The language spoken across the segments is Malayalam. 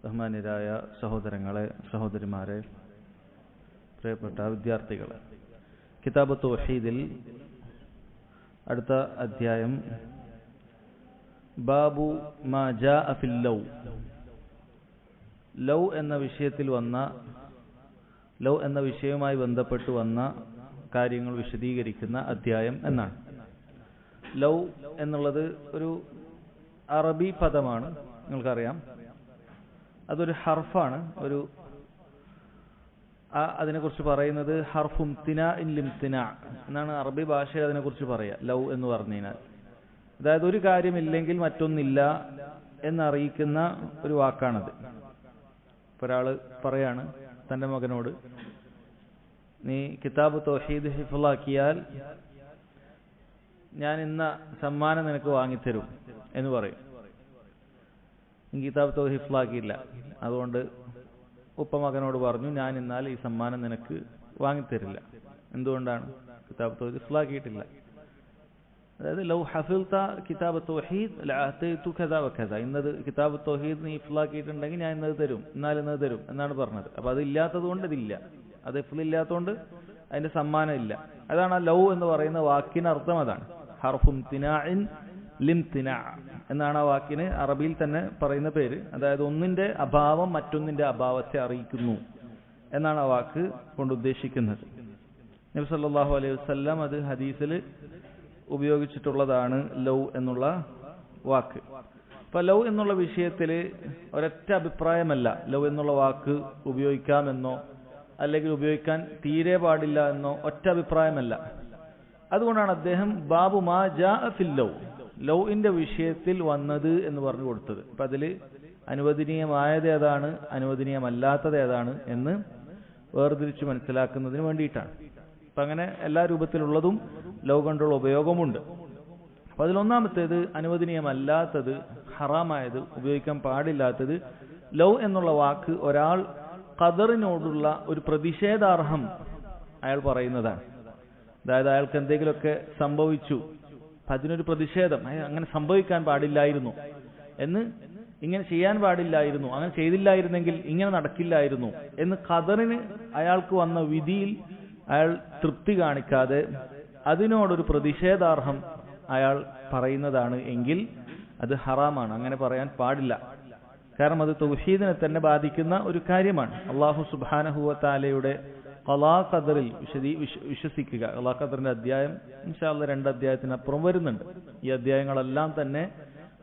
ബഹുമാന്യരായ സഹോദരങ്ങളെ, സഹോദരിമാരെ, പ്രിയപ്പെട്ട വിദ്യാർത്ഥികളെ, കിതാബ് തൗഹീദിൽ അടുത്ത അധ്യായം ബാബു മാ ജാഅ ഫിൽ ലൗ എന്ന വിഷയത്തിൽ വന്ന ലൗ എന്ന വിഷയവുമായി ബന്ധപ്പെട്ട് വന്ന കാര്യങ്ങൾ വിശദീകരിക്കുന്ന അധ്യായം എന്നാണ്. ലൗ എന്നുള്ളത് ഒരു അറബി പദമാണ്, നിങ്ങൾക്കറിയാം. അതൊരു ഹർഫാണ്. അതിനെക്കുറിച്ച് പറയുന്നത് ഹർഫും തിനാഇൻ ലിംതിനാ എന്നാണ് അറബി ഭാഷയിൽ അതിനെക്കുറിച്ച് പറയുക. ലൗ എന്ന് പറഞ്ഞു കഴിഞ്ഞാൽ അതായത് ഒരു കാര്യമില്ലെങ്കിൽ മറ്റൊന്നില്ല എന്നറിയിക്കുന്ന ഒരു വാക്കാണത്. ഒരാള് പറയാണ് തന്റെ മകനോട്, നീ കിതാബ് തൗഹീദ് ഹിഫ്ളാക്കിയാൽ ഞാൻ ഇന്ന സമ്മാനം നിനക്ക് വാങ്ങിത്തരും എന്ന് പറയും. കിതാബ് തൗഹീദ് ഹിഫ്ളാക്കിയില്ല, അതുകൊണ്ട് ഉപ്പ മകനോട് പറഞ്ഞു, ഞാൻ എന്നാൽ ഈ സമ്മാനം നിനക്ക് വാങ്ങിത്തരില്ല. എന്തുകൊണ്ടാണ്? കിതാബ് തൗഹീദ് ഹിഫ്ളാക്കിയിട്ടില്ല. അതായത് ലൗ ഹഫിൾത കിതാബ് തൗഹീദ് ലഅതൈതു കദാ വകദാ, ഇന്നത് കിതാബ് തൗഹീദ് നീ ഹിഫ്ളാക്കിയിട്ടുണ്ടെങ്കിൽ ഞാൻ ഇന്നത് തരും, ഇന്നത് തരും എന്നാണ് പറഞ്ഞത്. അപ്പൊ അത് ഇല്ലാത്തത് കൊണ്ട് ഇതില്ല, അത് ഹിഫ്ളില്ലാത്തതുകൊണ്ട് അതിന്റെ സമ്മാനം ഇല്ല. അതാണ് ആ ലൗ എന്ന് പറയുന്ന വാക്കിന് അർത്ഥം. അതാണ് ഹർഫും തിനാഇൻ ലിംതിനാ എന്നാണ് ആ വാക്കിന് അറബിയിൽ തന്നെ പറയുന്ന പേര്. അതായത് ഒന്നിന്റെ അഭാവം മറ്റൊന്നിന്റെ അഭാവത്തെ അറിയിക്കുന്നു എന്നാണ് ആ വാക്ക് കൊണ്ട് ഉദ്ദേശിക്കുന്നത്. നബി സല്ലല്ലാഹു അലൈഹി വസല്ലം അത് ഹദീസിൽ ഉപയോഗിച്ചിട്ടുള്ളതാണ് ലൗ എന്നുള്ള വാക്ക്. അപ്പൊ ലൗ എന്നുള്ള വിഷയത്തിൽ ഒരൊറ്റ അഭിപ്രായമല്ല ലൗ എന്നുള്ള വാക്ക് ഉപയോഗിക്കാമെന്നോ അല്ലെങ്കിൽ ഉപയോഗിക്കാൻ തീരെ പാടില്ല എന്നോ ഒറ്റ അഭിപ്രായമല്ല. അതുകൊണ്ടാണ് അദ്ദേഹം ബാബു മാ ജാഅ ഫിൽ ലൗഇന്റെ വിഷയത്തിൽ വന്നത് എന്ന് പറഞ്ഞു കൊടുത്തത്. അപ്പൊ അതിൽ അനുവദനീയമായത് ഏതാണ്, അനുവദനീയമല്ലാത്തത് ഏതാണ് എന്ന് വേർതിരിച്ച് മനസ്സിലാക്കുന്നതിന് വേണ്ടിയിട്ടാണ്. അപ്പൊ അങ്ങനെ എല്ലാ രൂപത്തിലുള്ളതും ലൗ കൊണ്ടുള്ള ഉപയോഗമുണ്ട്. അപ്പൊ അതിലൊന്നാമത്തേത് അനുവദനീയമല്ലാത്തത്, ഹറാമായത്, ഉപയോഗിക്കാൻ പാടില്ലാത്തത്, ലൗ എന്നുള്ള വാക്ക് ഒരാൾ ഖദറിനോടുള്ള ഒരു പ്രതിഷേധാർഹം അയാൾ പറയുന്നതാണ്. അതായത് അയാൾക്ക് എന്തെങ്കിലുമൊക്കെ സംഭവിച്ചു, അതിനൊരു പ്രതിഷേധം, അങ്ങനെ സംഭവിക്കാൻ പാടില്ലായിരുന്നു എന്ന്, ഇങ്ങനെ ചെയ്യാൻ പാടില്ലായിരുന്നു, അങ്ങനെ ചെയ്തില്ലായിരുന്നെങ്കിൽ ഇങ്ങനെ നടക്കില്ലായിരുന്നു എന്ന് ഖദറിന് അയാൾക്ക് വന്ന വിധിയിൽ അയാൾ തൃപ്തി കാണിക്കാതെ അതിനോടൊരു പ്രതിഷേധാർഹം അയാൾ പറയുന്നതാണ് എങ്കിൽ അത് ഹറാമാണ്. അങ്ങനെ പറയാൻ പാടില്ല. കാരണം അത് തൗഹീദിനെ തന്നെ ബാധിക്കുന്ന ഒരു കാര്യമാണ്. അല്ലാഹു സുബ്ഹാനഹു വ തആലയുടെ ഖളാ ഖദറിൽ വിശ്വസിക്കുക. ഖളാ ഖദറിന്റെ അധ്യായം ഇൻഷാ അല്ലാഹ് 2 അധ്യായത്തിനപ്പുറം വരുന്നുണ്ട്. ഈ അധ്യായങ്ങളെല്ലാം തന്നെ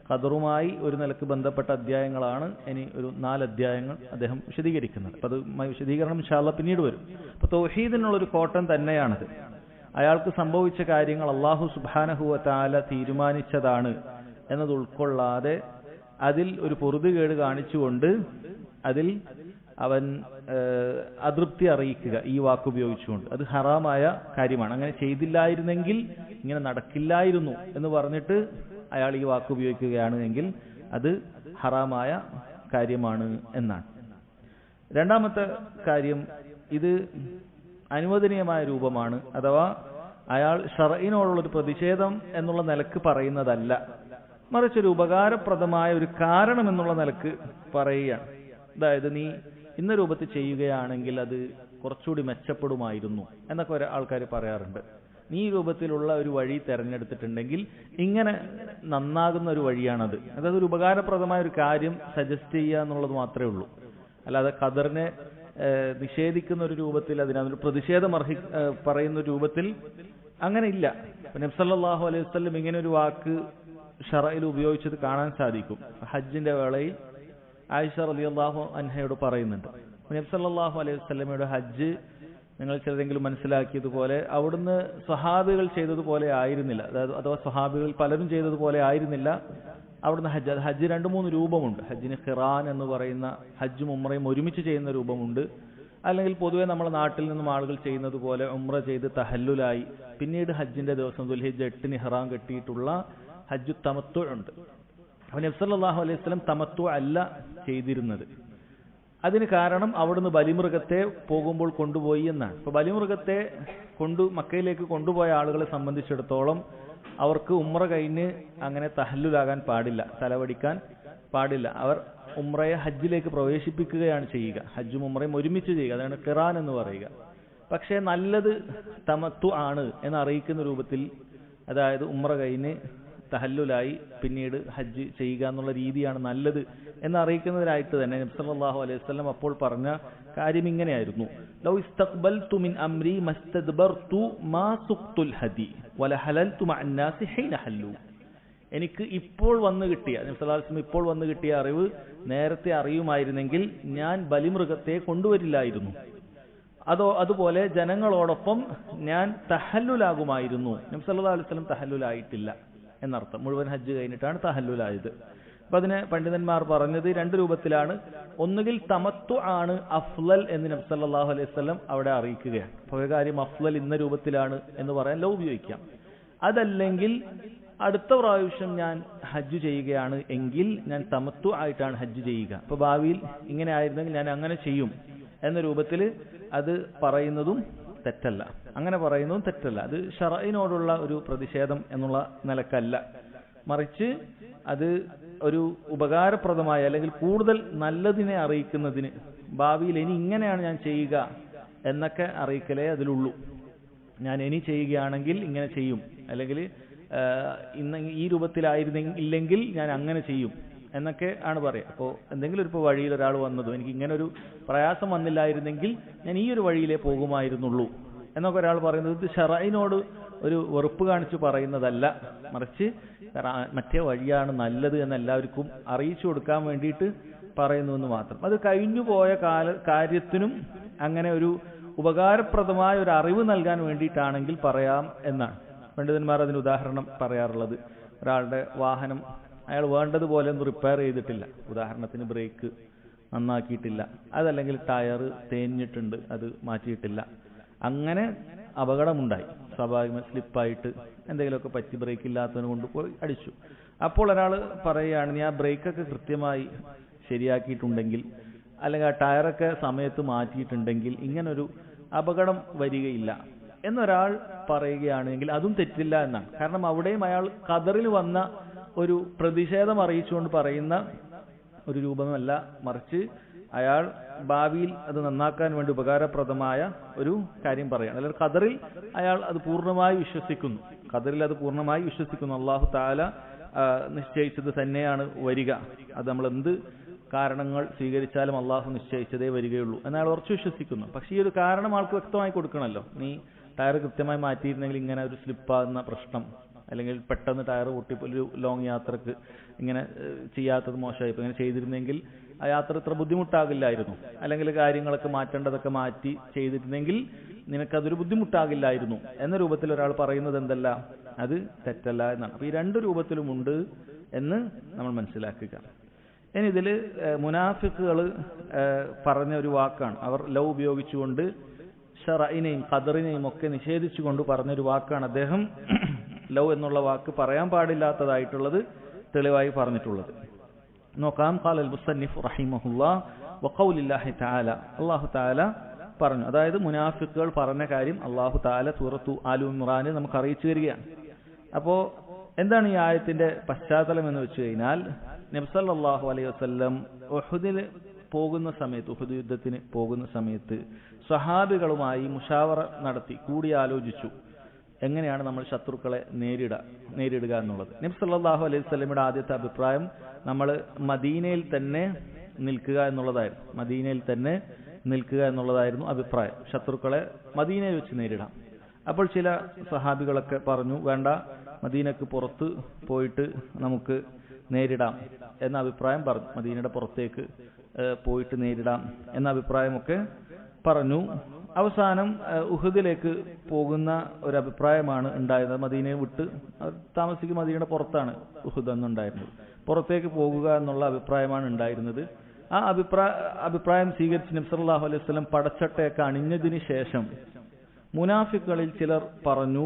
ഖദറുമായി ഒരു നിലക്ക് ബന്ധപ്പെട്ട അധ്യായങ്ങളാണ്. ഇനി ഒരു 4 അധ്യായങ്ങൾ അദ്ദേഹം വിശദീകരിക്കുന്നത്. അപ്പൊ അത് വിശദീകരണം ഇൻഷാ അല്ലാഹ് പിന്നീട് വരും. അപ്പൊ തൗഹീദിനുള്ള ഒരു കോട്ടം തന്നെയാണത്. അയാൾക്ക് സംഭവിച്ച കാര്യങ്ങൾ അല്ലാഹു സുബ്ഹാനഹു വ തആല തീരുമാനിച്ചതാണ് എന്നത് ഉൾക്കൊള്ളാതെ അതിൽ ഒരു പൊറുതികേട് കാണിച്ചുകൊണ്ട് അതിൽ അവൻ അതൃപ്തി അറിയിക്കുക ഈ വാക്ക് ഉപയോഗിച്ചുകൊണ്ട്, അത് ഹറാമായ കാര്യമാണ്. അങ്ങനെ ചെയ്തില്ലായിരുന്നെങ്കിൽ ഇങ്ങനെ നടക്കില്ലായിരുന്നു എന്ന് പറഞ്ഞിട്ട് അയാൾ ഈ വാക്ക് ഉപയോഗിക്കുകയാണ് എങ്കിൽ അത് ഹറാമായ കാര്യമാണ് എന്നാണ്. രണ്ടാമത്തെ കാര്യം, ഇത് അനുവദനീയമായ രൂപമാണ്. അഥവാ അയാൾ ശർഇനോടുള്ളൊരു പ്രതിഷേധം എന്നുള്ള നിലക്ക് പറയുന്നതല്ല, മറിച്ച് ഒരു ഉപകാരപ്രദമായ ഒരു കാരണം എന്നുള്ള നിലക്ക് പറയുകയാണ്. അതായത് നീ ഇന്ന രൂപത്തിൽ ചെയ്യുകയാണെങ്കിൽ അത് കുറച്ചുകൂടി മെച്ചപ്പെടുമായിരുന്നു എന്നൊക്കെ ആൾക്കാർ പറയാറുണ്ട്. നീ ഈ രൂപത്തിലുള്ള ഒരു വഴി തെരഞ്ഞെടുത്തിട്ടുണ്ടെങ്കിൽ ഇങ്ങനെ നന്നാകുന്ന ഒരു വഴിയാണത്. അതായത് ഒരു ഉപകാരപ്രദമായ ഒരു കാര്യം സജസ്റ്റ് ചെയ്യുക എന്നുള്ളത് മാത്രമേ ഉള്ളൂ. അല്ലാതെ ഖദറിനെ നിഷേധിക്കുന്ന ഒരു രൂപത്തിൽ, അതിനൊരു പ്രതിഷേധം പറയുന്ന രൂപത്തിൽ അങ്ങനെ ഇല്ല. നബി സല്ലല്ലാഹു അലൈഹി വസല്ലം ഇങ്ങനെ ഒരു വാക്ക് ശറഇൽ ഉപയോഗിച്ചത് കാണാൻ സാധിക്കും. ഹജ്ജിന്റെ വേളയിൽ ആയിഷ റളിയല്ലാഹു അൻഹയോട് പറയുന്നുണ്ട്, നബി സല്ലല്ലാഹു അലൈഹി വസല്ലമയുടെ ഹജ്ജ് നിങ്ങൾ ചിലരെങ്കിലും മനസ്സിലാക്കിയതുപോലെ അവിടുന്ന് സ്വഹാബികൾ ചെയ്തതുപോലെ ആയിരുന്നില്ല. അഥവാ സ്വഹാബികൾ പലരും ചെയ്തതുപോലെ ആയിരുന്നില്ല അവിടുന്ന് ഹജ്ജ്. അത് ഹജ്ജ് 2-3 രൂപമുണ്ട്. ഹജ്ജിന് ഖിറാൻ എന്ന് പറയുന്ന ഹജ്ജും ഉംറയും ഒരുമിച്ച് ചെയ്യുന്ന രൂപമുണ്ട്. അല്ലെങ്കിൽ പൊതുവെ നമ്മുടെ നാട്ടിൽ നിന്നും ആളുകൾ ചെയ്യുന്നത് പോലെ ഉംറ ചെയ്ത് തഹല്ലുലായി പിന്നീട് ഹജ്ജിന്റെ ദിവസം ദുൽഹിജ്ജ 8-ന് ഇഹ്റാം കെട്ടിയിട്ടുള്ള ഹജ്ജു തമത്തു ഉണ്ട്. അപ്പോൾ നബി സല്ലല്ലാഹു അലൈഹി വസല്ലം തമത്തു അല്ല ചെയ്തിരുന്നത്. അതിന് കാരണം അവിടുന്ന് ബലിമൃഗത്തെ പോകുമ്പോൾ കൊണ്ടുപോയി എന്നാണ്. അപ്പോൾ ബലിമൃഗത്തെ മക്കയിലേക്ക് കൊണ്ടുപോയ ആളുകളെ സംബന്ധിച്ചിടത്തോളം അവർക്ക് ഉംറ കഴിഞ്ഞ് അങ്ങനെ തഹല്ലുലാകാൻ പാടില്ല, തലവടിക്കാൻ പാടില്ല. അവർ ഉംറയെ ഹജ്ജിലേക്ക് പ്രവേശിപ്പിക്കുകയാണ് ചെയ്യുക. ഹജ്ജും ഉംറയും ഒരുമിച്ച് ചെയ്യുക, അതാണ് ഖിറാൻ എന്ന് പറയുക. പക്ഷേ നല്ലത് തമത്തു ആണ് എന്ന് അറിയിക്കുന്ന രൂപത്തിൽ, അതായത് ഉംറ കഴിഞ്ഞ് തഹല്ലുലായി പിന്നീട് ഹജ്ജ് ചെയ്യുക എന്നുള്ള രീതിയാണ് നല്ലത് എന്ന് അറിയിക്കുന്നതിനായിട്ട് തന്നെ നബി സല്ലല്ലാഹു അലൈഹി വസല്ലം അപ്പോൾ പറഞ്ഞ കാര്യം ഇങ്ങനെയായിരുന്നു: ലൗ ഇസ്തഖ്ബൽതു മിൻ അംരി മസ്തദ്ബർതു മാ സുഖ്തുൽ ഹദി വലഹലൽതു മഅൻ നാസി ഹീന ഹല്ലു. എനിക്ക് ഇപ്പോൾ വന്നു കിട്ടിയ, നബി സല്ലല്ലാഹു അലൈഹി വസല്ലം ഇപ്പോൾ വന്നു കിട്ടിയ അറിവ് നേരത്തെ അറിയുമായിരുന്നെങ്കിൽ ഞാൻ ബലിമൃഗത്തെ കൊണ്ടുവരില്ലായിരുന്നു. അതുപോലെ ജനങ്ങളോടൊപ്പം ഞാൻ തഹല്ലുലാകുമായിരുന്നു. നബി സല്ലല്ലാഹു അലൈഹി വസല്ലം തഹല്ലുലായിട്ടില്ല എന്നർത്ഥം. മുഴുവൻ ഹജ്ജ് കഴിഞ്ഞിട്ടാണ് തഹല്ലുലായത്. അപ്പൊ അതിന് പണ്ഡിതന്മാർ പറഞ്ഞത് രണ്ട് രൂപത്തിലാണ്. ഒന്നുകിൽ തമത്തു ആണ് അഫ്ളൽ എന്ന് നബി സല്ലല്ലാഹു അലൈഹി വസല്ലം അവിടെ അറിയിക്കുകയാണ്. അപ്പോൾ ഒരു കാര്യം അഫ്ളൽ ഇന്ന രൂപത്തിലാണ് എന്ന് പറയാൻ ലോ ഉപയോഗിക്കാം. അതല്ലെങ്കിൽ അടുത്ത പ്രാവശ്യം ഞാൻ ഹജ്ജ് ചെയ്യുകയാണ് എങ്കിൽ ഞാൻ തമത്തു ആയിട്ടാണ് ഹജ്ജ് ചെയ്യുക. അപ്പൊ ഭാവിയിൽ ഇങ്ങനെ ആയിരുന്നെങ്കിൽ ഞാൻ അങ്ങനെ ചെയ്യും എന്ന രൂപത്തിൽ അത് പറയുന്നതും തെറ്റല്ല. അങ്ങനെ പറയുന്നതും തെറ്റല്ല. അത് ശറഇനോടുള്ള ഒരു പ്രതിഷേധം എന്നുള്ള നിലക്കല്ല, മറിച്ച് അത് ഒരു ഉപകാരപ്രദമായ അല്ലെങ്കിൽ കൂടുതൽ നല്ലതിനെ അറിയിക്കുന്നതിന്, ഭാവിയിൽ ഇനി ഇങ്ങനെയാണ് ഞാൻ ചെയ്യുക എന്നൊക്കെ അറിയിക്കലേ അതിലുള്ളൂ. ഞാൻ ഇനി ചെയ്യുകയാണെങ്കിൽ ഇങ്ങനെ ചെയ്യും, അല്ലെങ്കിൽ ഇന്ന് ഈ രൂപത്തിലായിരുന്നില്ലെങ്കിൽ ഞാൻ അങ്ങനെ ചെയ്യും എന്നൊക്കെ ആണ് പറയുക. അപ്പോൾ എന്തെങ്കിലും ഒരു വഴിയിൽ ഒരാൾ വന്നതും എനിക്ക് ഇങ്ങനെ ഒരു പ്രയാസം വന്നില്ലായിരുന്നെങ്കിൽ ഞാൻ ഈ ഒരു വഴിയിലേ പോകുമായിരുന്നുള്ളൂ എന്നൊക്കെ ഒരാൾ പറയുന്നത് ഇത് ശറഇനോട് ഒരു വെറുപ്പ് കാണിച്ച് പറയുന്നതല്ല, മറിച്ച് മറ്റേ വഴിയാണ് നല്ലത് എന്ന് എല്ലാവർക്കും അറിയിച്ചു കൊടുക്കാൻ വേണ്ടിയിട്ട് പറയുന്നു എന്ന് മാത്രം. അത് കഴിഞ്ഞു പോയ കാര്യത്തിനും അങ്ങനെ ഒരു ഉപകാരപ്രദമായ ഒരു അറിവ് നൽകാൻ വേണ്ടിയിട്ടാണെങ്കിൽ പറയാം എന്നാണ് പണ്ഡിതന്മാർ അതിന് ഉദാഹരണം പറയാറുള്ളത്. ഒരാളുടെ വാഹനം അയാൾ വേണ്ടതുപോലെ ഒന്നും റിപ്പയർ ചെയ്തിട്ടില്ല, ഉദാഹരണത്തിന് ബ്രേക്ക് നന്നാക്കിയിട്ടില്ല, അതല്ലെങ്കിൽ ടയർ തേഞ്ഞിട്ടുണ്ട് അത് മാറ്റിയിട്ടില്ല, അങ്ങനെ അപകടമുണ്ടായി, സ്വാഭാവികമായി സ്ലിപ്പായിട്ട് എന്തെങ്കിലുമൊക്കെ പറ്റി ബ്രേക്ക് ഇല്ലാത്തതിന് കൊണ്ട് പോയി അടിച്ചു. അപ്പോൾ ഒരാൾ പറയുകയാണ് നീ ആ ബ്രേക്കൊക്കെ കൃത്യമായി ശരിയാക്കിയിട്ടുണ്ടെങ്കിൽ അല്ലെങ്കിൽ ആ ടയറൊക്കെ സമയത്ത് മാറ്റിയിട്ടുണ്ടെങ്കിൽ ഇങ്ങനൊരു അപകടം വരികയില്ല എന്നൊരാൾ പറയുകയാണെങ്കിൽ അതും തെറ്റില്ല എന്നാണ്. കാരണം അവിടെയും അയാൾ ഖദറിൽ വന്ന ഒരു പ്രതിഷേധം അറിയിച്ചുകൊണ്ട് പറയുന്ന ഒരു രൂപമല്ല, മറിച്ച് അയാൾ ഭാവിയിൽ അത് നന്നാക്കാൻ വേണ്ടി ഉപകാരപ്രദമായ ഒരു കാര്യം പറയാണ്. അല്ലെങ്കിൽ ഖദറിൽ അയാൾ അത് പൂർണ്ണമായി വിശ്വസിക്കുന്നു, ഖദറിൽ അത് പൂർണ്ണമായി വിശ്വസിക്കുന്നു. അല്ലാഹു തആല നിശ്ചയിച്ചത് തന്നെയാണ് വരിക, അത് നമ്മൾ എന്ത് കാരണങ്ങൾ സ്വീകരിച്ചാലും അള്ളാഹു നിശ്ചയിച്ചതേ വരികയുള്ളൂ എന്നയാൾ ഉറച്ചു വിശ്വസിക്കുന്നു. പക്ഷെ ഈ ഒരു കാരണം ആൾക്ക് വ്യക്തമായി കൊടുക്കണമല്ലോ. നീ ടയർ കൃത്യമായി മാറ്റിയിരുന്നെങ്കിൽ ഇങ്ങനെ ഒരു സ്ലിപ്പാകുന്ന പ്രശ്നം, അല്ലെങ്കിൽ പെട്ടെന്ന് ടയർ പൊട്ടി ഒരു ലോങ് യാത്രക്ക് ഇങ്ങനെ ചെയ്യാത്തത് മോശമായി, ഇപ്പം ഇങ്ങനെ ചെയ്തിരുന്നെങ്കിൽ ആ യാത്ര ഇത്ര ബുദ്ധിമുട്ടാകില്ലായിരുന്നു, അല്ലെങ്കിൽ കാര്യങ്ങളൊക്കെ മാറ്റേണ്ടതൊക്കെ മാറ്റി ചെയ്തിരുന്നെങ്കിൽ നിനക്കതൊരു ബുദ്ധിമുട്ടാകില്ലായിരുന്നു എന്ന രൂപത്തിൽ ഒരാൾ പറയുന്നത് എന്തല്ല, അത് തെറ്റല്ല എന്നാണ്. അപ്പൊ ഈ രണ്ട് രൂപത്തിലുമുണ്ട് എന്ന് നമ്മൾ മനസ്സിലാക്കുക. ഇനി ഇതിൽ മുനാഫിക്കുകൾ പറഞ്ഞ ഒരു വാക്കാണ്, അവർ ലൗ ഉപയോഗിച്ചുകൊണ്ട് ഷറഇനെയും ഖദറിനെയും ഒക്കെ നിഷേധിച്ചുകൊണ്ട് പറഞ്ഞൊരു വാക്കാണ് അദ്ദേഹം ലൗ എന്നുള്ള വാക്ക് പറയാൻ പാടില്ലാത്തതായിട്ടുള്ളത് തെളിവായി പറഞ്ഞിട്ടുള്ളത്. നോക്കാം. ഖാല അൽ മുസന്നിഫ് റഹിമഹുല്ലാഹ് വഖൗലില്ലാഹി തആല, അല്ലാഹു തആല പറഞ്ഞു, അതായത് മുനാഫിക്കുകൾ പറഞ്ഞ കാര്യം അല്ലാഹു തആല സൂറത്തു ആലു ഇമ്രാനിൽ നമുക്ക് അറിയിച്ചു തരികയാണ്. അപ്പോൾ എന്താണ് ഈ ആയത്തിന്റെ പശ്ചാത്തലം എന്ന് വെച്ച് കഴിഞ്ഞാൽ, നബി സല്ലല്ലാഹു അലൈഹി വസല്ലം ഉഹുദിൽ പോകുന്ന സമയത്ത്, ഉഹുദ് യുദ്ധത്തിന് പോകുന്ന സമയത്ത് സ്വഹാബികളുമായി മുഷാവറ നടത്തി, കൂടിയാലോചിച്ചു എങ്ങനെയാണ് നമ്മൾ ശത്രുക്കളെ നേരിടുക എന്നുള്ളത്. നബി സല്ലല്ലാഹു അലൈഹി വസല്ലമയുടെ ആദ്യത്തെ അഭിപ്രായം നമ്മൾ മദീനയിൽ തന്നെ നിൽക്കുക എന്നുള്ളതായിരുന്നു. മദീനയിൽ തന്നെ നിൽക്കുക എന്നുള്ളതായിരുന്നു അഭിപ്രായം. ശത്രുക്കളെ മദീനയിൽ വെച്ച് നേരിടാം. അപ്പോൾ ചില സഹാബികളൊക്കെ പറഞ്ഞു, വേണ്ട, മദീനക്ക് പുറത്ത് പോയിട്ട് നമുക്ക് നേരിടാം എന്ന അഭിപ്രായം പറഞ്ഞു. മദീനയുടെ പുറത്തേക്ക് പോയിട്ട് നേരിടാം എന്ന അഭിപ്രായമൊക്കെ പറഞ്ഞു. അവസാനം ഉഹദിലേക്ക് പോകുന്ന ഒരു അഭിപ്രായമാണ് ഉണ്ടായത്. മദീനയെ വിട്ട് താമസിക്കുന്ന മദീനയുടെ പുറത്താണ് ഉഹദ് എന്നുണ്ടായിരുന്നത്. പുറത്തേക്ക് പോകുക എന്നുള്ള അഭിപ്രായമാണ് ഉണ്ടായിരുന്നത്. ആ അഭിപ്രായം സ്വീകരിച്ച് നബി സല്ലല്ലാഹു അലൈഹി വസല്ലം പടച്ചട്ടയൊക്കെ അണിഞ്ഞതിന് ശേഷം മുനാഫിക്കുകളിൽ ചിലർ പറഞ്ഞു,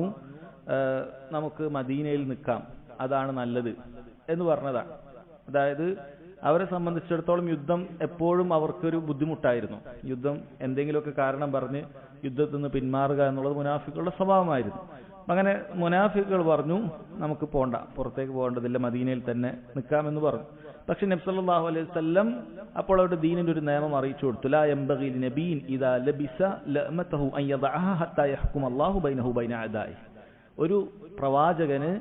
നമുക്ക് മദീനയിൽ നിൽക്കാം, അതാണ് നല്ലത് എന്ന് പറഞ്ഞതാണ്. അതായത് അവരെ സംബന്ധിച്ചിടത്തോളം യുദ്ധം എപ്പോഴും അവർക്കൊരു ബുദ്ധിമുട്ടായിരുന്നു. യുദ്ധം എന്തെങ്കിലുമൊക്കെ കാരണം പറഞ്ഞ് യുദ്ധത്തിൽ നിന്ന് പിന്മാറുക എന്നുള്ളത് മുനാഫിക്കുകളുടെ സ്വഭാവമായിരുന്നു. അങ്ങനെ മുനാഫിക്കുകൾ പറഞ്ഞു, നമുക്ക് പോണ്ട, പുറത്തേക്ക് പോകേണ്ടതില്ല, മദീനയിൽ തന്നെ നിൽക്കാമെന്ന് പറഞ്ഞു. പക്ഷെ നബി സല്ലല്ലാഹു അലൈഹി വസല്ലം അപ്പോൾ അവരുടെ ദീനിന്റെ ഒരു നിയമം അറിയിച്ചു കൊടുത്തു. ലാ യംബഗി ലിനബിയിൻ ഇദാ ലബിസ ലഅമതഹു അൻ യദഅഹ ഹത്താ യഹ്കുമ അല്ലാഹു ബൈനഹു ബൈന അദാഇ. ഒരു പ്രവാചകന്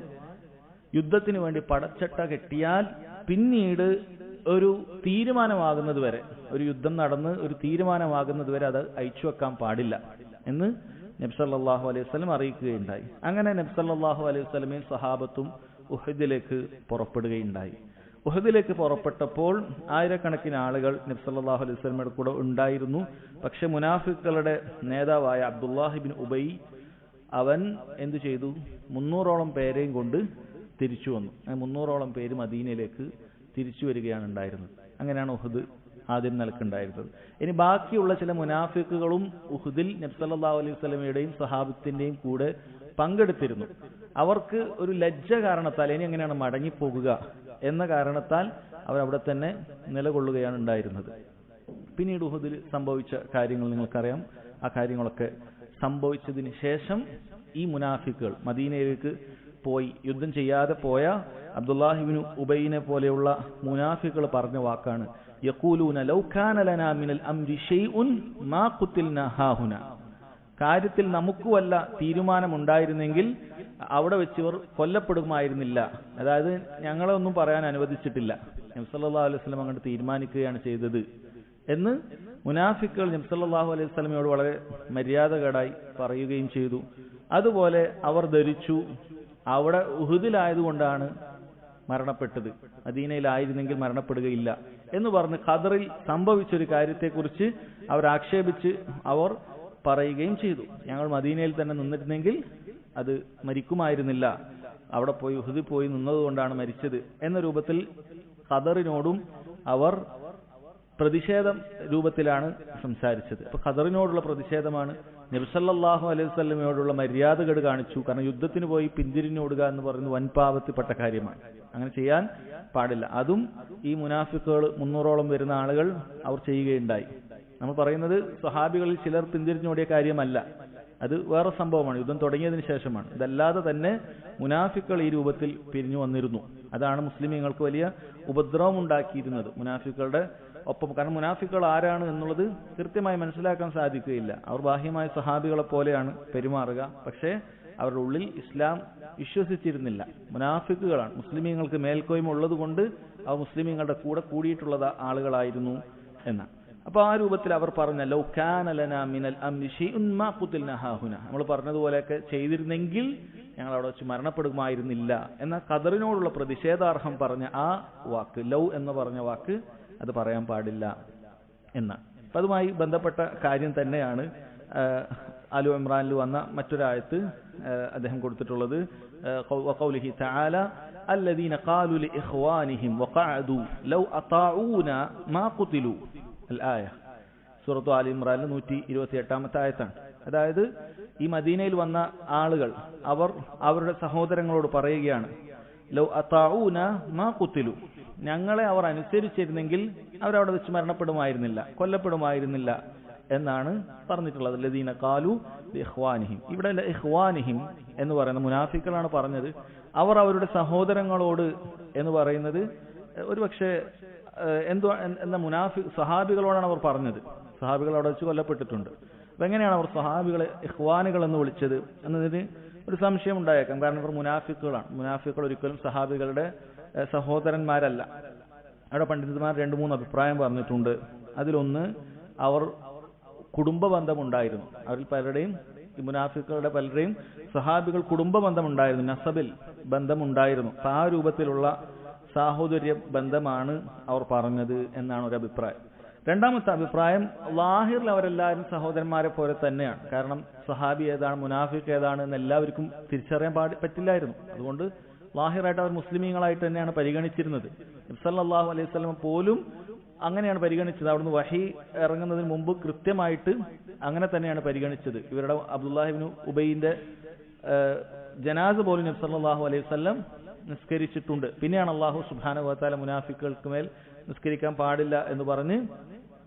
യുദ്ധത്തിന് വേണ്ടി പടച്ചട്ട കെട്ടിയാൽ പിന്നീട് ഒരു തീരുമാനമാകുന്നത് വരെ, ഒരു യുദ്ധം നടന്ന് ഒരു തീരുമാനമാകുന്നത് വരെ അത് അയച്ചു വെക്കാൻ പാടില്ല എന്ന് നബി സല്ലല്ലാഹു അലൈഹി വസല്ലം അറിയിക്കുകയുണ്ടായി. അങ്ങനെ നബി സല്ലല്ലാഹു അലൈഹി വസല്ലമയും സഹാബത്തും ഉഹദിലേക്ക് പുറപ്പെടുകയുണ്ടായി. ഉഹദിലേക്ക് പുറപ്പെട്ടപ്പോൾ ആയിരക്കണക്കിന് ആളുകൾ നബി സല്ലല്ലാഹു അലൈഹി വസല്ലമയുടെ കൂടെ ഉണ്ടായിരുന്നു. പക്ഷെ മുനാഫിക്കുകളുടെ നേതാവായ അബ്ദുല്ലാഹ് ഇബ്നു ഉബൈ അവൻ എന്തു ചെയ്തു? 300ഓളം പേരെയും കൊണ്ട് തിരിച്ചു വന്നു. 300ഓളം പേര് മദീനയിലേക്ക് തിരിച്ചു വരികയാണ് ഉണ്ടായിരുന്നത്. അങ്ങനെയാണ് ഉഹദ് ആദ്യം നിലക്കുണ്ടായിരുന്നത്. ഇനി ബാക്കിയുള്ള ചില മുനാഫിക്കുകളും ഉഹദിൽ നബി സല്ലല്ലാഹു അലൈഹി വസല്ലമയുടെയും സഹാബത്തിന്റെയും കൂടെ പങ്കെടുത്തിരുന്നു. അവർക്ക് ഒരു ലജ്ജ കാരണത്താൽ ഇനി എങ്ങനെയാണ് മടങ്ങിപ്പോകുക എന്ന കാരണത്താൽ അവരവിടെ തന്നെ നിലകൊള്ളുകയാണ് ഉണ്ടായിരുന്നത്. പിന്നീട് ഉഹദിൽ സംഭവിച്ച കാര്യങ്ങൾ നിങ്ങൾക്കറിയാം. ആ കാര്യങ്ങളൊക്കെ സംഭവിച്ചതിന് ശേഷം ഈ മുനാഫിക്കുകൾ മദീനയിലേക്ക് പോയി യുദ്ധം ചെയ്യാതെ പോയ അബ്ദുല്ലാഹി ഇബ്നു ഉബൈനെ പോലെയുള്ള മുനാഫിക്കുകൾ പറഞ്ഞ വാക്കാണ് യഖൂലൂന ലൗ കാന ലനാ മിനൽ അംരി ഷൈഉൻ മാ ഖുതിൽനാ ഹാഹുന. കാര്യത്തിൽ നമുക്ക് വല്ല തീരുമാനമുണ്ടായിരുന്നെങ്കിൽ അവിടെ വെച്ചവർ കൊല്ലപ്പെടുമായിരുന്നില്ല. അതായത് ഞങ്ങളെ ഒന്നും പറയാൻ അനുവദിച്ചിട്ടില്ല, നബി സല്ലല്ലാഹു അലൈഹി വസല്ലം അങ്ങോട്ട് തീരുമാനിക്കുകയാണ് ചെയ്തത് എന്ന് മുനാഫിക്കുകൾ നബി സല്ലല്ലാഹു അലൈഹി വസല്ലമയോട് വളരെ മര്യാദകേടായി പറയുകയും ചെയ്തു. അതുപോലെ അവർ ധരിച്ചു അവിടെ ഉഹുദിലായതുകൊണ്ടാണ് മരണപ്പെട്ടത്, മദീനയിലായിരുന്നെങ്കിൽ മരണപ്പെടുകയില്ല എന്ന് പറഞ്ഞ് ഖദറിൽ സംഭവിച്ചൊരു കാര്യത്തെക്കുറിച്ച് അവർ ആക്ഷേപിച്ച് അവർ പറയുകയും ചെയ്തു. ഞങ്ങൾ മദീനയിൽ തന്നെ നിന്നിരുന്നെങ്കിൽ അത് മരിക്കുമായിരുന്നില്ല, അവിടെ പോയി ഉഹുദിൽ പോയി നിന്നതുകൊണ്ടാണ് മരിച്ചത് എന്ന രൂപത്തിൽ ഖദറിനോടും അവർ പ്രതിഷേധം രൂപത്തിലാണ് സംസാരിച്ചത്. അപ്പൊ ഖദറിനോടുള്ള പ്രതിഷേധമാണ്. നബി സല്ലല്ലാഹു അലൈഹി വസല്ലമയോടുള്ള മര്യാദകേട് കാണിച്ചു. കാരണം യുദ്ധത്തിന് പോയി പിന്തിരിഞ്ഞോടുക എന്ന് പറയുന്നത് വൻപാപത്തിൽപ്പെട്ട കാര്യമാണ്. അങ്ങനെ ചെയ്യാൻ പാടില്ല. അതും ഈ മുനാഫിക്കുകൾ 300ഓളം വരുന്ന ആളുകൾ അവർ ചെയ്യുകയുണ്ടായി. നമ്മൾ പറയുന്നത് സ്വഹാബികളിൽ ചിലർ പിന്തിരിഞ്ഞോടിയ കാര്യമല്ല, അത് വേറെ സംഭവമാണ്, യുദ്ധം തുടങ്ങിയതിനു ശേഷമാണ്. ഇതല്ലാതെ തന്നെ മുനാഫിക്കുകൾ ഈ രൂപത്തിൽ പിരിഞ്ഞു വന്നിരുന്നു. അതാണ് മുസ്ലിമീങ്ങൾക്ക് വലിയ ഉപദ്രവം ഉണ്ടാക്കിയിരുന്നത് മുനാഫിക്കുകളുടെ ഒപ്പം. കാരണം മുനാഫിക്കുകൾ ആരാണ് എന്നുള്ളത് കൃത്യമായി മനസ്സിലാക്കാൻ സാധിക്കുകയില്ല. അവർ ബാഹ്യമായ സഹാബികളെ പോലെയാണ് പെരുമാറുക, പക്ഷേ അവരുടെ ഉള്ളിൽ ഇസ്ലാം വിശ്വസിച്ചിരുന്നില്ല. മുനാഫിക്കുകളാണ്. മുസ്ലിമീങ്ങൾക്ക് മേൽക്കോയ്മ ഉള്ളത് കൊണ്ട് അവർ മുസ്ലിമീങ്ങളുടെ കൂടെ കൂടിയിട്ടുള്ള ആളുകളായിരുന്നു എന്നാണ്. അപ്പൊ ആ രൂപത്തിൽ അവർ പറഞ്ഞ ലൗ കാന ലനാ മിനൽ അംരി ഷൈഉൻ മാ ഖുതിൽനാ ഹാഹുന, നമ്മൾ പറഞ്ഞതുപോലെയൊക്കെ ചെയ്തിരുന്നെങ്കിൽ ഞങ്ങൾ അവിടെ വെച്ച് മരണപ്പെടുമായിരുന്നില്ല എന്ന ഖദറിനോടുള്ള പ്രതിഷേധാർഹം പറഞ്ഞ ആ വാക്ക്, ലൗ എന്ന് പറഞ്ഞ വാക്ക്, അത് പറയാൻ പാടില്ല എന്നാണ്. അപ്പൊ അതുമായി ബന്ധപ്പെട്ട കാര്യം തന്നെയാണ് ആലു ഇമ്രാനിൽ വന്ന മറ്റൊരായത്ത് അദ്ദേഹം കൊടുത്തിട്ടുള്ളത്. ഖൗലിഹി തആല അല്ലദീന ഖാലു ലിഇഖ്വാനിഹിം വഖഅദു ലൗ അതാഊന മാ ഖുതിലു അൽ-ആയ. സൂറത്ത് ആലി ഇമ്രാനിലെ 128ാമത്തെ ആയത്താണ്. അതായത് ഈ മദീനയിൽ വന്ന ആളുകൾ അവർ അവരുടെ സഹോദരങ്ങളോട് പറയുകയാണ്, ലൗ അതാഊന മാ ഖുതിലു, ഞങ്ങളെ അവർ അനുസരിച്ചിരുന്നെങ്കിൽ അവരവിടെ വെച്ച് മരണപ്പെടുമായിരുന്നില്ല, കൊല്ലപ്പെടുമായിരുന്നില്ല എന്നാണ് പറഞ്ഞിട്ടുള്ളത്. ലദീന ഖാലു ലിഇഖ്വാനിഹിം, ഇവിടെ ഇഖ്വാനിഹിം എന്ന് പറയുന്ന മുനാഫിക്കുകളാണ് പറഞ്ഞത്. അവർ അവരുടെ സഹോദരങ്ങളോട് എന്ന് പറയുന്നത് ഒരുപക്ഷെ എന്ന സഹാബികളോടാണ് അവർ പറഞ്ഞത്. സഹാബികൾ അവിടെ വെച്ച് കൊല്ലപ്പെട്ടിട്ടുണ്ട്. അപ്പൊ എങ്ങനെയാണ് അവർ സഹാബികളെ ഇഖ്വാനുകൾ എന്ന് വിളിച്ചത് എന്നതിന് ഒരു സംശയം ഉണ്ടായേക്കാം. കാരണം ഇവർ മുനാഫിക്കുകളാണ്. മുനാഫിക്കുകൾ ഒരിക്കലും സഹാബികളുടെ സഹോദരന്മാരല്ല. അവിടെ പണ്ഡിതന്മാർ 2-3 അഭിപ്രായം പറഞ്ഞിട്ടുണ്ട്. അതിലൊന്ന്, അവർ കുടുംബ ബന്ധമുണ്ടായിരുന്നു. അവരിൽ പലരുടെയും, ഈ മുനാഫിക്കുകളുടെ പലരുടെയും സഹാബികൾ കുടുംബ ബന്ധമുണ്ടായിരുന്നു, നസബിൽ ബന്ധമുണ്ടായിരുന്നു. അപ്പൊ ആ രൂപത്തിലുള്ള സാഹോദര്യ ബന്ധമാണ് അവർ പറഞ്ഞത് എന്നാണ് ഒരു അഭിപ്രായം. രണ്ടാമത്തെ അഭിപ്രായം, ലാഹിറിൽ അവരെല്ലാവരും സഹോദരന്മാരെ പോലെ തന്നെയാണ്. കാരണം സഹാബി ഏതാണ് മുനാഫിഖ് ഏതാണ് എന്ന് എല്ലാവർക്കും തിരിച്ചറിയാൻ പറ്റില്ലായിരുന്നു. അതുകൊണ്ട് ലാഹിറായിട്ട് അവർ മുസ്ലിമീങ്ങളായിട്ട് തന്നെയാണ് പരിഗണിച്ചിരുന്നത്. നബി സല്ലല്ലാഹു അലൈഹി വസല്ലം പോലും അങ്ങനെയാണ് പരിഗണിച്ചത്. അവിടുന്ന് വഹി ഇറങ്ങുന്നതിന് മുമ്പ് കൃത്യമായിട്ട് അങ്ങനെ തന്നെയാണ് പരിഗണിച്ചത്. ഇവരുടെ അബ്ദുല്ലാഹി ഇബ്നു ഉബൈന്റെ ജനാസ പോലും നബി സല്ലല്ലാഹു അലൈഹി വസല്ലം നിസ്കരിച്ചിട്ടുണ്ട്. പിന്നെയാണ് അല്ലാഹു സുബ്ഹാനഹു വ തആല മുനാഫിക്കുകൾക്ക് മേൽ നിസ്കരിക്കാൻ പാടില്ല എന്ന് പറഞ്ഞ്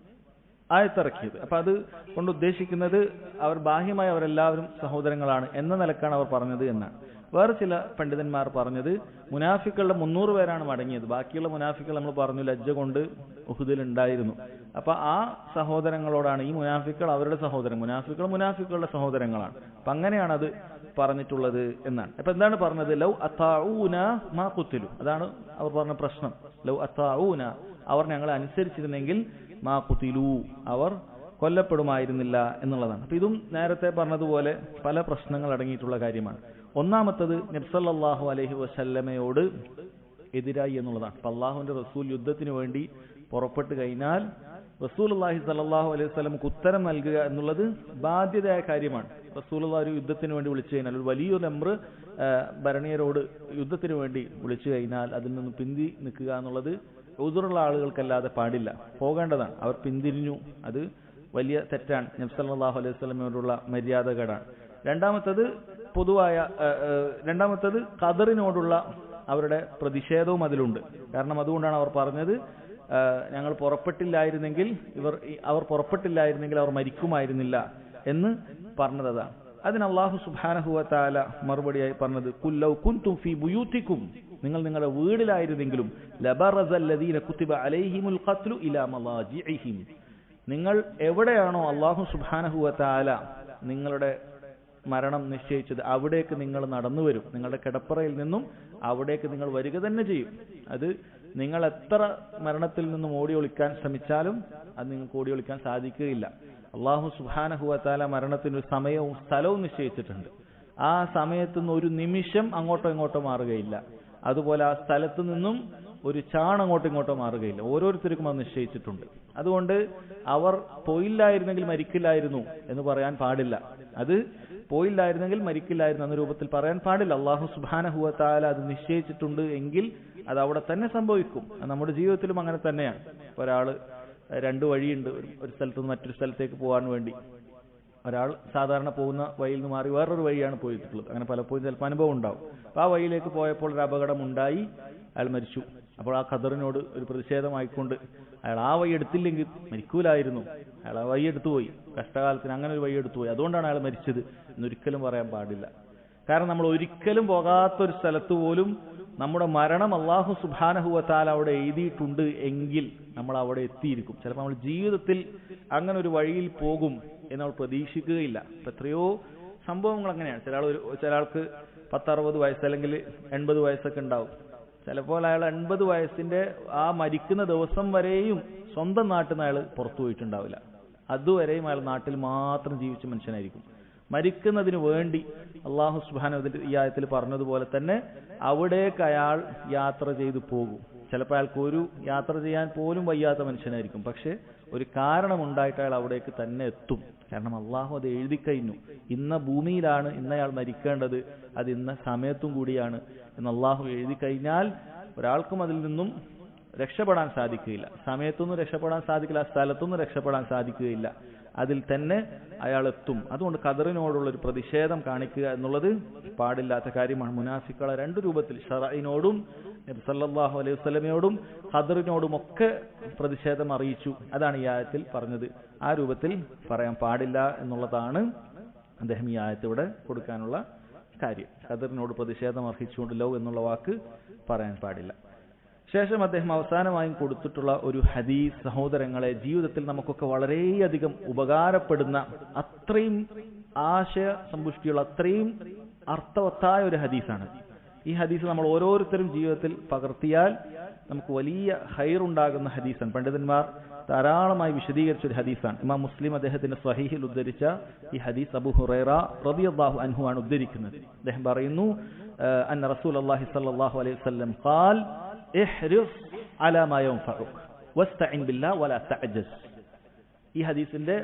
ആയത്തിറക്കിയത്. അപ്പൊ അത് കൊണ്ട് ഉദ്ദേശിക്കുന്നത് അവർ ബാഹ്യമായി അവരെല്ലാവരും സഹോദരങ്ങളാണ് എന്ന നിലക്കാണ് അവർ പറഞ്ഞത് എന്നാണ്. വേറെ ചില പണ്ഡിതന്മാർ പറഞ്ഞത് മുനാഫിക്കളുടെ 300 പേരാണ് മടങ്ങിയത്. ബാക്കിയുള്ള മുനാഫിക്കൾ നമ്മൾ പറഞ്ഞു ലജ്ജ കൊണ്ട് ഉഹുദിൽ ഉണ്ടായിരുന്നു. അപ്പൊ ആ സഹോദരങ്ങളോടാണ് ഈ മുനാഫിക്കൾ അവരുടെ സഹോദരൻ, മുനാഫിക്കളുടെ സഹോദരങ്ങളാണ്. അപ്പൊ അങ്ങനെയാണ് അത് പറഞ്ഞിട്ടുള്ളത് എന്നാണ്. അപ്പൊ എന്താണ് പറഞ്ഞത്? ലൗ അതാഊന മാ ഖുതിലു, അതാണ് അവർ പറഞ്ഞ പ്രശ്നം. ലൗ അതാഊന, അവർ ഞങ്ങളെ അനുസരിച്ചിരുന്നെങ്കിൽ മാ ഖുതിലു, അവർ കൊല്ലപ്പെടുമായിരുന്നില്ല എന്നുള്ളതാണ്. അപ്പൊ ഇതും നേരത്തെ പറഞ്ഞതുപോലെ പല പ്രശ്നങ്ങൾ അടങ്ങിയിട്ടുള്ള കാര്യമാണ്. ഒന്നാമത്തത് നബി സല്ലല്ലാഹു അലൈഹി വസല്ലമയോട് എതിരായി എന്നുള്ളതാണ്. അപ്പൊ അള്ളാഹുവിന്റെ റസൂൽ യുദ്ധത്തിന് വേണ്ടി പുറപ്പെട്ടു കഴിഞ്ഞാൽ റസൂലുള്ളാഹി സ്വല്ലല്ലാഹു അലൈഹി വസല്ലമക്ക് ഉത്തരം നൽകുക എന്നുള്ളത് ബാധ്യതയായ കാര്യമാണ്. റസൂലുള്ളാഹി ഒരു യുദ്ധത്തിന് വേണ്ടി വിളിച്ചു കഴിഞ്ഞാൽ, ഒരു വലിയൊരു അംറ് ഭരണീയരോട് യുദ്ധത്തിന് വേണ്ടി വിളിച്ചു കഴിഞ്ഞാൽ അതിൽ നിന്ന് പിന്തി നിൽക്കുക എന്നുള്ളത് ഉദുറുള്ള ആളുകൾക്കല്ലാതെ പാടില്ല, പോകേണ്ടതാണ്. അവർ പിന്തിരിഞ്ഞു, അത് വലിയ തെറ്റാണ്, നബി സല്ലല്ലാഹു അലൈഹി വസല്ലമയോടുള്ള മര്യാദകേടാണ്. രണ്ടാമത്തത് ഖദറിനോടുള്ള അവരുടെ പ്രതിഷേധവും അതിലുണ്ട്. കാരണം അതുകൊണ്ടാണ് അവർ പറഞ്ഞത് ഞങ്ങൾ പുറപ്പെട്ടില്ലായിരുന്നെങ്കിൽ അവർ മരിക്കുമായിരുന്നില്ല എന്ന് പറഞ്ഞതാണ്. അതിന് അല്ലാഹു സുബ്ഹാനഹു വ തആല മറുപടിയായി പറഞ്ഞത് ഖുൽ ലൗ കുൻതും ഫീ ബുയൂതികും, നിങ്ങൾ നിങ്ങളുടെ വീടിലായിരുന്നെങ്കിലും ലബറസല്ലദീന കുതിബ അലൈഹിമുൽ ഖത്ലു ഇലാ മലാജിഇഹിം, നിങ്ങൾ എവിടെയാണോ അല്ലാഹു സുബ്ഹാനഹു വ തആല നിങ്ങളുടെ മരണം നിശ്ചയിച്ചത് അവിടേക്ക് നിങ്ങൾ നടന്നു വരും. നിങ്ങളുടെ കിടപ്പറയിൽ നിന്നും അവിടേക്ക് നിങ്ങൾ വരിക തന്നെ ചെയ്യും. അത് നിങ്ങൾ എത്ര മരണത്തിൽ നിന്നും ഓടി ഒളിക്കാൻ ശ്രമിച്ചാലും അത് നിങ്ങൾക്ക് ഓടി ഒളിക്കാൻ സാധിക്കുകയില്ല. അല്ലാഹു സുബ്ഹാനഹു വ തആല മരണത്തിന് ഒരു സമയവും സ്ഥലവും നിശ്ചയിച്ചിട്ടുണ്ട്. ആ സമയത്ത് നിന്ന് ഒരു നിമിഷം അങ്ങോട്ടോ ഇങ്ങോട്ടോ മാറുകയില്ല. അതുപോലെ ആ സ്ഥലത്ത് നിന്നും ഒരു ചാൺ അങ്ങോട്ടോ ഇങ്ങോട്ടോ മാറുകയില്ല. ഓരോരുത്തർക്കും അത് നിശ്ചയിച്ചിട്ടുണ്ട്. അതുകൊണ്ട് അവർ പോയില്ലായിരുന്നെങ്കിൽ മരിക്കില്ലായിരുന്നു എന്ന് പറയാൻ പാടില്ല. അത് പോയില്ലായിരുന്നെങ്കിൽ മരിക്കില്ലായിരുന്നു എന്ന രൂപത്തിൽ പറയാൻ പാടില്ല. അല്ലാഹു സുബ്ഹാനഹു വ തആല അത് നിശ്ചയിച്ചിട്ടുണ്ട് എങ്കിൽ അത് അവിടെ തന്നെ സംഭവിക്കും. നമ്മുടെ ജീവിതത്തിലും അങ്ങനെ തന്നെയാണ്. ഒരാള് 2 വഴിയുണ്ട്, ഒരു സ്ഥലത്ത് നിന്ന് മറ്റൊരു സ്ഥലത്തേക്ക് പോകാൻ വേണ്ടി. ഒരാൾ സാധാരണ പോകുന്ന വഴിയിൽ നിന്ന് മാറി വേറൊരു വഴിയാണ് പോയിട്ടുള്ളത്. അങ്ങനെ പലപ്പോഴും ചിലപ്പോൾ അനുഭവം ഉണ്ടാവും. അപ്പൊ ആ വഴിയിലേക്ക് പോയപ്പോൾ ഒരു അപകടം ഉണ്ടായി, അയാൾ മരിച്ചു. അപ്പോൾ ആ ഖദറിനോട് ഒരു പ്രതിഷേധമായിക്കൊണ്ട് അയാൾ ആ വഴി എടുത്തില്ലെങ്കിൽ മരിക്കൂലായിരുന്നു, അയാൾ ആ വഴി എടുത്തുപോയി, കഷ്ടകാലത്തിന് അങ്ങനെ ഒരു വഴി എടുത്തുപോയി, അതുകൊണ്ടാണ് അയാൾ മരിച്ചത് എന്നൊരിക്കലും പറയാൻ പാടില്ല. കാരണം നമ്മൾ ഒരിക്കലും പോകാത്തൊരു സ്ഥലത്ത് പോലും നമ്മുടെ മരണം അല്ലാഹു സുബ്ഹാനഹു വ തആല അവിടെ എഴുതിയിട്ടുണ്ട് എങ്കിൽ നമ്മൾ അവിടെ എത്തിയിരിക്കും. ചിലപ്പോൾ നമ്മൾ ജീവിതത്തിൽ അങ്ങനെ ഒരു വഴിയിൽ പോകും എന്ന് നമ്മൾ പ്രതീക്ഷിക്കുകയില്ല. ഇപ്പൊ എത്രയോ സംഭവങ്ങൾ അങ്ങനെയാണ്. ചിലയാൾക്ക് 10-60 വയസ്സ് അല്ലെങ്കിൽ 80 വയസ്സൊക്കെ ഉണ്ടാവും. ചിലപ്പോൾ അയാൾ 80 വയസ്സിന്റെ ആ മരിക്കുന്ന ദിവസം വരെയും സ്വന്തം നാട്ടിൽ നിന്ന് അയാൾ പുറത്തു പോയിട്ടുണ്ടാവില്ല. അതുവരെയും അയാൾ നാട്ടിൽ മാത്രം ജീവിച്ച മനുഷ്യനായിരിക്കും. മരിക്കുന്നതിന് വേണ്ടി അല്ലാഹു സുബ്ഹാനഹു വ തആല ഈ ആയത്തിൽ പറഞ്ഞതുപോലെ തന്നെ അവിടേക്ക് അയാൾ യാത്ര ചെയ്തു പോകും. ചിലപ്പോൾ അയാൾക്ക് ഒരു യാത്ര ചെയ്യാൻ പോലും വയ്യാത്ത മനുഷ്യനായിരിക്കും. പക്ഷെ ഒരു കാരണമുണ്ടായിട്ട് അയാൾ അവിടേക്ക് തന്നെ എത്തും. കാരണം അള്ളാഹു അത് എഴുതി കഴിഞ്ഞു. ഇന്ന ഭൂമിയിലാണ് ഇന്നയാൾ മരിക്കേണ്ടത്, അത് ഇന്ന സമയത്തും കൂടിയാണ് എന്ന് അള്ളാഹു എഴുതി കഴിഞ്ഞാൽ ഒരാൾക്കും അതിൽ നിന്നും രക്ഷപ്പെടാൻ സാധിക്കുകയില്ല. സമയത്തൊന്നും രക്ഷപ്പെടാൻ സാധിക്കില്ല, ആ സ്ഥലത്തൊന്നും രക്ഷപ്പെടാൻ സാധിക്കുകയില്ല. അതിൽ തന്നെ അയാൾ എത്തും. അതുകൊണ്ട് ഖദറിനോടുള്ള ഒരു പ്രതിഷേധം കാണിക്കുക എന്നുള്ളത് പാടില്ലാത്ത കാര്യമാണ്. മുനാഫിക്കുകളെ 2 രൂപത്തിൽ, ശറഈനോടും നബി സല്ലല്ലാഹു അലൈഹി വസല്ലമയോടും ഖദറിനോടും ഒക്കെ പ്രതിഷേധം അറിയിച്ചു. അതാണ് ഈ ആയത്തിൽ പറഞ്ഞത്. ആ രൂപത്തിൽ പറയാൻ പാടില്ല എന്നുള്ളതാണ് അദ്ദേഹം ഈ ആയത്തിവിടെ കൊടുക്കാനുള്ള കാര്യം. ഖദറിനോട് പ്രതിഷേധം അർഹിച്ചുകൊണ്ട് ലൗ എന്നുള്ള വാക്ക് പറയാൻ പാടില്ല. ശേഷം അദ്ദേഹം അവസാനമായും കൊടുത്തിട്ടുള്ള ഒരു ഹദീസ് സഹോദരങ്ങളെ ജീവിതത്തിൽ നമുക്കൊക്കെ വളരെയധികം ഉപകാരപ്പെടുന്ന, അത്രയും ആശയ സമ്പുഷ്ടിയുള്ള, അത്രയും അർത്ഥവത്തായ ഒരു ഹദീസാണ്. ഈ ഹദീസ് നമ്മൾ ഓരോരുത്തരും ജീവിതത്തിൽ പകർത്തിയാൽ നമുക്ക് വലിയ ഖൈറുണ്ടാകുന്ന ഹദീസാണ്. പണ്ഡിതന്മാർ ധാരാളമായി വിശദീകരിച്ച ഒരു ഹദീസാണ്. ഇമാം മുസ്ലിം അദ്ദേഹത്തിന്റെ സ്വഹീഹിൽ ഉദ്ധരിച്ച ഈ ഹദീസ് അബൂ ഹുറൈറ റളിയല്ലാഹു അൻഹു ആണ് ഉദ്ധരിക്കുന്നത്. അദ്ദേഹം പറയുന്നു, അന്ന റസൂലുള്ളാഹി സ്വല്ലല്ലാഹു അലൈഹി വസല്ലം ഖാൽ ഇഹ്രിസ് അലാ മാ യൻഫഉക വസ്തഇൻ ബില്ലാഹി വലാ തഅജസ്. ഈ ഹദീസിന്റെ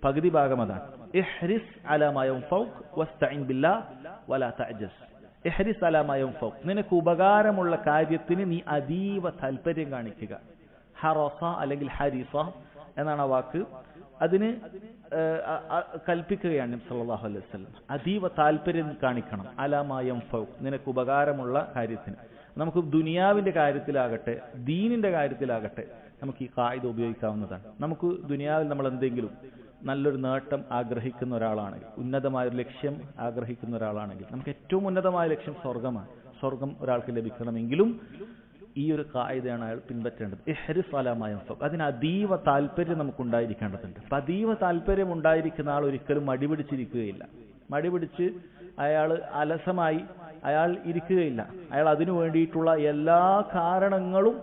പകുതി ഭാഗം അതാണ്. ഇഹ്രിസ് അലാ മാ യൻഫഉക വസ്തഇൻ ബില്ലാഹി വലാ തഅജസ്. ഇഹ്രിസ് അലാ മാ യൻഫഉക, നിനക്ക് ഉപകാരമുള്ള കാര്യത്തിന് നീ അതീവ താൽപര്യം കാണിക്കുക. ഹറസ അല്ലെങ്കിൽ ഹരിസ എന്നാണ് ആ വാക്ക്. അതിന് കൽപ്പിക്കുകയാണ് നബി സല്ലല്ലാഹു അലൈഹി വസല്ലം. അതീവ താൽപര്യം കാണിക്കണം. അലാ മാ യൻഫഉക, നിനക്ക് ഉപകാരമുള്ള കാര്യത്തിന്. നമുക്ക് ദുനിയാവിന്റെ കാര്യത്തിലാകട്ടെ ദീനിന്റെ കാര്യത്തിലാകട്ടെ നമുക്ക് ഈ ഖായിദ ഉപയോഗിക്കാവുന്നതാണ്. നമുക്ക് ദുനിയാവിൽ നമ്മൾ എന്തെങ്കിലും നല്ലൊരു നേട്ടം ആഗ്രഹിക്കുന്ന ഒരാളാണെങ്കിൽ, ഉന്നതമായൊരു ലക്ഷ്യം ആഗ്രഹിക്കുന്ന ഒരാളാണെങ്കിൽ, നമുക്ക് ഏറ്റവും ഉന്നതമായ ലക്ഷ്യം സ്വർഗമാണ്. സ്വർഗം ഒരാൾക്ക് ലഭിക്കണമെങ്കിലും ഈ ഒരു കായികയാണ് അയാൾ പിൻപറ്റേണ്ടത്. ഇഹ്രിസ് അലാ മാ യൻഫഉ. അതിന് അതീവ താല്പര്യം നമുക്കുണ്ടായിരിക്കേണ്ടതുണ്ട്. അപ്പം അതീവ താല്പര്യം ഉണ്ടായിരിക്കുന്ന ആൾ ഒരിക്കലും മടിപിടിച്ചിരിക്കുകയില്ല. മടിപിടിച്ച് അയാൾ അലസമായി അയാൾ ഇരിക്കുകയില്ല. അയാൾ അതിനു വേണ്ടിയിട്ടുള്ള എല്ലാ കാരണങ്ങളും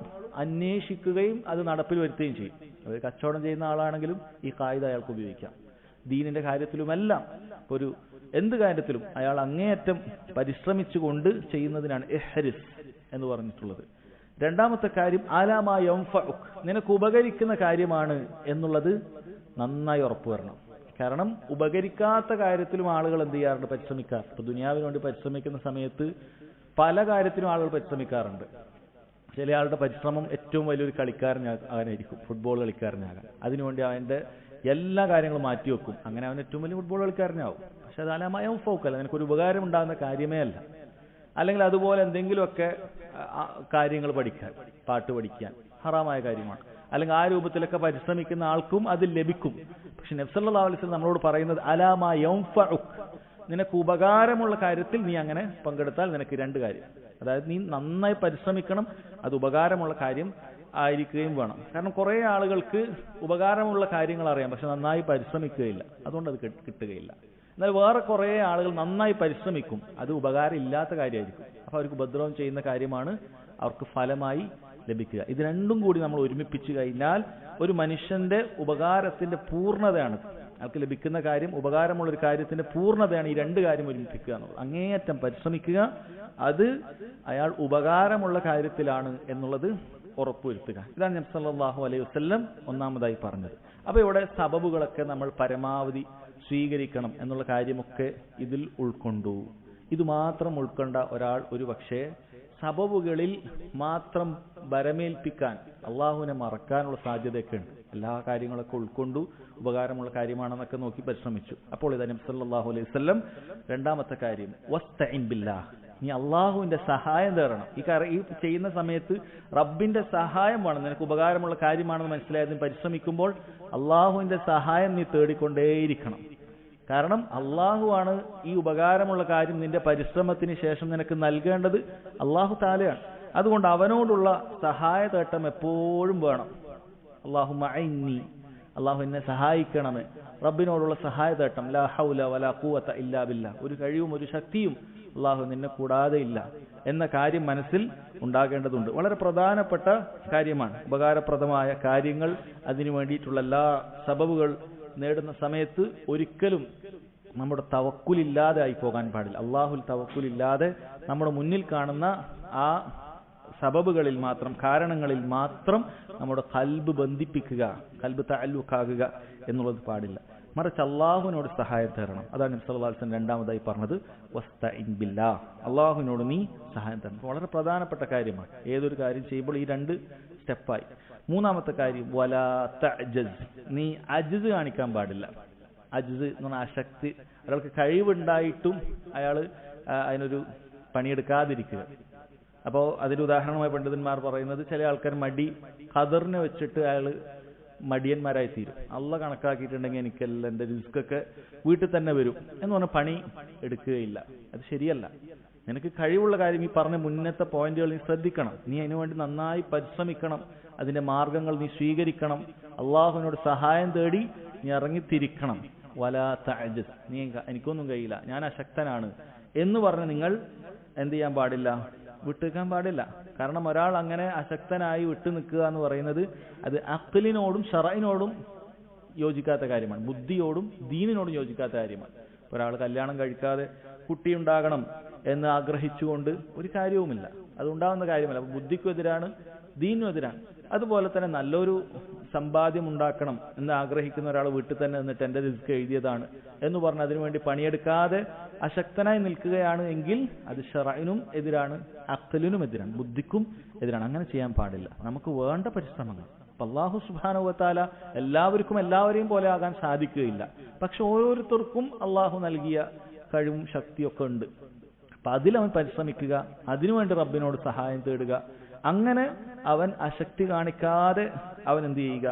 അന്വേഷിക്കുകയും അത് നടപ്പിൽ വരുത്തുകയും ചെയ്യും. ഒരു കച്ചവടം ചെയ്യുന്ന ആളാണെങ്കിലും ഈ കായിക അയാൾക്ക് ഉപയോഗിക്കാം. ദീനിന്റെ കാര്യത്തിലുമെല്ലാം, ഒരു എന്ത് കാര്യത്തിലും അയാൾ അങ്ങേയറ്റം പരിശ്രമിച്ചുകൊണ്ട് ചെയ്യുന്നതിനാണ് ഇഹ്രിസ് എന്ന് പറഞ്ഞിട്ടുള്ളത്. രണ്ടാമത്തെ കാര്യം അലാമാ യൻഫഉക്, നിനക്ക് ഉപകരിക്കുന്ന കാര്യമാണ് എന്നുള്ളത് നന്നായി ഉറപ്പുവരണം. കാരണം ഉപകരിക്കാത്ത കാര്യത്തിലും ആളുകൾ എന്ത് ചെയ്യാറുണ്ട്? പരിശ്രമിക്കാറ്. ഇപ്പൊ ദുനിയാവിന് വേണ്ടി പരിശ്രമിക്കുന്ന സമയത്ത് പല കാര്യത്തിലും ആളുകൾ പരിശ്രമിക്കാറുണ്ട്. ചില ആളുടെ പരിശ്രമം ഏറ്റവും വലിയൊരു കളിക്കാരനാകാനായിരിക്കും, ഫുട്ബോൾ കളിക്കാരനാകാൻ. അതിനുവേണ്ടി അവന്റെ എല്ലാ കാര്യങ്ങളും മാറ്റിവെക്കും. അങ്ങനെ അവൻ ഏറ്റവും വലിയ ഫുട്ബോൾ കളിക്കാരനാവും. പക്ഷെ അത് അലാമാ യൻഫഉക് അല്ല, നിനക്കൊരു ഉപകാരം ഉണ്ടാകുന്ന കാര്യമേ അല്ല. അല്ലെങ്കിൽ അതുപോലെ എന്തെങ്കിലുമൊക്കെ കാര്യങ്ങൾ പഠിക്കാൻ, പാട്ട് പഠിക്കാൻ ഹറാമായ കാര്യമാണ്. അല്ലെങ്കിൽ ആ രൂപത്തിലൊക്കെ പരിശ്രമിക്കുന്ന ആൾക്കും അത് ലഭിക്കും. പക്ഷെ നബി സല്ലല്ലാഹു അലൈഹി വസല്ലം നമ്മളോട് പറയുന്നത് അലാമാ യൻഫഉക്, നിനക്ക് ഉപകാരമുള്ള കാര്യത്തിൽ നീ അങ്ങനെ പങ്കെടുത്താൽ നിനക്ക് രണ്ട് കാര്യം. അതായത് നീ നന്നായി പരിശ്രമിക്കണം, അത് ഉപകാരമുള്ള കാര്യം ആയിരിക്കുകയും വേണം. കാരണം കുറേ ആളുകൾക്ക് ഉപകാരമുള്ള കാര്യങ്ങൾ അറിയാം, പക്ഷെ നന്നായി പരിശ്രമിക്കുകയില്ല, അതുകൊണ്ട് അത് കിട്ടുകയില്ല. എന്നാൽ വേറെ കുറേ ആളുകൾ നന്നായി പരിശ്രമിക്കും, അത് ഉപകാരം ഇല്ലാത്ത കാര്യമായിരിക്കും. അപ്പോൾ അവർക്ക് ഉപദ്രവം ചെയ്യുന്ന കാര്യമാണ് അവർക്ക് ഫലമായി ലഭിക്കുക. ഇത് രണ്ടും കൂടി നമ്മൾ ഒരുമിപ്പിച്ചു കഴിഞ്ഞാൽ ഒരു മനുഷ്യന്റെ ഉപകാരത്തിന്റെ പൂർണ്ണതയാണ്. അയാൾക്ക് ലഭിക്കുന്ന കാര്യം ഉപകാരമുള്ളൊരു കാര്യത്തിന്റെ പൂർണ്ണതയാണ് ഈ രണ്ട് കാര്യം ഒരുമിപ്പിക്കുക എന്നുള്ളത്. അങ്ങേയറ്റം പരിശ്രമിക്കുക, അത് അയാൾ ഉപകാരമുള്ള കാര്യത്തിലാണ് എന്നുള്ളത് ഉറപ്പുവരുത്തുക. ഇതാണ് നബി സല്ലല്ലാഹു അലൈഹി വസല്ലം ഒന്നാമതായി പറഞ്ഞത്. അപ്പൊ ഇവിടെ സബബുകളൊക്കെ നമ്മൾ പരമാവധി സ്വീകരിക്കണം എന്നുള്ള കാര്യമൊക്കെ ഇതിൽ ഉൾക്കൊണ്ടു. ഇത് മാത്രം ഉൾക്കൊണ്ട ഒരാൾ ഒരു പക്ഷേ സബബുകളിൽ മാത്രം ബരമേൽപ്പിക്കാൻ, അള്ളാഹുവിനെ മറക്കാനുള്ള സാധ്യതയൊക്കെ ഉണ്ട്. എല്ലാ കാര്യങ്ങളൊക്കെ ഉൾക്കൊണ്ടു ഉപകാരമുള്ള കാര്യമാണെന്നൊക്കെ നോക്കി പരിശ്രമിച്ചു. അപ്പോൾ ഇത് നബി സല്ലല്ലാഹു അലൈഹി വസല്ലം രണ്ടാമത്തെ കാര്യം വസ്തഈൻ ബില്ലാഹ്, നീ അള്ളാഹുവിന്റെ സഹായം തേടണം. ഈ ചെയ്യുന്ന സമയത്ത് റബ്ബിന്റെ സഹായം വേണം. നിനക്ക് ഉപകാരമുള്ള കാര്യമാണെന്ന് മനസ്സിലായതിന് പരിശ്രമിക്കുമ്പോൾ അള്ളാഹുവിന്റെ സഹായം നീ തേടിക്കൊണ്ടേയിരിക്കണം. കാരണം അള്ളാഹുവാണ് ഈ ഉപകാരമുള്ള കാര്യം നിന്റെ പരിശ്രമത്തിന് ശേഷം നിനക്ക് നൽകേണ്ടത്. അള്ളാഹു താലയാണ്. അതുകൊണ്ട് അവനോടുള്ള സഹായ തേട്ടം എപ്പോഴും വേണം. അല്ലാഹുമ്മ അഇന്നി, അള്ളാഹു എന്നെ സഹായിക്കണമേ. റബ്ബിനോടുള്ള സഹായ തേട്ടം, ലാ ഹൗല വലാ ഖുവത ഇല്ലാ ബില്ലാഹ്, ഒരു കഴിവും ഒരു ശക്തിയും അള്ളാഹു നിന്നെ കൂടാതെ ഇല്ല എന്ന കാര്യം മനസ്സിൽ ഉണ്ടാകേണ്ടതുണ്ട്. വളരെ പ്രധാനപ്പെട്ട കാര്യമാണ്. ഉപകാരപ്രദമായ കാര്യങ്ങൾ, അതിനു വേണ്ടിയിട്ടുള്ള എല്ലാ സബബുകൾ നേടുന്ന സമയത്ത് ഒരിക്കലും നമ്മുടെ തവക്കുലില്ലാതെ ആയി പോകാൻ പാടില്ല. അള്ളാഹുൽ തവക്കുലില്ലാതെ നമ്മുടെ മുന്നിൽ കാണുന്ന ആ സബബുകളിൽ മാത്രം, കാരണങ്ങളിൽ മാത്രം നമ്മുടെ ഖൽബ് ബന്ധിപ്പിക്കുക, ഖൽബ് തഅല്ലുഖാകുക എന്നുള്ളത് പാടില്ല. മറിച്ച് അള്ളാഹുവിനോട് സഹായം തേടണം. അതാണ് നബി സല്ലല്ലാഹു അലൈഹി വസല്ലം രണ്ടാമതായി പറഞ്ഞത് വസ്തഈൻ ബില്ലാഹ്, അള്ളാഹുവിനോട് നീ സഹായം തേടണം. വളരെ പ്രധാനപ്പെട്ട കാര്യമാണ്. ഏതൊരു കാര്യം ചെയ്യുമ്പോൾ ഈ രണ്ട് സ്റ്റെപ്പായി. മൂന്നാമത്തെ കാര്യം വലാ തഅജസ്, നീ അജ്സ് കാണിക്കാൻ പാടില്ല. അജ്സ് എന്ന് പറഞ്ഞാൽ അശക്തി. ഒരാൾക്ക് കഴിവുണ്ടായിട്ടും അയാൾ അതിനൊരു പണിയെടുക്കാതിരിക്കുക. അപ്പോൾ അതിന് ഉദാഹരണമായി പണ്ഡിതന്മാർ പറയുന്നത്, ചില ആൾക്കാർ മടി ഖദറിനെ വെച്ചിട്ട് അയാൾ മടിയന്മാരായി തീരും. അള്ളാഹ് കണക്കാക്കിയിട്ടുണ്ടെങ്കിൽ എനിക്കെല്ലാം എൻ്റെ റിസ്ക്കൊക്കെ വീട്ടിൽ തന്നെ വരും എന്ന് പറഞ്ഞ പണി എടുക്കുകയില്ല. അത് ശരിയല്ല. നിനക്ക് കഴിവുള്ള കാര്യം ഈ പറഞ്ഞ മുന്നത്തെ പോയിന്റുകൾ നീ ശ്രദ്ധിക്കണം. നീ അതിനുവേണ്ടി നന്നായി പരിശ്രമിക്കണം. അതിന്റെ മാർഗങ്ങൾ നീ സ്വീകരിക്കണം. അള്ളാഹുവിനോട് സഹായം തേടി നീ ഇറങ്ങിത്തിരിക്കണം. വലാ തഅജസ്, നീ എനിക്കൊന്നും കഴിയില്ല, ഞാൻ അശക്തനാണ് എന്ന് പറഞ്ഞ് നിങ്ങൾ എന്ത് ചെയ്യാൻ പാടില്ല? വിട്ടുനിൽക്കാൻ പാടില്ല. കാരണം ഒരാൾ അങ്ങനെ അശക്തനായി വിട്ടു നിൽക്കുക എന്ന് പറയുന്നത് അത് അഖ്ലിനോടും ശറഇനോടും യോജിക്കാത്ത കാര്യമാണ്. ബുദ്ധിയോടും ദീനിനോടും യോജിക്കാത്ത കാര്യമാണ്. ഒരാൾ കല്യാണം കഴിക്കാതെ കുട്ടിയുണ്ടാകണം എന്ന് ആഗ്രഹിച്ചുകൊണ്ട് ഒരു കാര്യവുമില്ല, അതുണ്ടാകുന്ന കാര്യമല്ല. അപ്പൊ ബുദ്ധിക്കും എതിരാണ്, ദീനും എതിരാണ്. അതുപോലെ തന്നെ നല്ലൊരു സമ്പാദ്യം ഉണ്ടാക്കണം എന്ന് ആഗ്രഹിക്കുന്ന ഒരാൾ വീട്ടിൽ തന്നെ നിന്നിട്ട് എന്റെ റിസ്ക് എഴുതിയതാണ് എന്ന് പറഞ്ഞ് അതിനുവേണ്ടി പണിയെടുക്കാതെ അശക്തനായി നിൽക്കുകയാണ് എങ്കിൽ അത് ശറഇനും എതിരാണ്, അഖ്ലിനും എതിരാണ്, ബുദ്ധിക്കും എതിരാണ്. അങ്ങനെ ചെയ്യാൻ പാടില്ല. നമുക്ക് വേണ്ട പരിശ്രമങ്ങൾ. അല്ലാഹു സുബ്ഹാനഹു വ തആല എല്ലാവരെയും പോലെ ആകാൻ സാധിക്കുകയില്ല. പക്ഷെ ഓരോരുത്തർക്കും അള്ളാഹു നൽകിയ കഴിവും ശക്തിയൊക്കെ ഉണ്ട്. അപ്പൊ അതിലവൻ പരിശ്രമിക്കുക, അതിനുവേണ്ടി റബ്ബിനോട് സഹായം തേടുക. അങ്ങനെ അവൻ അശക്തി കാണിക്കാതെ അവൻ എന്ത് ചെയ്യുക?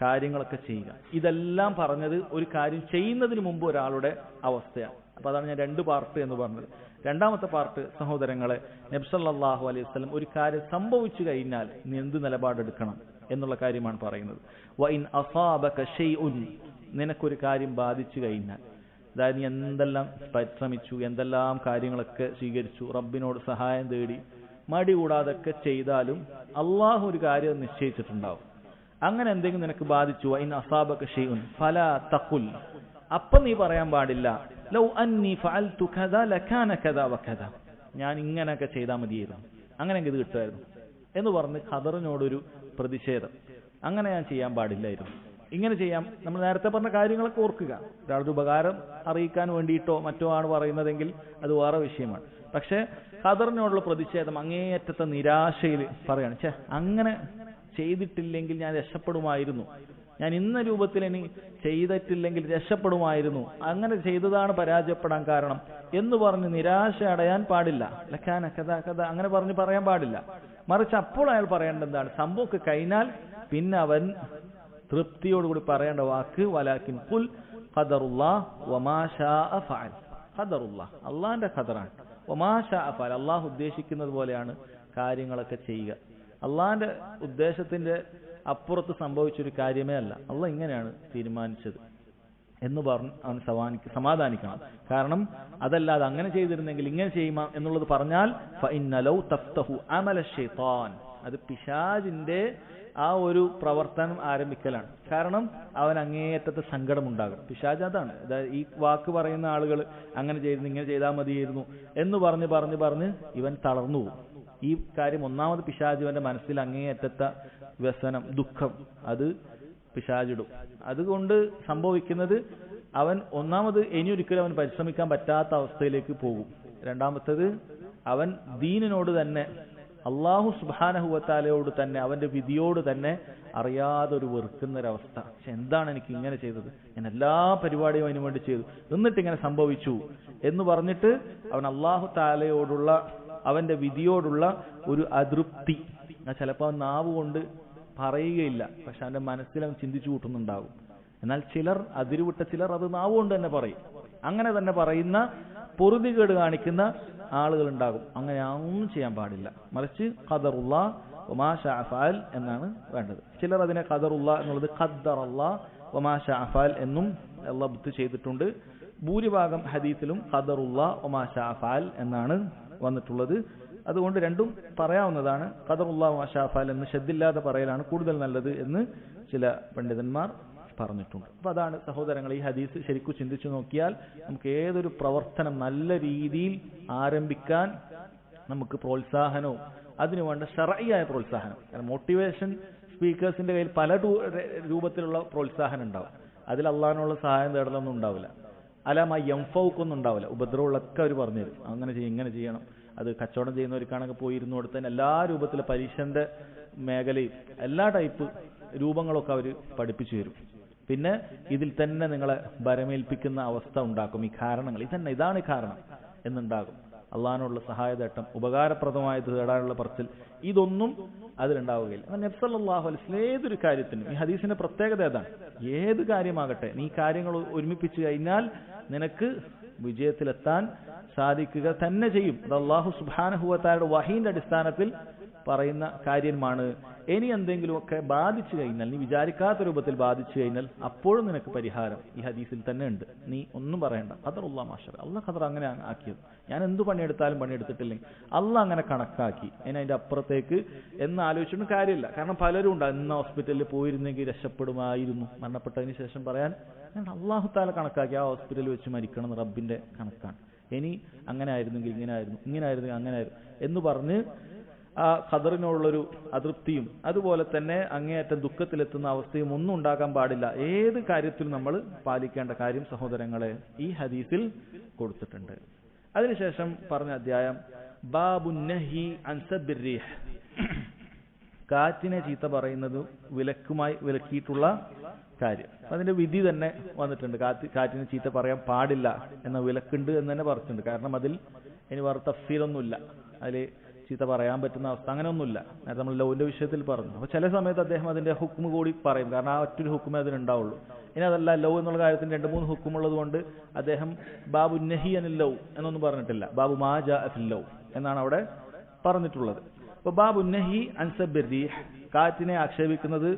കാര്യങ്ങളൊക്കെ ചെയ്യുക. ഇതെല്ലാം പറഞ്ഞത് ഒരു കാര്യം ചെയ്യുന്നതിന് മുമ്പ് ഒരാളുടെ അവസ്ഥയാണ്. അപ്പൊ അതാണ് ഞാൻ 2 പാർട്ട് എന്ന് പറഞ്ഞത്. രണ്ടാമത്തെ പാർട്ട് സഹോദരങ്ങളെ, നബി സല്ലല്ലാഹു അലൈഹി വസല്ലം ഒരു കാര്യം സംഭവിച്ചു കഴിഞ്ഞാൽ നീ എന്ത് നിലപാടെടുക്കണം എന്നുള്ള കാര്യമാണ് പറയുന്നത്. വഇൻ അസാബക ഷൈഉൻ, നിനക്കൊരു കാര്യം ബാധിച്ചു കഴിഞ്ഞാൽ, അതായത് നീ എന്തെല്ലാം പരിശ്രമിച്ചു, എന്തെല്ലാം കാര്യങ്ങളൊക്കെ സ്വീകരിച്ചു, റബ്ബിനോട് സഹായം തേടി മടി കൂടാതൊക്കെ ചെയ്താലും അള്ളാഹു ഒരു കാര്യം നിശ്ചയിച്ചിട്ടുണ്ടാവും. അങ്ങനെ എന്തെങ്കിലും നിനക്ക് ബാധിച്ചു, വഇൻ അസാബക ഷൈഉൻ ഫലാ തഖുൽ, അപ്പം നീ പറയാൻ പാടില്ല ലൗ അന്നി ഫഅൽതു കദാ ലകാന കദാ വകദാ, ഞാൻ ഇങ്ങനെയൊക്കെ ചെയ്താൽ മതിയായിരുന്നു, അങ്ങനെയൊക്കെ ഇത് കിട്ടുമായിരുന്നു എന്ന് പറഞ്ഞ് ഖദറിനോടൊരു പ്രതിഷേധം. അങ്ങനെ ഞാൻ ചെയ്യാൻ പാടില്ലായിരുന്നു, ഇങ്ങനെ ചെയ്യാം. നമ്മൾ നേരത്തെ പറഞ്ഞ കാര്യങ്ങളൊക്കെ ഓർക്കുക. ഒരാളുടെ ഉപകാരം അറിയിക്കാൻ വേണ്ടിയിട്ടോ മറ്റോ ആണ് പറയുന്നതെങ്കിൽ അത് വേറെ വിഷയമാണ്. പക്ഷെ ഖദറിനോടുള്ള പ്രതിഷേധം അങ്ങേയറ്റത്തെ നിരാശയിൽ പറയാണ്, അങ്ങനെ ചെയ്തിട്ടില്ലെങ്കിൽ ഞാൻ രക്ഷപ്പെടുമായിരുന്നു, ഞാൻ ഇന്ന രൂപത്തിൽ ഇനി ചെയ്തിട്ടില്ലെങ്കിൽ രക്ഷപ്പെടുമായിരുന്നു, അങ്ങനെ ചെയ്തതാണ് പരാജയപ്പെടാൻ കാരണം എന്ന് പറഞ്ഞ് നിരാശ അടയാൻ പാടില്ല. ലക്കാന കഥ കഥ അങ്ങനെ പറഞ്ഞ് പറയാൻ പാടില്ല. മറിച്ച് അപ്പോൾ അയാൾ പറയേണ്ട എന്താണ്, സംഭവമൊക്കെ കഴിഞ്ഞാൽ പിന്നെ അവൻ തൃപ്തിയോടുകൂടി പറയേണ്ട വാക്ക് വലാകിൻ ഖുൽ ഖദറുല്ലാഹ് വമാ ശാഅ ഫഅൽ. ഖദറുല്ലാഹ്, അള്ളാഹിന്റെ ഖദറാണ്. വമാ ശാഅ ഫഅൽ, അള്ളാഹു ഉദ്ദേശിക്കുന്നത് പോലെയാണ് കാര്യങ്ങളൊക്കെ ചെയ്യുക. അള്ളാഹിന്റെ ഉദ്ദേശത്തിന്റെ അപ്പുറത്ത് സംഭവിച്ചൊരു കാര്യമേ അല്ല, അള്ളാഹ് ഇങ്ങനെയാണ് തീരുമാനിച്ചത് എന്ന് പറഞ്ഞ് അവൻ സമാധാനിക്കണം. കാരണം അതല്ലാതെ അങ്ങനെ ചെയ്തിരുന്നെങ്കിൽ ഇങ്ങനെ ചെയ്യുമോ എന്നുള്ളത് പറഞ്ഞാൽ ഫഇന്ന ലൗ തഫ്തഹു അമല ശൈത്താൻ, അത് പിശാചിന്റെ ആ ഒരു പ്രവർത്തനം ആരംഭിക്കലാണ്. കാരണം അവൻ അങ്ങേയറ്റത്തെ സങ്കടമുണ്ടാകും. പിശാച് അതാണ്. അതായത് ഈ വാക്ക് പറയുന്ന ആളുകൾ അങ്ങനെ ചെയ്തിരുന്നു, ഇങ്ങനെ ചെയ്താൽ മതിയായിരുന്നു എന്ന് പറഞ്ഞ് പറഞ്ഞ് പറഞ്ഞ് ഇവൻ തളർന്നു പോകും. ഈ കാര്യം ഒന്നാമത് പിശാച് ഇവന്റെ മനസ്സിൽ അങ്ങേയറ്റത്തെ വ്യസനം, ദുഃഖം അത് പിശാചിടും. അതുകൊണ്ട് സംഭവിക്കുന്നത് അവൻ ഒന്നാമത് ഇനിയൊരിക്കലും അവൻ പരിശ്രമിക്കാൻ പറ്റാത്ത അവസ്ഥയിലേക്ക് പോകും. രണ്ടാമത്തത് അവൻ ദീനിനോട് തന്നെ, അള്ളാഹു സുബ്ഹാനഹു വ തആലയോട് തന്നെ, അവന്റെ വിധിയോട് തന്നെ അറിയാതെ ഒരു വെറുക്കുന്നൊരവസ്ഥ. പക്ഷെ എന്താണ് എനിക്ക് ഇങ്ങനെ ചെയ്തത്, ഞാൻ എല്ലാ പരിപാടിയും അതിനു വേണ്ടി ചെയ്തു, എന്നിട്ട് ഇങ്ങനെ സംഭവിച്ചു എന്ന് പറഞ്ഞിട്ട് അവൻ അള്ളാഹു തആലയോടുള്ള അവന്റെ വിധിയോടുള്ള ഒരു അതൃപ്തി ചിലപ്പോൾ നാവ് കൊണ്ട് പറയുകയില്ല, പക്ഷെ അവന്റെ മനസ്സിൽ അവൻ ചിന്തിച്ചു കൂട്ടുന്നുണ്ടാകും. എന്നാൽ ചിലർ, അതിരുവിട്ട ചിലർ അത് നാവ് കൊണ്ട് തന്നെ പറയും. അങ്ങനെ തന്നെ പറയുന്ന പൊറുതികേട് കാണിക്കുന്ന ആളുകൾ ഉണ്ടാകും. അങ്ങനെ ഒന്നും ചെയ്യാൻ പാടില്ല. മറിച്ച് ഖദറുല്ലാഹ് വമാ ശാഅ ഫഅൽ എന്നാണ് വേണ്ടത്. ചിലർ അതിനെ ഖദറുല്ലാഹ് എന്നുള്ളത് ഖദ്ദറല്ലാഹ് വമാ ശാഅ ഫഅൽ എന്നും ലബ്ത് ചെയ്തിട്ടുണ്ട്. ഭൂരിഭാഗം ഹദീസിലും ഖദറുല്ലാഹ് വമാ ശാഅ ഫഅൽ എന്നാണ് വന്നിട്ടുള്ളത്. അതുകൊണ്ട് രണ്ടും പറയാവുന്നതാണ്. ഖദറുല്ലാഹ് വമാ ശാഅ ഫഅൽ എന്ന് ശദ്ദില്ലാതെ പറയലാണ് കൂടുതൽ നല്ലത് എന്ന് ചില പണ്ഡിതന്മാർ പറഞ്ഞിട്ടുണ്ട്. അപ്പൊ അതാണ് സഹോദരങ്ങൾ, ഈ ഹദീസ് ശരിക്കും ചിന്തിച്ചു നോക്കിയാൽ നമുക്ക് ഏതൊരു പ്രവർത്തനം നല്ല രീതിയിൽ ആരംഭിക്കാൻ നമുക്ക് പ്രോത്സാഹനവും അതിനുവേണ്ട ശർഈയായ പ്രോത്സാഹനം. മോട്ടിവേഷൻ സ്പീക്കേഴ്സിന്റെ കയ്യിൽ പല രൂപത്തിലുള്ള പ്രോത്സാഹനം ഉണ്ടാവും. അതിൽ അള്ളാഹിനുള്ള സഹായം തേടലൊന്നും ഉണ്ടാവില്ല. അലാമ യംഫൗക്കൊന്നും ഉണ്ടാവില്ല. ഉപദ്രവങ്ങളൊക്കെ അവർ പറഞ്ഞുതരും, അങ്ങനെ ചെയ്യും, ഇങ്ങനെ ചെയ്യണം. അത് കച്ചവടം ചെയ്യുന്നവർക്കാണെങ്കിൽ പോയിരുന്നോടത്ത് തന്നെ എല്ലാ രൂപത്തിലും പരീക്ഷന്റെ മേഖലയും എല്ലാ ടൈപ്പ് രൂപങ്ങളൊക്കെ അവർ പഠിപ്പിച്ചു തരും. പിന്നെ ഇതിൽ തന്നെ നിങ്ങളെ ഭരമേൽപ്പിക്കുന്ന അവസ്ഥ ഉണ്ടാക്കും. ഈ കാരണങ്ങൾ ഇതാണ് കാരണം എന്നുണ്ടാകും. അള്ളാഹിനുള്ള സഹായതേട്ടം, ഉപകാരപ്രദമായത് തേടാനുള്ള പറച്ചിൽ, ഇതൊന്നും അതിലുണ്ടാവുകയില്ല. നബി സല്ലല്ലാഹു അലൈഹി വസല്ലം ഏതൊരു കാര്യത്തിനും, ഈ ഹദീസിന്റെ പ്രത്യേകത ഏതാണ്, ഏത് കാര്യമാകട്ടെ നീ കാര്യങ്ങൾ ഒരുമിപ്പിച്ചു കഴിഞ്ഞാൽ നിനക്ക് വിജയത്തിലെത്താൻ സാധിക്കുക തന്നെ ചെയ്യും. അത് അള്ളാഹു സുബ്ഹാനഹു വ തആലയുടെ വഹീന്റെ അടിസ്ഥാനത്തിൽ പറയുന്ന കാര്യമാണ്. ഇനി എന്തെങ്കിലുമൊക്കെ ബാധിച്ചു കഴിഞ്ഞാൽ, നീ വിചാരിക്കാത്ത രൂപത്തിൽ ബാധിച്ചു കഴിഞ്ഞാൽ അപ്പോഴും നിനക്ക് പരിഹാരം ഈ ഹദീസിൽ തന്നെ ഉണ്ട്. നീ ഒന്നും പറയണ്ട. ഖദറുല്ലാഹ് മാ ശാഅ, അള്ളാഹ് ഖദർ അങ്ങനെ ആക്കിയത്. ഞാൻ എന്ത് പണിയെടുത്താലും പണിയെടുത്തിട്ടില്ലെങ്കിൽ അള്ളാഹ് അങ്ങനെ കണക്കാക്കി, ഇനി അതിന്റെ അപ്പുറത്തേക്ക് എന്ന് ആലോചിച്ചിട്ടും കാര്യമില്ല. കാരണം പലരും ഉണ്ട്, ഇന്ന ഹോസ്പിറ്റലിൽ പോയിരുന്നെങ്കിൽ രക്ഷപ്പെടുമായിരുന്നു, മരണപ്പെട്ടതിന് ശേഷം പറയാൻ അള്ളാഹു തആല കണക്കാക്കി ആ ഹോസ്പിറ്റലിൽ വെച്ച് മരിക്കണം എന്ന് റബ്ബിന്റെ കണക്കാണ്. ഇനി അങ്ങനെ ആയിരുന്നെങ്കിൽ ഇങ്ങനെ ആയിരുന്നു, ഇങ്ങനെ ആയിരുന്നെങ്കിൽ അങ്ങനെ ആയിരുന്നു എന്ന് പറഞ്ഞ് ആ ഖദറിനോടുള്ളൊരു അതൃപ്തിയും അതുപോലെ തന്നെ അങ്ങേയറ്റം ദുഃഖത്തിലെത്തുന്ന അവസ്ഥയും ഒന്നും ഉണ്ടാക്കാൻ പാടില്ല. ഏത് കാര്യത്തിലും നമ്മൾ പാലിക്കേണ്ട കാര്യം സഹോദരങ്ങളെ ഈ ഹദീസിൽ കൊടുത്തിട്ടുണ്ട്. അതിനുശേഷം പറഞ്ഞ അധ്യായം ബാബുൻ നഹി അൻ സബ്ബിർ റീഹ്, കാറ്റിനെ ചീത്ത പറയുന്നത് വിലക്കിയിട്ടുള്ള കാര്യം. അതിന്റെ വിധി തന്നെ വന്നിട്ടുണ്ട്. കാറ്റിനെ ചീത്ത പറയാൻ പാടില്ല എന്ന വിലക്കുണ്ട് എന്ന് തന്നെ പറഞ്ഞിട്ടുണ്ട്. കാരണം അതിൽ ഇനി വേറെ തഫ്സീലൊന്നുമില്ല. അതിൽ ചീത്ത പറയാൻ പറ്റുന്ന അവസ്ഥ അങ്ങനെയൊന്നുമില്ല. നേരത്തെ നമ്മൾ ലൗവിന്റെ വിഷയത്തിൽ പറഞ്ഞു. അപ്പോൾ ചില സമയത്ത് അദ്ദേഹം അതിന്റെ ഹുക്മ് കൂടി പറയും, കാരണം ആ ഒറ്റൊരു ഹുക്മേ അതിനുണ്ടാവുള്ളൂ. ഇനി അതല്ല, ലൗ എന്നുള്ള കാര്യത്തിന് 2-3 ഹുക്കുമുള്ളത് കൊണ്ട് അദ്ദേഹം ബാബു നഹി അനിൽ ലൗ എന്നൊന്നും പറഞ്ഞിട്ടില്ല, ബാബു മാ ജാഅ ഫിൽ ലൗ എന്നാണ് അവിടെ പറഞ്ഞിട്ടുള്ളത്. അപ്പോൾ ബാബു നഹി അൻ സബ്ബിർ റീഹ്, കാറ്റിനെ ആക്ഷേപിക്കുന്നത്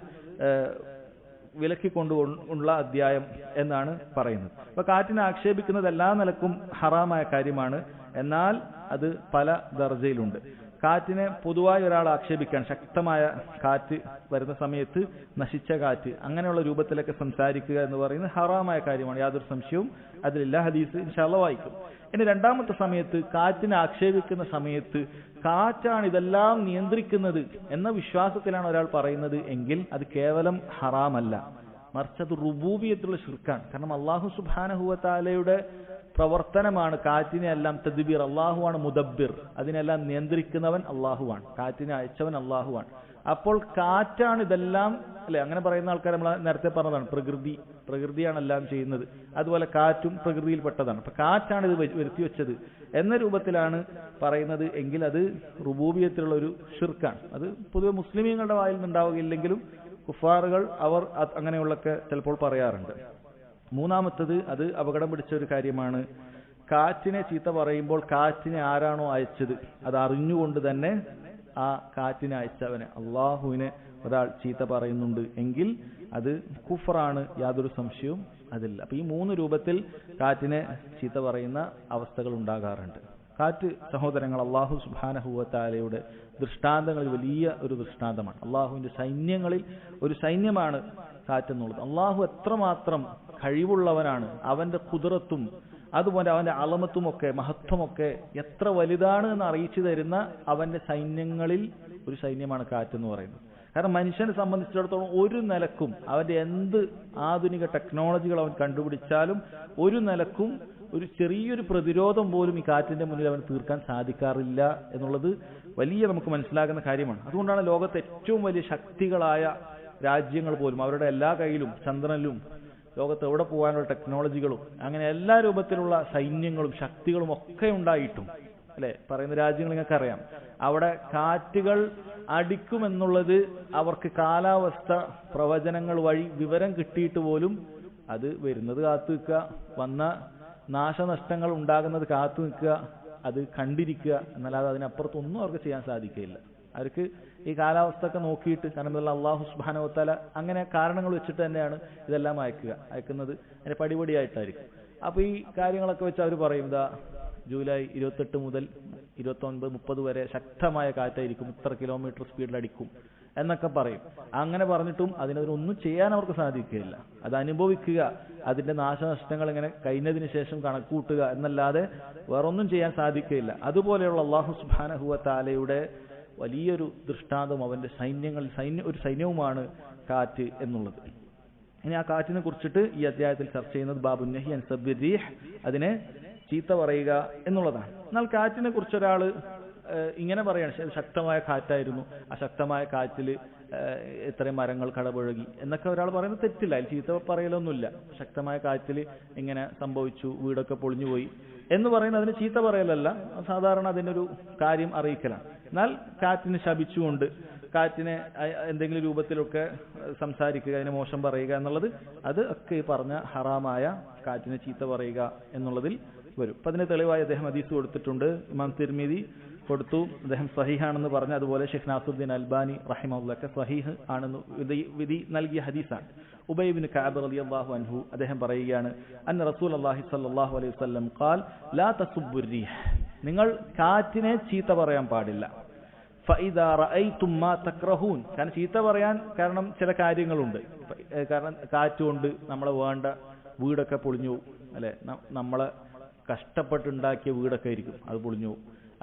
വിലക്കിക്കൊണ്ടുള്ള അധ്യായം എന്നാണ് പറയുന്നത്. അപ്പൊ കാറ്റിനെ ആക്ഷേപിക്കുന്നത് എല്ലാ നിലക്കും ഹറാമായ കാര്യമാണ്. എന്നാൽ അത് പല ദർജയിലുണ്ട്. കാറ്റിനെ പൊതുവായി ഒരാൾ ആക്ഷേപിക്കാൻ, ശക്തമായ കാറ്റ് വരുന്ന സമയത്ത് നശിച്ച കാറ്റ് അങ്ങനെയുള്ള രൂപത്തിലൊക്കെ സംസാരിക്കുക എന്ന് പറയുന്നത് ഹറാമായ കാര്യമാണ്, യാതൊരു സംശയവും അതിലില്ല. ഹദീസ് ഇൻഷാ അല്ലാഹ് വായിക്കും. ഇനി രണ്ടാമത്തെ സമയത്ത്, കാറ്റിനെ ആക്ഷേപിക്കുന്ന സമയത്ത് കാറ്റാണ് ഇതെല്ലാം നിയന്ത്രിക്കുന്നത് എന്ന വിശ്വാസത്തിലാണ് ഒരാൾ പറയുന്നത് എങ്കിൽ അത് കേവലം ഹറാമല്ല, മറിച്ച് അത് റുബൂബിയത്തുള്ള ശിർക്കാണ്. കാരണം അല്ലാഹു സുബ്ഹാനഹു വ തആലയുടെ പ്രവർത്തനമാണ് കാറ്റിനെ എല്ലാം തദ്ബീർ, അള്ളാഹുവാണ് മുദബ്ബിർ, അതിനെല്ലാം നിയന്ത്രിക്കുന്നവൻ അള്ളാഹുവാണ്, കാറ്റിനെ അയച്ചവൻ അള്ളാഹുവാണ്. അപ്പോൾ കാറ്റാണ് ഇതെല്ലാം, അല്ലെ? അങ്ങനെ പറയുന്ന ആൾക്കാർ നമ്മൾ നേരത്തെ പറഞ്ഞതാണ്, പ്രകൃതിയാണ് എല്ലാം ചെയ്യുന്നത്. അതുപോലെ കാറ്റും പ്രകൃതിയിൽപ്പെട്ടതാണ്. അപ്പൊ കാറ്റാണ് ഇത് വരുത്തി വെച്ചത് എന്ന രൂപത്തിലാണ് പറയുന്നത് എങ്കിൽ അത് റുബൂബിയത്തിലുള്ള ഒരു ഷിർക്കാണ്. അത് പൊതുവെ മുസ്ലിമീങ്ങളുടെ വായിൽ നിന്നുണ്ടാവുകയില്ലെങ്കിലും കുഫാറുകൾ അവർ അങ്ങനെയുള്ളൊക്കെ ചിലപ്പോൾ പറയാറുണ്ട്. മൂന്നാമത്തത്, അത് അപകടം പിടിച്ച ഒരു കാര്യമാണ്. കാറ്റിനെ ചീത്ത പറയുമ്പോൾ കാറ്റിനെ ആരാണോ അയച്ചത് അത് അറിഞ്ഞുകൊണ്ട് തന്നെ ആ കാറ്റിനെ അയച്ചവനെ, അള്ളാഹുവിനെ ഒരാൾ ചീത്ത പറയുന്നുണ്ട് എങ്കിൽ അത് കുഫറാണ്, യാതൊരു സംശയവും അതില്ല. അപ്പൊ ഈ 3 രൂപത്തിൽ കാറ്റിനെ ചീത്ത പറയുന്ന അവസ്ഥകൾ ഉണ്ടാകാറുണ്ട്. കാറ്റ് സഹോദരങ്ങൾ അല്ലാഹു സുബ്ഹാനഹു വ തആലയുടെ ദൃഷ്ടാന്തങ്ങളിൽ വലിയ ഒരു ദൃഷ്ടാന്തമാണ്. അള്ളാഹുവിന്റെ സൈന്യങ്ങളിൽ ഒരു സൈന്യമാണ് കാറ്റെന്നുള്ളത്. അള്ളാഹു എത്രമാത്രം കഴിവുള്ളവനാണ്, അവന്റെ ഖുദ്റത്തും അതുപോലെ അവന്റെ അളമത്തുമൊക്കെ മഹത്വമൊക്കെ എത്ര വലുതാണ് എന്ന് അറിയിച്ചു തരുന്ന അവന്റെ സൈന്യങ്ങളിൽ ഒരു സൈന്യമാണ് കാറ്റെന്ന് പറയുന്നത്. കാരണം മനുഷ്യനെ സംബന്ധിച്ചിടത്തോളം ഒരു നിലക്കും അവന്റെ എന്ത് ആധുനിക ടെക്നോളജികൾ അവൻ കണ്ടുപിടിച്ചാലും ഒരു നിലക്കും ഒരു ചെറിയൊരു പ്രതിരോധം പോലും ഈ കാറ്റിന്റെ മുന്നിൽ അവന് തീർക്കാൻ സാധിക്കാറില്ല എന്നുള്ളത് വലിയ നമുക്ക് മനസ്സിലാകുന്ന കാര്യമാണ്. അതുകൊണ്ടാണ് ലോകത്തെ ഏറ്റവും വലിയ ശക്തികളായ രാജ്യങ്ങൾ പോലും അവരുടെ എല്ലാ കയ്യിലും ചന്ദ്രനിലും ലോകത്ത് എവിടെ പോകാനുള്ള ടെക്നോളജികളും അങ്ങനെ എല്ലാ രൂപത്തിലുള്ള സൈന്യങ്ങളും ശക്തികളും ഒക്കെ ഉണ്ടായിട്ടും, അല്ലെ, പറയുന്ന രാജ്യങ്ങൾ നിങ്ങൾക്കറിയാം, അവിടെ കാറ്റുകൾ അടിക്കുമെന്നുള്ളത് അവർക്ക് കാലാവസ്ഥ പ്രവചനങ്ങൾ വഴി വിവരം കിട്ടിയിട്ട് പോലും അത് വരുന്നത് കാത്തു നിൽക്കുക, വന്ന നാശനഷ്ടങ്ങൾ ഉണ്ടാകുന്നത് കാത്തു നിൽക്കുക, അത് കണ്ടിരിക്കുക, എന്നല്ലാതെ അതിനപ്പുറത്തൊന്നും അവർക്ക് ചെയ്യാൻ സാധിക്കുകയില്ല. അവർക്ക് ഈ കാലാവസ്ഥ ഒക്കെ നോക്കിയിട്ട്, കാരണം അല്ലാഹു സുബ്ഹാനഹു വ തആല അങ്ങനെ കാരണങ്ങൾ വെച്ചിട്ട് തന്നെയാണ് ഇതെല്ലാം അയക്കുന്നത്, അതിന്റെ പടിപടിയായിട്ടായിരിക്കും. അപ്പൊ ഈ കാര്യങ്ങളൊക്കെ വെച്ച് അവർ പറയും, ഇതാ ജൂലൈ 28 മുതൽ 29, 30 വരെ ശക്തമായ കാറ്റായിരിക്കും, ഇത്ര കിലോമീറ്റർ സ്പീഡിൽ അടിക്കും എന്നൊക്കെ പറയും. അങ്ങനെ പറഞ്ഞിട്ടും അതിനൊന്നും ചെയ്യാൻ അവർക്ക് സാധിക്കുകയില്ല. അത് അനുഭവിക്കുക, അതിന്റെ നാശനഷ്ടങ്ങൾ ഇങ്ങനെ കഴിഞ്ഞതിന് ശേഷം കണക്കൂട്ടുക എന്നല്ലാതെ വേറൊന്നും ചെയ്യാൻ സാധിക്കുകയില്ല. അതുപോലെയുള്ള അല്ലാഹു സുബ്ഹാനഹു വ തആലയുടെ വലിയൊരു ദൃഷ്ടാന്തം അവന്റെ ഒരു സൈന്യവുമാണ് കാറ്റ് എന്നുള്ളത്. ഇനി ആ കാറ്റിനെ കുറിച്ചിട്ട് ഈ അധ്യായത്തിൽ ചർച്ച ചെയ്യുന്നത് ബാബു നഹി അൻ സബ്ബിർ റീഹ്, അതിനെ ചീത്ത പറയുക എന്നുള്ളതാണ്. എന്നാൽ കാറ്റിനെ കുറിച്ച് ഒരാൾ ഇങ്ങനെ പറയാണ്, ശക്തമായ കാറ്റായിരുന്നു, ആ ശക്തമായ കാറ്റിൽ ഇത്രയും മരങ്ങൾ കടപുഴകി എന്നൊക്കെ ഒരാൾ പറയുന്നത് തെറ്റില്ല, അതിൽ ചീത്ത പറയലൊന്നുമില്ല. ശക്തമായ കാറ്റിൽ ഇങ്ങനെ സംഭവിച്ചു, വീടൊക്കെ പൊളിഞ്ഞുപോയി എന്ന് പറയുന്നത് അതിന് ചീത്ത പറയലല്ല, സാധാരണ അതിനൊരു കാര്യം അറിയിക്കലാണ്. എന്നാൽ കാറ്റിനെ ശപിച്ചുകൊണ്ട് കാറ്റിനെ എന്തെങ്കിലും രൂപത്തിലൊക്കെ സംസാരിക്കുക, അതിനെ മോശം പറയുക എന്നുള്ളത് അത് ഒക്കെ ഈ പറഞ്ഞ ഹറാമായ കാറ്റിനെ ചീത്ത പറയുക എന്നുള്ളതിൽ വരും. അപ്പൊ അതിന് തെളിവായി അദ്ദേഹം ഹദീസ് കൊടുത്തിട്ടുണ്ട്. ഇമാം തിർമിദി കൊടുത്തു, അദ്ദേഹം സഹീഹാണെന്ന് പറഞ്ഞു. അതുപോലെ ഷെയ്ഖ് നാസറുദ്ദീൻ അൽബാനി റഹിമഹുല്ലാഹ് സഹീഹ് ആണെന്ന് വിധി നൽകിയ ഹദീസാണ്. ഉബൈ ഇബ്നു കഅബ് റളിയല്ലാഹു അൻഹു അദ്ദേഹം പറയുകയാണ്, അന്ന റസൂലുള്ളാഹി സ്വല്ലല്ലാഹു അലൈഹി വസല്ലം ഖാൽ ലാ തസുബ്ബുർ റീഹ്, നിങ്ങൾ കാറ്റിനെ ചീത്ത പറയാൻ പാടില്ല. ഫഇദാ റഅയ്തും മാ തക്റഹൂൻ, കാരണം ചീത്ത പറയാൻ കാരണം ചില കാര്യങ്ങളുണ്ട്. കാരണം കാറ്റുകൊണ്ട് നമ്മളെ വേണ്ട വീടൊക്കെ പൊളിഞ്ഞു, അല്ലെ, നമ്മളെ കഷ്ടപ്പെട്ടുണ്ടാക്കിയ വീടൊക്കെ ആയിരിക്കും അത് പൊളിഞ്ഞു,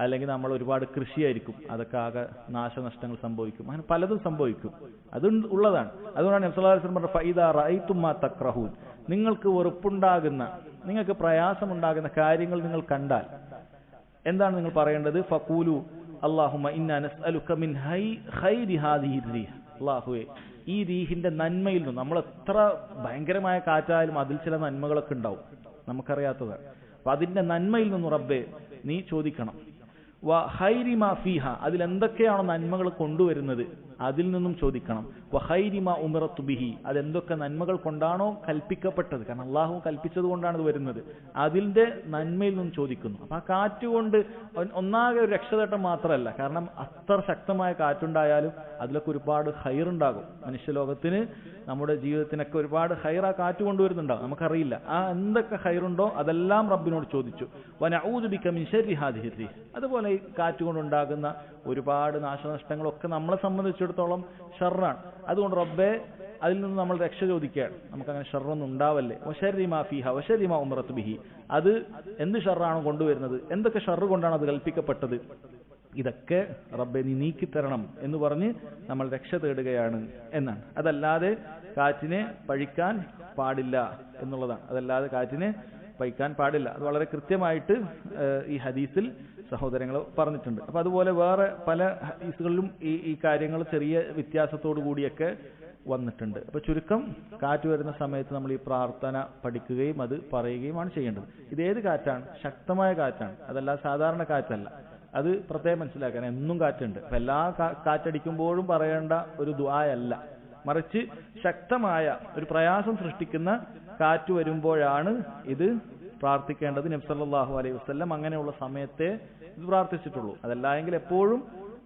അല്ലെങ്കിൽ നമ്മൾ ഒരുപാട് കൃഷിയായിരിക്കും, അതൊക്കെ ആകെ നാശനഷ്ടങ്ങൾ സംഭവിക്കും, അങ്ങനെ പലതും സംഭവിക്കും, അത് ഉള്ളതാണ്. അതുകൊണ്ടാണ് നബി സല്ലല്ലാഹു അലൈഹി വസല്ലം പറഞ്ഞത് ഫഇദാ റഅയ്തും മാ തക്റഹൂൻ, നിങ്ങൾക്ക് വെറുപ്പുണ്ടാകുന്ന, നിങ്ങൾക്ക് പ്രയാസമുണ്ടാകുന്ന കാര്യങ്ങൾ നിങ്ങൾ കണ്ടാൽ എന്താണ് നിങ്ങൾ പറയേണ്ടത്? ഫഖൂലു അല്ലാഹുമ്മ ഇന്നാ നസ്അലുക മിൻ ഖൈരി ഹാദിഹി റീഹ്, അല്ലാഹുവേ ഈ റീഹിന്റെ നന്മയിൽ നിന്ന്, നമ്മൾ എത്ര ഭയങ്കരമായ കാറ്റായാലും അതിൽ ചില നന്മകളൊക്കെ ഉണ്ടാവും നമുക്കറിയാത്തതാണ്, അപ്പൊ അതിന്റെ നന്മയിൽ നിന്ന് റബ്ബേ നീ ചോദിക്കണം. വ ഖൈരി മാ ഫീഹ, അതിലെന്തൊക്കെയാണോ നന്മകൾ കൊണ്ടുവരുന്നത് അതിൽ നിന്നും ചോദിക്കണം. വ ഖൈരി മാ ഉമിറതു ബിഹി, അതെന്തൊക്കെ നന്മകൾ കൊണ്ടാണോ കൽപ്പിക്കപ്പെട്ടത്, കാരണം അള്ളാഹു കൽപ്പിച്ചത് കൊണ്ടാണ് ഇത് വരുന്നത്, അതിന്റെ നന്മയിൽ നിന്നും ചോദിക്കുന്നു. അപ്പൊ ആ കാറ്റുകൊണ്ട് ഒന്നാകെ ഒരു രക്ഷതട്ടം മാത്രമല്ല, കാരണം അത്ര ശക്തമായ കാറ്റുണ്ടായാലും അതിലൊക്കെ ഒരുപാട് ഖൈറുണ്ടാകും. മനുഷ്യലോകത്തിന് നമ്മുടെ ജീവിതത്തിനൊക്കെ ഒരുപാട് ഖൈർ ആ കാറ്റ് കൊണ്ടുവരുന്നുണ്ടാകും, നമുക്കറിയില്ല. ആ എന്തൊക്കെ ഖൈറുണ്ടോ അതെല്ലാം റബ്ബിനോട് ചോദിച്ചു. വനഊദു ബിക മിൻ ശർരി ഹാദിഹി റീഹ്, അതുപോലെ ഈ കാറ്റ് കൊണ്ടുണ്ടാകുന്ന ഒരുപാട് നാശനഷ്ടങ്ങളൊക്കെ നമ്മളെ സംബന്ധിച്ചിടത്തോളം ഷർറാണ്. അതുകൊണ്ട് റബ്ബേ അതിൽ നിന്ന് നമ്മൾ രക്ഷ ചോദിക്കുകയാണ്, നമുക്കങ്ങനെ ഷർറൊന്നും ഉണ്ടാവല്ലേ. വശർരി മാ ഫീഹ വശർരി മാ ഉമിറതു ബിഹി, അത് എന്ത് ഷർറാണ് കൊണ്ടുവരുന്നത്, എന്തൊക്കെ ഷർറ് കൊണ്ടാണ് അത് കൽപ്പിക്കപ്പെട്ടത്, ഇതൊക്കെ റബ്ബെ നീ നീക്കിത്തരണം എന്ന് പറഞ്ഞ് നമ്മൾ രക്ഷ തേടുകയാണ് എന്നാണ്. അതല്ലാതെ കാറ്റിനെ പഴിക്കാൻ പാടില്ല എന്നുള്ളതാണ്. അതല്ലാതെ കാറ്റിനെ പഴിക്കാൻ പാടില്ല. അത് വളരെ കൃത്യമായിട്ട് ഈ ഹദീസിൽ സഹോദരങ്ങൾ പറഞ്ഞിട്ടുണ്ട്. അപ്പൊ അതുപോലെ വേറെ പല ഹദീസുകളിലും ഈ കാര്യങ്ങൾ ചെറിയ വ്യത്യാസത്തോടു കൂടിയൊക്കെ വന്നിട്ടുണ്ട്. അപ്പൊ ചുരുക്കം, കാറ്റ് വരുന്ന സമയത്ത് നമ്മൾ ഈ പ്രാർത്ഥന പഠിക്കുകയും അത് പറയുകയുമാണ് ചെയ്യേണ്ടത്. ഇതേത് കാറ്റാണ്? ശക്തമായ കാറ്റാണ്, അതല്ല സാധാരണ കാറ്റല്ല. അത് പ്രത്യേകം മനസ്സിലാക്കാൻ. എന്നും കാറ്റുണ്ട്, അപ്പൊ എല്ലാ കാറ്റടിക്കുമ്പോഴും പറയേണ്ട ഒരു ദുആയല്ല, മറിച്ച് ശക്തമായ ഒരു പ്രയാസം സൃഷ്ടിക്കുന്ന കാറ്റ് വരുമ്പോഴാണ് ഇത് പ്രാർത്ഥിക്കേണ്ടത്. നബി സല്ലല്ലാഹു അലൈഹി വസല്ലം അങ്ങനെയുള്ള സമയത്തെ ഇത് പ്രാർത്ഥിച്ചിട്ടുള്ളൂ. അതല്ലായെങ്കിൽ എപ്പോഴും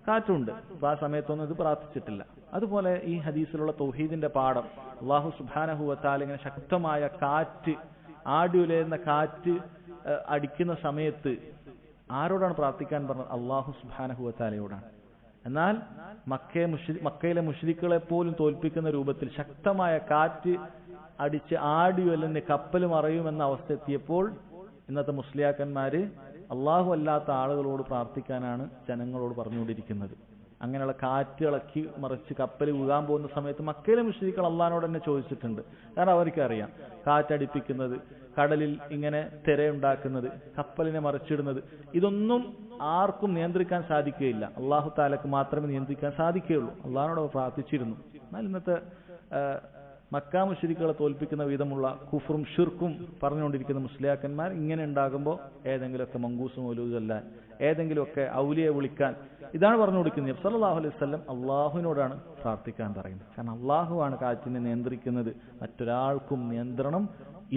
കാറ്റുണ്ട്, അപ്പൊ ആ സമയത്തൊന്നും ഇത് പ്രാർത്ഥിച്ചിട്ടില്ല. അതുപോലെ ഈ ഹദീസിലുള്ള തൗഹീദിന്റെ പാഠം, അല്ലാഹു സുബ്ഹാനഹു വ തആല ഇങ്ങനെ ശക്തമായ കാറ്റ്, ആടിയുലയുന്ന കാറ്റ് അടിക്കുന്ന സമയത്ത് ആരോടാണ് പ്രാർത്ഥിക്കാൻ പറഞ്ഞത്? അല്ലാഹു സുബ്ഹാനഹു വ തആലയോടാണ്. എന്നാൽ മക്കയിലെ മുശ്രിക്കുകളെ പോലും തോൽപ്പിക്കുന്ന രൂപത്തിൽ ശക്തമായ കാറ്റ് അടിച്ച് ആടിയുലഞ്ഞ് കപ്പൽ മറയുമെന്ന അവസ്ഥ എത്തിയപ്പോൾ ഇന്നത്തെ മുസ്ലിയാക്കന്മാര് അള്ളാഹു അല്ലാത്ത ആളുകളോട് പ്രാർത്ഥിക്കാനാണ് ജനങ്ങളോട് പറഞ്ഞുകൊണ്ടിരിക്കുന്നത്. അങ്ങനെയുള്ള കാറ്റ് ഇളക്കി മറിച്ച് കപ്പൽ വീഴാൻ പോകുന്ന സമയത്ത് മക്കയിലെ മുശ്രിക്കുകൾ അള്ളാഹിനോട് തന്നെ ചോദിച്ചിട്ടുണ്ട്. കാരണം അവർക്കറിയാം കാറ്റടിപ്പിക്കുന്നത്, കടലിൽ ഇങ്ങനെ തിരയുണ്ടാക്കുന്നത്, കപ്പലിനെ മറിച്ചിടുന്നത്, ഇതൊന്നും ആർക്കും നിയന്ത്രിക്കാൻ സാധിക്കുകയില്ല. അള്ളാഹു താലക്ക് മാത്രമേ നിയന്ത്രിക്കാൻ സാധിക്കുകയുള്ളൂ. അള്ളാഹിനോട് പ്രാർത്ഥിച്ചിരുന്നു. എന്നാൽ ഇന്നത്തെ മക്കാ മുശ്രിക്കുകളെ തോൽപ്പിക്കുന്ന വിധമുള്ള കുഫറും ഷിർക്കും പറഞ്ഞുകൊണ്ടിരിക്കുന്ന മുസ്ലിയാക്കന്മാർ ഇങ്ങനെ ഉണ്ടാകുമ്പോൾ ഏതെങ്കിലുമൊക്കെ മങ്കൂസ് മൗലൂദ് ചൊല്ലാൻ, ഏതെങ്കിലുമൊക്കെ ഔലിയെ വിളിക്കാൻ, ഇതാണ് പറഞ്ഞു കൊടുക്കുന്നത്. സല്ലല്ലാഹു അലൈഹി വസല്ലം അള്ളാഹുവിനോടാണ് പ്രാർത്ഥിക്കാൻ പറയുന്നത്. കാരണം അള്ളാഹുവാണ് കാറ്റിനെ നിയന്ത്രിക്കുന്നത്, മറ്റൊരാൾക്കും നിയന്ത്രണം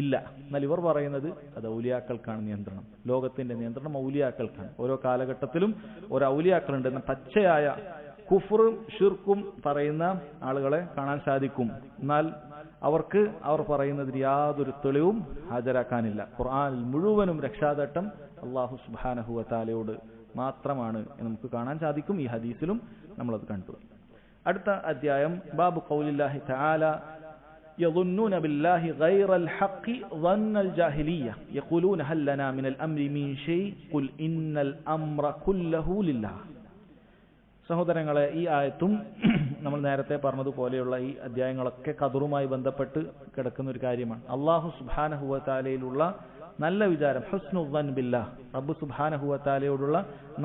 ഇല്ല. എന്നാൽ ഇവർ പറയുന്നത് അത് ഔലിയാക്കൾക്കാണ് നിയന്ത്രണം, ലോകത്തിന്റെ നിയന്ത്രണം ഔലിയാക്കൾക്കാണ്. ഓരോ കാലഘട്ടത്തിലും ഓരോ ഔലിയാക്കളുണ്ട് എന്ന പച്ചയായ കുഫറും ഷിർക്കും പറയുന്ന ആളുകളെ കാണാൻ സാധിക്കും. എന്നാൽ അവർ പറയുന്നതിൽ യാതൊരു തെളിവും ഹാജരാക്കാനില്ല. ഖുർആനിൽ മുഴുവനും രക്ഷാതട്ടം അല്ലാഹു സുബ്ഹാനഹു വ തആലയോട് മാത്രമാണ് എന്ന് നമുക്ക് കാണാൻ സാധിക്കും. ഈ ഹദീസിലും നമ്മളത് കണ്ടു. അടുത്ത അധ്യായം ബാബു ഖൗലില്ലാഹി തആല يظنون بالله غير الحق ظن الجاهلية يقولون هل لنا من الأمر من شيء قل إن الأمر كله لله. സഹോദരങ്ങളെ, ഈ ആയത്തും നമ്മൾ നേരത്തെ പറഞ്ഞതുപോലെയുള്ള ഈ അധ്യായങ്ങളൊക്കെ ഖദറുമായി ബന്ധപ്പെട്ട് കിടക്കുന്ന ഒരു കാര്യമാണ്. അല്ലാഹു സുബ്ഹാനഹു വ തആലയിലുള്ള നല്ല വിചാരം, ഹുസ്നുൽ ദൻ ബില്ലാഹ്, റബ്ബ് സുബ്ഹാനഹു വ തആലയോടുള്ള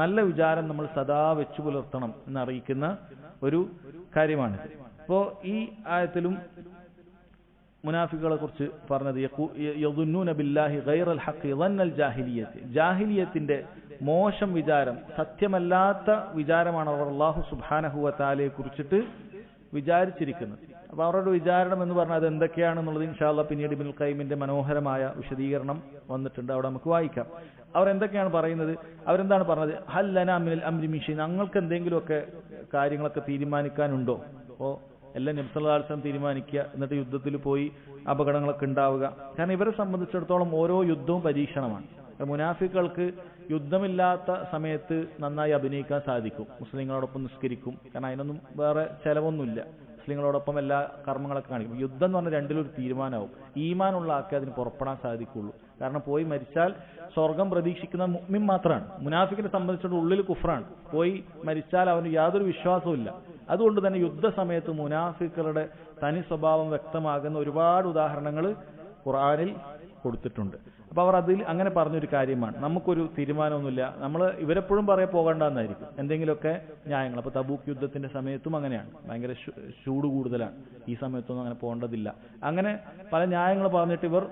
നല്ല വിചാരം നമ്മൾ സദാ വെച്ചു പുലർത്തണം എന്നറിയിക്കുന്ന ഒരു കാര്യമാണ്. അപ്പോൾ ഈ ആയത്തിലും മുനാഫിക്കുകളെ കുറിച്ച് പറഞ്ഞത് യദുന്നൂന ബില്ലാഹി ഗൈറൽ ഹഖ് ദന്നൽ ജാഹിലിയ്യത്ത്, ജാഹിലിയത്തിന്റെ മോശം വിചാരം, സത്യമല്ലാത്ത വിചാരമാണ് അവർ അല്ലാഹു സുബ്ഹാനഹു വ തആലയെ കുറിച്ചിട്ട് വിചാരിച്ചിരിക്കുന്നത്. അപ്പൊ അവരുടെ വിചാരണം എന്ന് പറഞ്ഞാൽ അത് എന്തൊക്കെയാണെന്നുള്ളത് ഇൻഷാ അല്ലാഹ് പിന്നീട് ഇബ്നുൽ ഖയ്യിമിന്റെ മനോഹരമായ വിശദീകരണം വന്നിട്ടുണ്ട്, അവിടെ നമുക്ക് വായിക്കാം. അവർ എന്തൊക്കെയാണ് പറയുന്നത്? അവരെന്താണ് പറഞ്ഞത്? ഹൽ ലനാ മിനൽ അംരി മിൻ ഷൈ, ഞങ്ങൾക്ക് എന്തെങ്കിലുമൊക്കെ കാര്യങ്ങളൊക്കെ തീരുമാനിക്കാനുണ്ടോ? അപ്പോൾ എല്ലാം നബി സല്ലല്ലാഹു അലൈഹി വസല്ലം തീരുമാനിക്കുക, എന്നിട്ട് യുദ്ധത്തിൽ പോയി അപകടങ്ങളൊക്കെ ഉണ്ടാവുക. കാരണം ഇവരെ സംബന്ധിച്ചിടത്തോളം ഓരോ യുദ്ധവും പരീക്ഷണമാണ്. മുനാഫിക്കുകൾക്ക് യുദ്ധമില്ലാത്ത സമയത്ത് നന്നായി അഭിനയിക്കാൻ സാധിക്കും, മുസ്ലിങ്ങളോടൊപ്പം നിസ്കരിക്കും, കാരണം അതിനൊന്നും വേറെ ചെലവൊന്നുമില്ല, മുസ്ലിങ്ങളോടൊപ്പം എല്ലാ കർമ്മങ്ങളൊക്കെ കാണിക്കും. യുദ്ധം എന്ന് പറഞ്ഞാൽ രണ്ടിലൊരു തീരുമാനമാവും. ഈമാനുള്ള ആൾക്ക് അതിന് പുറപ്പെടാൻ സാധിക്കുള്ളൂ. കാരണം പോയി മരിച്ചാൽ സ്വർഗം പ്രതീക്ഷിക്കുന്ന മുഅ്മിൻ മാത്രമാണ്. മുനാഫിക്കിനെ സംബന്ധിച്ചിടത്തോളം ഉള്ളിൽ കുഫ്റാണ്, പോയി മരിച്ചാൽ അവന് യാതൊരു വിശ്വാസവും ഇല്ല. അതുകൊണ്ട് തന്നെ യുദ്ധസമയത്ത് മുനാഫിക്കുകളുടെ തനി സ്വഭാവം വ്യക്തമാകുന്ന ഒരുപാട് ഉദാഹരണങ്ങൾ ഖുർആനിൽ കൊടുത്തിട്ടുണ്ട്. അപ്പൊ അവർ അതിൽ അങ്ങനെ പറഞ്ഞൊരു കാര്യമാണ്, നമുക്കൊരു തീരുമാനമൊന്നുമില്ല, നമ്മൾ ഇവരെപ്പോഴും പോകണ്ടെന്നായിരിക്കും എന്തെങ്കിലുമൊക്കെ ന്യായങ്ങൾ. അപ്പൊ തബൂക്ക് യുദ്ധത്തിന്റെ സമയത്തും അങ്ങനെയാണ്, ഭയങ്കര ചൂട് കൂടുതലാണ്, ഈ സമയത്തൊന്നും അങ്ങനെ പോകേണ്ടതില്ല, അങ്ങനെ പല ന്യായങ്ങൾ പറഞ്ഞിട്ട് ഇവർ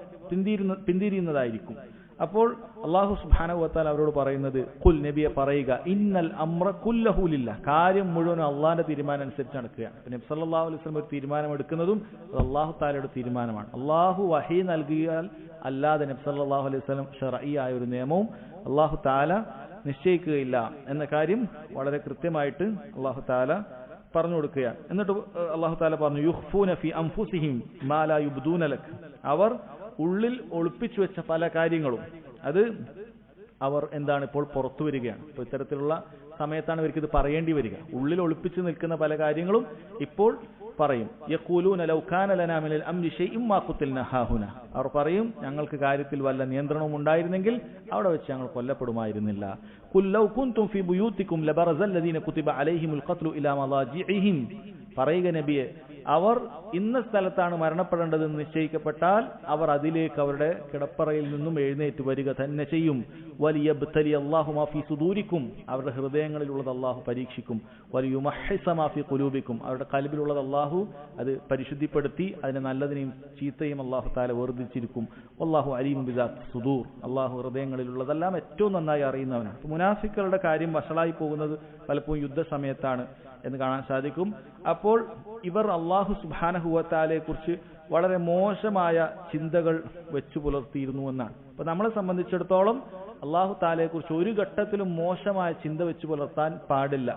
പിന്തിരിയുന്നതായിരിക്കും. അപ്പോൾ അല്ലാഹു സുബ്ഹാനഹു വ തആല അവരോട് പറയുന്നത് ഖുൽ നബിയെ പറയുക ഇന്നൽ അംറ കുല്ലഹു ലില്ലാഹ്, കാര്യം മുഴുവനും അള്ളാഹിന്റെ തീരുമാനം അനുസരിച്ച് നടക്കുകയാണ്. നബി സല്ലല്ലാഹു അലൈഹി വസല്ലം ഒരു തീരുമാനം എടുക്കുന്നതും അത് അല്ലാഹു തആലയുടെ തീരുമാനമാണ്. അല്ലാഹു വഹി നൽകിയാൽ അല്ലാതെ നബി സല്ലല്ലാഹു അലൈഹി വസല്ലം ശർഈയായ ഒരു നിയമവും അല്ലാഹു തആല നിശ്ചയിക്കുകയില്ല എന്ന കാര്യം വളരെ കൃത്യമായിട്ട് അല്ലാഹു തആല പറഞ്ഞു കൊടുക്കുകയാണ്. എന്നിട്ട് അല്ലാഹു തആല പറഞ്ഞു യുഖ്ഫൂന ഫി അൻഫുസിഹിം മാ ലാ യുബ്ദൂന ലക്, അവർ ഉള്ളിൽ ഒളിപ്പിച്ചു വെച്ച പല കാര്യങ്ങളും അത് അവർ എന്താണ് ഇപ്പോൾ പുറത്തു വരികയാണ്. ഇപ്പോൾ ഇത്തരത്തിലുള്ള സമയത്താണ് ഇവർക്ക് ഇത് പറയേണ്ടി വരിക. ഉള്ളിൽ ഒളിപ്പിച്ചു നിൽക്കുന്ന പല കാര്യങ്ങളും ഇപ്പോൾ പറയും. യഖൂലൂന ലൗ കാന ലനാ മിനൽ അംരി ശൈഉം മാ ഖുതിൽനാ ഹാഹുന, അവർ പറയും ഞങ്ങൾക്ക് കാര്യത്തിൽ വല്ല നിയന്ത്രണവും ഉണ്ടായിരുന്നെങ്കിൽ അവിടെ വെച്ച് ഞങ്ങൾ കൊല്ലപ്പെടുമായിരുന്നില്ല. ഖുൽ ലൗ കുൻതും ഫീ ബുയൂതികും ലബറസൽ ലദീന കുതിബ അലൈഹിമുൽ ഖത്ലു ഇലാ മളാജിഇഹിം, പറയുക നബിയെ അവർ ഇന്ന സ്ഥലത്താണ് മരണപ്പെടേണ്ടതെന്ന് നിശ്ചയിക്കപ്പെട്ടാൽ അവർ അതിലേക്ക് അവരുടെ കിടപ്പറയിൽ നിന്നും എഴുന്നേറ്റ് വരിക തന്നെ ചെയ്യും. വലിയബ്തലി അല്ലാഹു മാ ഫീ സുദൂരിക്കും, അവരുടെ ഹൃദയങ്ങളിലുള്ളത് അല്ലാഹു പരീക്ഷിക്കും. വലിയുമഹ്ഹിസ മാ ഫീ ഖുലൂബിക്കും, അവരുടെ ഖൽബിലുള്ളത് അല്ലാഹു അത് പരിശുദ്ധിപ്പെടുത്തി അതിനെ നല്ലതിനെയും ചീത്തയും അല്ലാഹു തആല വേർതിരിച്ചിരിക്കും. വല്ലാഹു അലീമുൻ ബിദാത്തി സുദൂർ, അല്ലാഹു ഹൃദയങ്ങളിലുള്ളതെല്ലാം ഏറ്റവും നന്നായി അറിയുന്നവനാണ്. മുനാഫിക്കുകളുടെ കാര്യം വഷളായി പോകുന്നത് പലപ്പോഴും യുദ്ധസമയത്താണ് എന്ന് കാണാൻ സാധിക്കും. അപ്പോൾ ഇവർ അല്ലാഹു സുബ്ഹാനഹു വ തആലയെ കുറിച്ച് വളരെ മോശമായ ചിന്തകൾ വെച്ചു പുലർത്തിയിരുന്നു എന്നാണ്. അപ്പൊ നമ്മളെ സംബന്ധിച്ചിടത്തോളം അല്ലാഹു തആലയെ കുറിച്ച് ഒരു ഘട്ടത്തിലും മോശമായ ചിന്ത വെച്ചു പുലർത്താൻ പാടില്ല.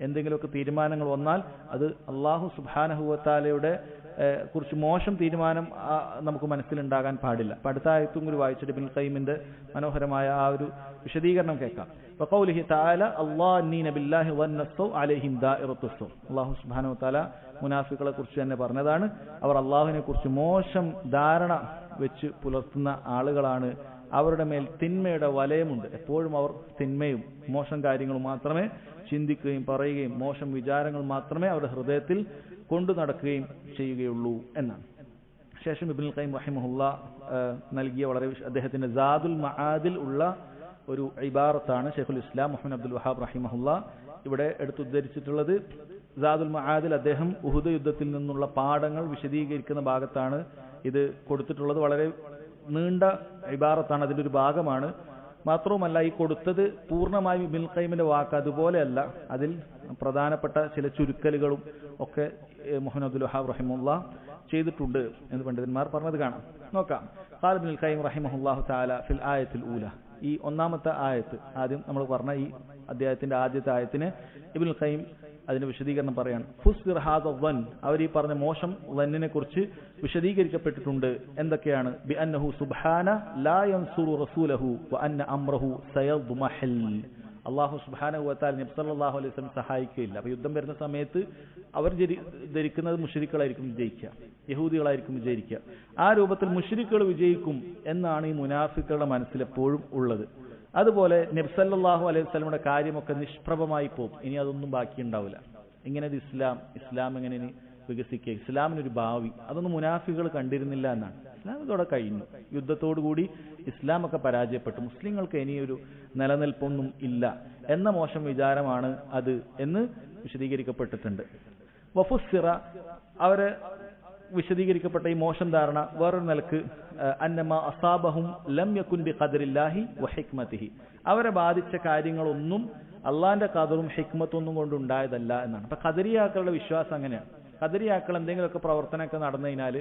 എന്തെങ്കിലുമൊക്കെ തീരുമാനങ്ങൾ വന്നാൽ അത് അല്ലാഹു സുബ്ഹാനഹു വ തആലയുടെ കുറിച്ച് മോശം തീരുമാനം നമുക്ക് മനസ്സിലുണ്ടാകാൻ പാടില്ല. അപ്പൊ അടുത്ത ആയത്തും കൂടി വായിച്ചിട്ട് ഇബ്നുൽ ഖയ്യിമിന്റെ മനോഹരമായ ആ ഒരു വിശദീകരണം കേൾക്കാം. വഖൗലിഹി തആല അല്ലാഹുന്നീന ബില്ലാഹി വന്നസ്സു അലൈഹിം ദാഇറത്തുസ്സു, അല്ലാഹു സുബ്ഹാനഹു വ തആല മുനാഫിക്കുകളെ കുറിച്ച് തന്നെ പറഞ്ഞതാണ്. അവർ അല്ലാഹുവിനെ കുറിച്ച് മോശം ധാരണ വെച്ച് പുലർത്തുന്ന ആളുകളാണ്. അവരുടെ മേൽ തിന്മയുടെ വലയമുണ്ട്. എപ്പോഴും അവർ തിന്മയും മോശം കാര്യങ്ങളും മാത്രമേ ചിന്തിക്കുകയും പറയുകയും മോശം വിചാരങ്ങൾ മാത്രമേ അവരുടെ ഹൃദയത്തിൽ കൊണ്ടു നടക്കുകയും ചെയ്യുകയുള്ളൂ എന്നാണ്. ശേഷം ഇബ്നുൽ ഖയ്യിം റഹിമഹുല്ലാ നൽകിയ വളരെ അദ്ദേഹത്തിന്റെ സാദുൽ മആദിൽ ഉള്ള ഒരു ഇബാറത്താണ് ശൈഖുൽ ഇസ്ലാം മുഹമ്മദ് അബ്ദുൽ വഹാബ് റഹിമഹുല്ലാ ഇവിടെ എടുത്തുദ്ധരിച്ചിട്ടുള്ളത്. സാദുൽ മആദിൽ അദ്ദേഹം ഉഹുദ് യുദ്ധത്തിൽ നിന്നുള്ള പാഠങ്ങൾ വിശദീകരിക്കുന്ന ഭാഗത്താണ് ഇത് കൊടുത്തിട്ടുള്ളത്. വളരെ നീണ്ട ഇബാറത്താണ്, അതിന്റെ ഒരു ഭാഗമാണ്. മാത്രവുമല്ല ഈ കൊടുത്തത് പൂർണ്ണമായും ഇബ്നുൽ ഖയ്യിമിന്റെ വാക്ക് അതുപോലെയല്ല, അതിൽ പ്രധാനപ്പെട്ട ചില ചുരുക്കലുകളും ഒക്കെ മുഹമ്മദ് അബ്ദുൽ വഹാബ് റഹിമഹുല്ലാ ചെയ്തിട്ടുണ്ട് എന്ന് പണ്ഡിതന്മാർ പറഞ്ഞത് കാണാം. നോക്കാം. ഖാല ഇബ്നുൽ ഖയ്യിം റഹിമഹുല്ലാഹു തആല ഫിൽ ആയത്തിൽ ഊല, ഈ ഒന്നാമത്തെ ആയത്ത്, ആദ്യം നമ്മൾ പറഞ്ഞ ഈ അധ്യായത്തിന്റെ ആദ്യത്തെ ആയത്തിന് ഇബ്നുൽ ഖയ്യിം അതിന്റെ വിശദീകരണം പറയാണ്. ഫുസ്ദിർ ഹാദ വൻ, അവർ ഈ പറഞ്ഞ മോശം വന്നിനെ കുറിച്ച് വിശദീകരിക്കപ്പെട്ടിട്ടുണ്ട്. എന്തൊക്കെയാണ്? ബി അന്നഹു സുബ്ഹാന ലാ യൻസുറു റസൂലഹു വ അന്ന അംറഹു സയദ്മഹൽ, അല്ലാഹു സുബ്ഹാനഹു വ തആല നബി സല്ലല്ലാഹു അലൈഹി വസല്ലം സഹായിക്കുകയില്ല. അപ്പോൾ യുദ്ധം വരുന്ന സമയത്ത് അവർ ധരിക്കുന്നത് മുശ്രിക്കുകളായിരിക്കും വിജയിക്കുക, യഹൂദികളായിരിക്കും വിജയിക്കുക. ആ രൂപത്തിൽ മുശ്രിക്കുകൾ വിജയിക്കും എന്നാണ് ഈ മുനാഫിക്കുകളുടെ മനസ്സിലെപ്പോഴും ഉള്ളത്. അതുപോലെ നബി സല്ലല്ലാഹു അലൈഹി വസല്ലമയുടെ കാര്യമൊക്കെ നിഷ്പ്രഭമായി പോകും, ഇനി അതൊന്നും ബാക്കിയുണ്ടാവില്ല. ഇങ്ങനെ ഇസ്ലാം എങ്ങനെ ഇനി വികസിക്കുക, ഇസ്ലാമിനൊരു ഭാവി, അതൊന്നും മുനാഫിക്കുകൾ കണ്ടിരുന്നില്ല എന്നാണ്. ഇസ്ലാം ഇതോടെ കഴിഞ്ഞു, യുദ്ധത്തോടുകൂടി ഇസ്ലാമൊക്കെ പരാജയപ്പെട്ടു, മുസ്ലിങ്ങൾക്ക് ഇനിയൊരു നിലനിൽപ്പൊന്നും ഇല്ല എന്ന മോശം വിചാരമാണ് അത് എന്ന് വിശദീകരിക്കപ്പെട്ടിട്ടുണ്ട്. വഫുസ്സിറ, അവരെ വിശദീകരിക്കപ്പെട്ട ഈ മോശം ധാരണ വേറൊരു നിലക്ക് അന്നമ അസാബഹും ലം യകുൻ ബിഖദരില്ലാഹി വഹിക്മതിഹി, അവരെ ബാധിച്ച കാര്യങ്ങളൊന്നും അള്ളാന്റെ ഖദറും ഹിക്മത്തൊന്നും കൊണ്ടുണ്ടായതല്ല എന്നാണ്. അപ്പൊ ഖദരിയാക്കളുടെ വിശ്വാസം അങ്ങനെയാണ്. ഖദരിയാക്കൾ എന്തെങ്കിലുമൊക്കെ പ്രവർത്തനമൊക്കെ നടന്നു കഴിഞ്ഞാൽ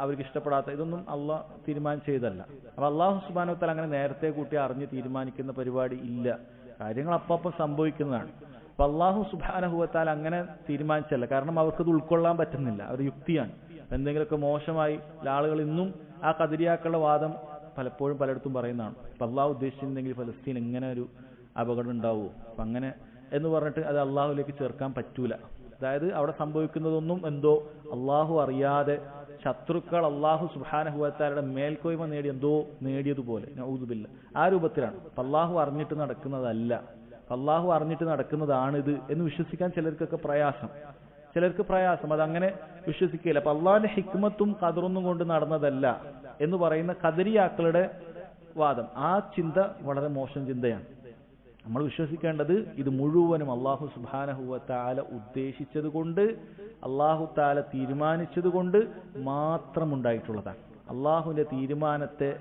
അവർക്ക് ഇഷ്ടപ്പെടാത്ത ഇതൊന്നും അള്ളാഹ് തീരുമാനിച്ചതല്ല. അപ്പൊ അള്ളാഹു സുബ്ഹാനഹു വ തആല അങ്ങനെ നേരത്തെ കൂട്ടി അറിഞ്ഞ് തീരുമാനിക്കുന്ന പരിപാടി ഇല്ല, കാര്യങ്ങൾ അപ്പം സംഭവിക്കുന്നതാണ്. അപ്പൊ അള്ളാഹു സുബ്ഹാനഹു വ തആല അങ്ങനെ തീരുമാനിച്ചല്ല, കാരണം അവർക്കത് ഉൾക്കൊള്ളാൻ പറ്റുന്നില്ല, അവർ യുക്തിയാണ്. എന്തെങ്കിലുമൊക്കെ മോശമായി ആളുകൾ ഇന്നും ആ ഖദരിയാക്കളുടെ വാദം പലപ്പോഴും പലയിടത്തും പറയുന്നതാണ്. അപ്പൊ അള്ളാഹു ഉദ്ദേശിച്ചിട്ടുണ്ടെങ്കിൽ ഫലസ്തീൻ എങ്ങനെ ഒരു അപകടം ഉണ്ടാവുമോ, അപ്പൊ അങ്ങനെ എന്ന് പറഞ്ഞിട്ട് അത് അള്ളാഹുലേക്ക് ചേർക്കാൻ പറ്റൂല. അതായത് അവിടെ സംഭവിക്കുന്നതൊന്നും എന്തോ അള്ളാഹു അറിയാതെ ശത്രുക്കൾ അള്ളാഹു സുബ്ഹാനഹു വ തആലയുടെ മേൽക്കോയ്മ നേടി എന്തോ നേടിയതുപോലെ, നഊദു ബില്ലാഹ്, ആ രൂപത്തിലാണ്. അപ്പൊ അള്ളാഹു അറിഞ്ഞിട്ട് നടക്കുന്നതല്ല, അള്ളാഹു അറിഞ്ഞിട്ട് നടക്കുന്നതാണിത് എന്ന് വിശ്വസിക്കാൻ ചിലർക്കൊക്കെ പ്രയാസം, അതങ്ങനെ വിശ്വസിക്കില്ല. അപ്പൊ അള്ളാഹിന്റെ ഹിക്മത്തും ഖദറൊന്നും കൊണ്ട് നടന്നതല്ല എന്ന് പറയുന്ന ഖദരിയാക്കളുടെ വാദം, ആ ചിന്ത വളരെ മോശം ചിന്തയാണ്. നമ്മൾ വിശ്വസിക്കേണ്ടത് ഇത് മുഴുവനും അള്ളാഹു സുബ്ഹാനഹു വ തആല ഉദ്ദേശിച്ചത് കൊണ്ട്, അള്ളാഹു തആല തീരുമാനിച്ചത് കൊണ്ട് മാത്രം ഉണ്ടായിട്ടുള്ളതാണ്. അള്ളാഹുവിന്റെ തീരുമാനത്തെ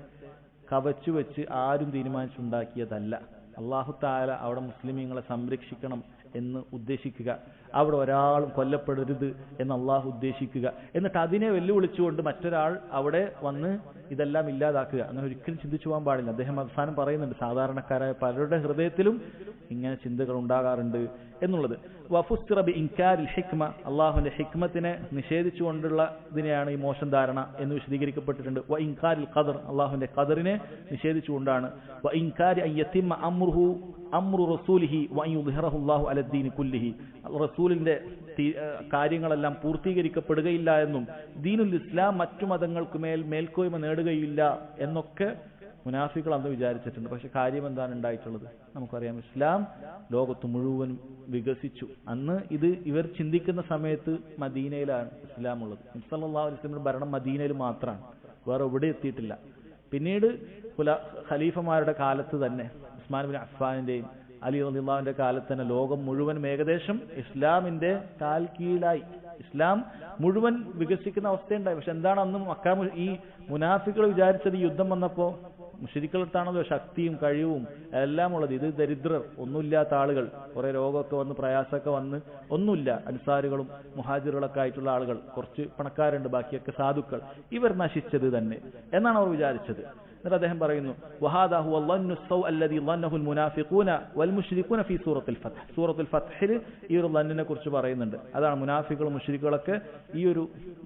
കവച്ചു വെച്ച് ആരും തീരുമാനിച്ചുണ്ടാക്കിയതല്ല. അല്ലാഹു തആല അവിടെ മുസ്ലിമീങ്ങളെ സംരക്ഷിക്കണം എന്ന് ഉദ്ദേശിക്കുക, അവിടെ ഒരാളും കൊല്ലപ്പെടരുത് എന്ന് അള്ളാഹു ഉദ്ദേശിക്കുക, എന്നിട്ട് അതിനെ വെല്ലുവിളിച്ചുകൊണ്ട് മറ്റൊരാൾ അവിടെ വന്ന് ഇതെല്ലാം ഇല്ലാതാക്കുക. അങ്ങനെ ഒരിക്കലും ചിന്തിച്ചു പോകാൻ പാടില്ല. അദ്ദേഹം അവസാനം പറയുന്നുണ്ട്, സാധാരണക്കാരായ പലരുടെ ഹൃദയത്തിലും ഇങ്ങനെ ചിന്തകൾ ഉണ്ടാകാറുണ്ട് എന്നുള്ളത്. വഫുസ്റ ബി ഇൻകാരിൽ ഹിക്മ, അള്ളാഹുവിന്റെ ഹിക്മത്തിനെ നിഷേധിച്ചുകൊണ്ടുള്ള ഇതിനെയാണ് ഈ മോശം ധാരണ എന്ന് വിശദീകരിക്കപ്പെട്ടിട്ടുണ്ട്. വ ഇൻകാരിൽ ഖദർ, അള്ളാഹുവിന്റെ ഖദറിനെ നിഷേധിച്ചുകൊണ്ടാണ്. വ ഇൻകാരി അൻ യതിമ്മ അംറു റസൂലിഹി വ യുദ്ഹിറഹു അല്ലാഹു അലദ്ദീനി കുല്ലിഹി, റസൂലിന്റെ കാര്യങ്ങളെല്ലാം പൂർത്തീകരിക്കപ്പെടുകയില്ല എന്നും ദീനുൽ ഇസ്ലാം മറ്റു മതങ്ങൾക്ക് മേൽക്കോയ്മ നേടുകയില്ല എന്നൊക്കെ മുനാഫികൾ അന്ന് വിചാരിച്ചിട്ടുണ്ട്. പക്ഷെ കാര്യം എന്താണ് ഉണ്ടായിട്ടുള്ളത് നമുക്കറിയാം. ഇസ്ലാം ലോകത്ത് മുഴുവൻ വികസിച്ചു. അന്ന് ഇത് ഇവർ ചിന്തിക്കുന്ന സമയത്ത് മദീനയിലാണ് ഇസ്ലാം ഉള്ളത്. നബി സല്ലല്ലാഹു അലൈഹി വസല്ലം ഭരണം മദീനയിൽ മാത്രമാണ്, വേറെ എവിടെ എത്തിയിട്ടില്ല. പിന്നീട് ഖലീഫമാരുടെ കാലത്ത് തന്നെ ഉസ്മാൻ ബിൻ അഫ്ഫാനിന്റെയും അലി റളിയല്ലാഹുവിന്റെ കാലത്ത് തന്നെ ലോകം മുഴുവൻ ഏകദേശം ഇസ്ലാമിന്റെ കാൽ കീഴിലായി. ഇസ്ലാം മുഴുവൻ വികസിക്കുന്ന അവസ്ഥയുണ്ടായി. പക്ഷെ എന്താണ് അന്ന് ഈ മുനാഫികൾ വിചാരിച്ചത്, ഈ യുദ്ധം വന്നപ്പോ മുശ്രിക്കുകളെടുത്താണല്ലോ ശക്തിയും കഴിവും എല്ലാം ഉള്ളത്. ഇത് ദരിദ്രർ, ഒന്നുമില്ലാത്ത ആളുകൾ, കുറെ രോഗമൊക്കെ വന്ന് പ്രയാസമൊക്കെ വന്ന് ഒന്നുമില്ല, അൻസാറുകളും മുഹാജിറുകളൊക്കെ ആയിട്ടുള്ള ആളുകൾ, കുറച്ച് പണക്കാരുണ്ട്, ബാക്കിയൊക്കെ സാധുക്കൾ, ഇവർ നശിച്ചത് തന്നെ എന്നാണ് അവർ വിചാരിച്ചത്. എന്നിട്ട് അദ്ദേഹം പറയുന്നു, വഹാദാ ഹുവ ളന്നു സൗ അല്ലദീ ളന്നഹുൽ മുനാഫിഖൂന വൽ മുശ്രികൂന ഫീ സൂറത്തുൽ ഫത്ഹ്. സൂറത്തുൽ ഫത്ഹിൽ ഈ ഒരു ളന്നിനെ കുറിച്ച് പറയുന്നുണ്ട്. അതാണ് മുനാഫിഖുകളും മുശ്രിക്കുകളൊക്കെ ഈ ഒരു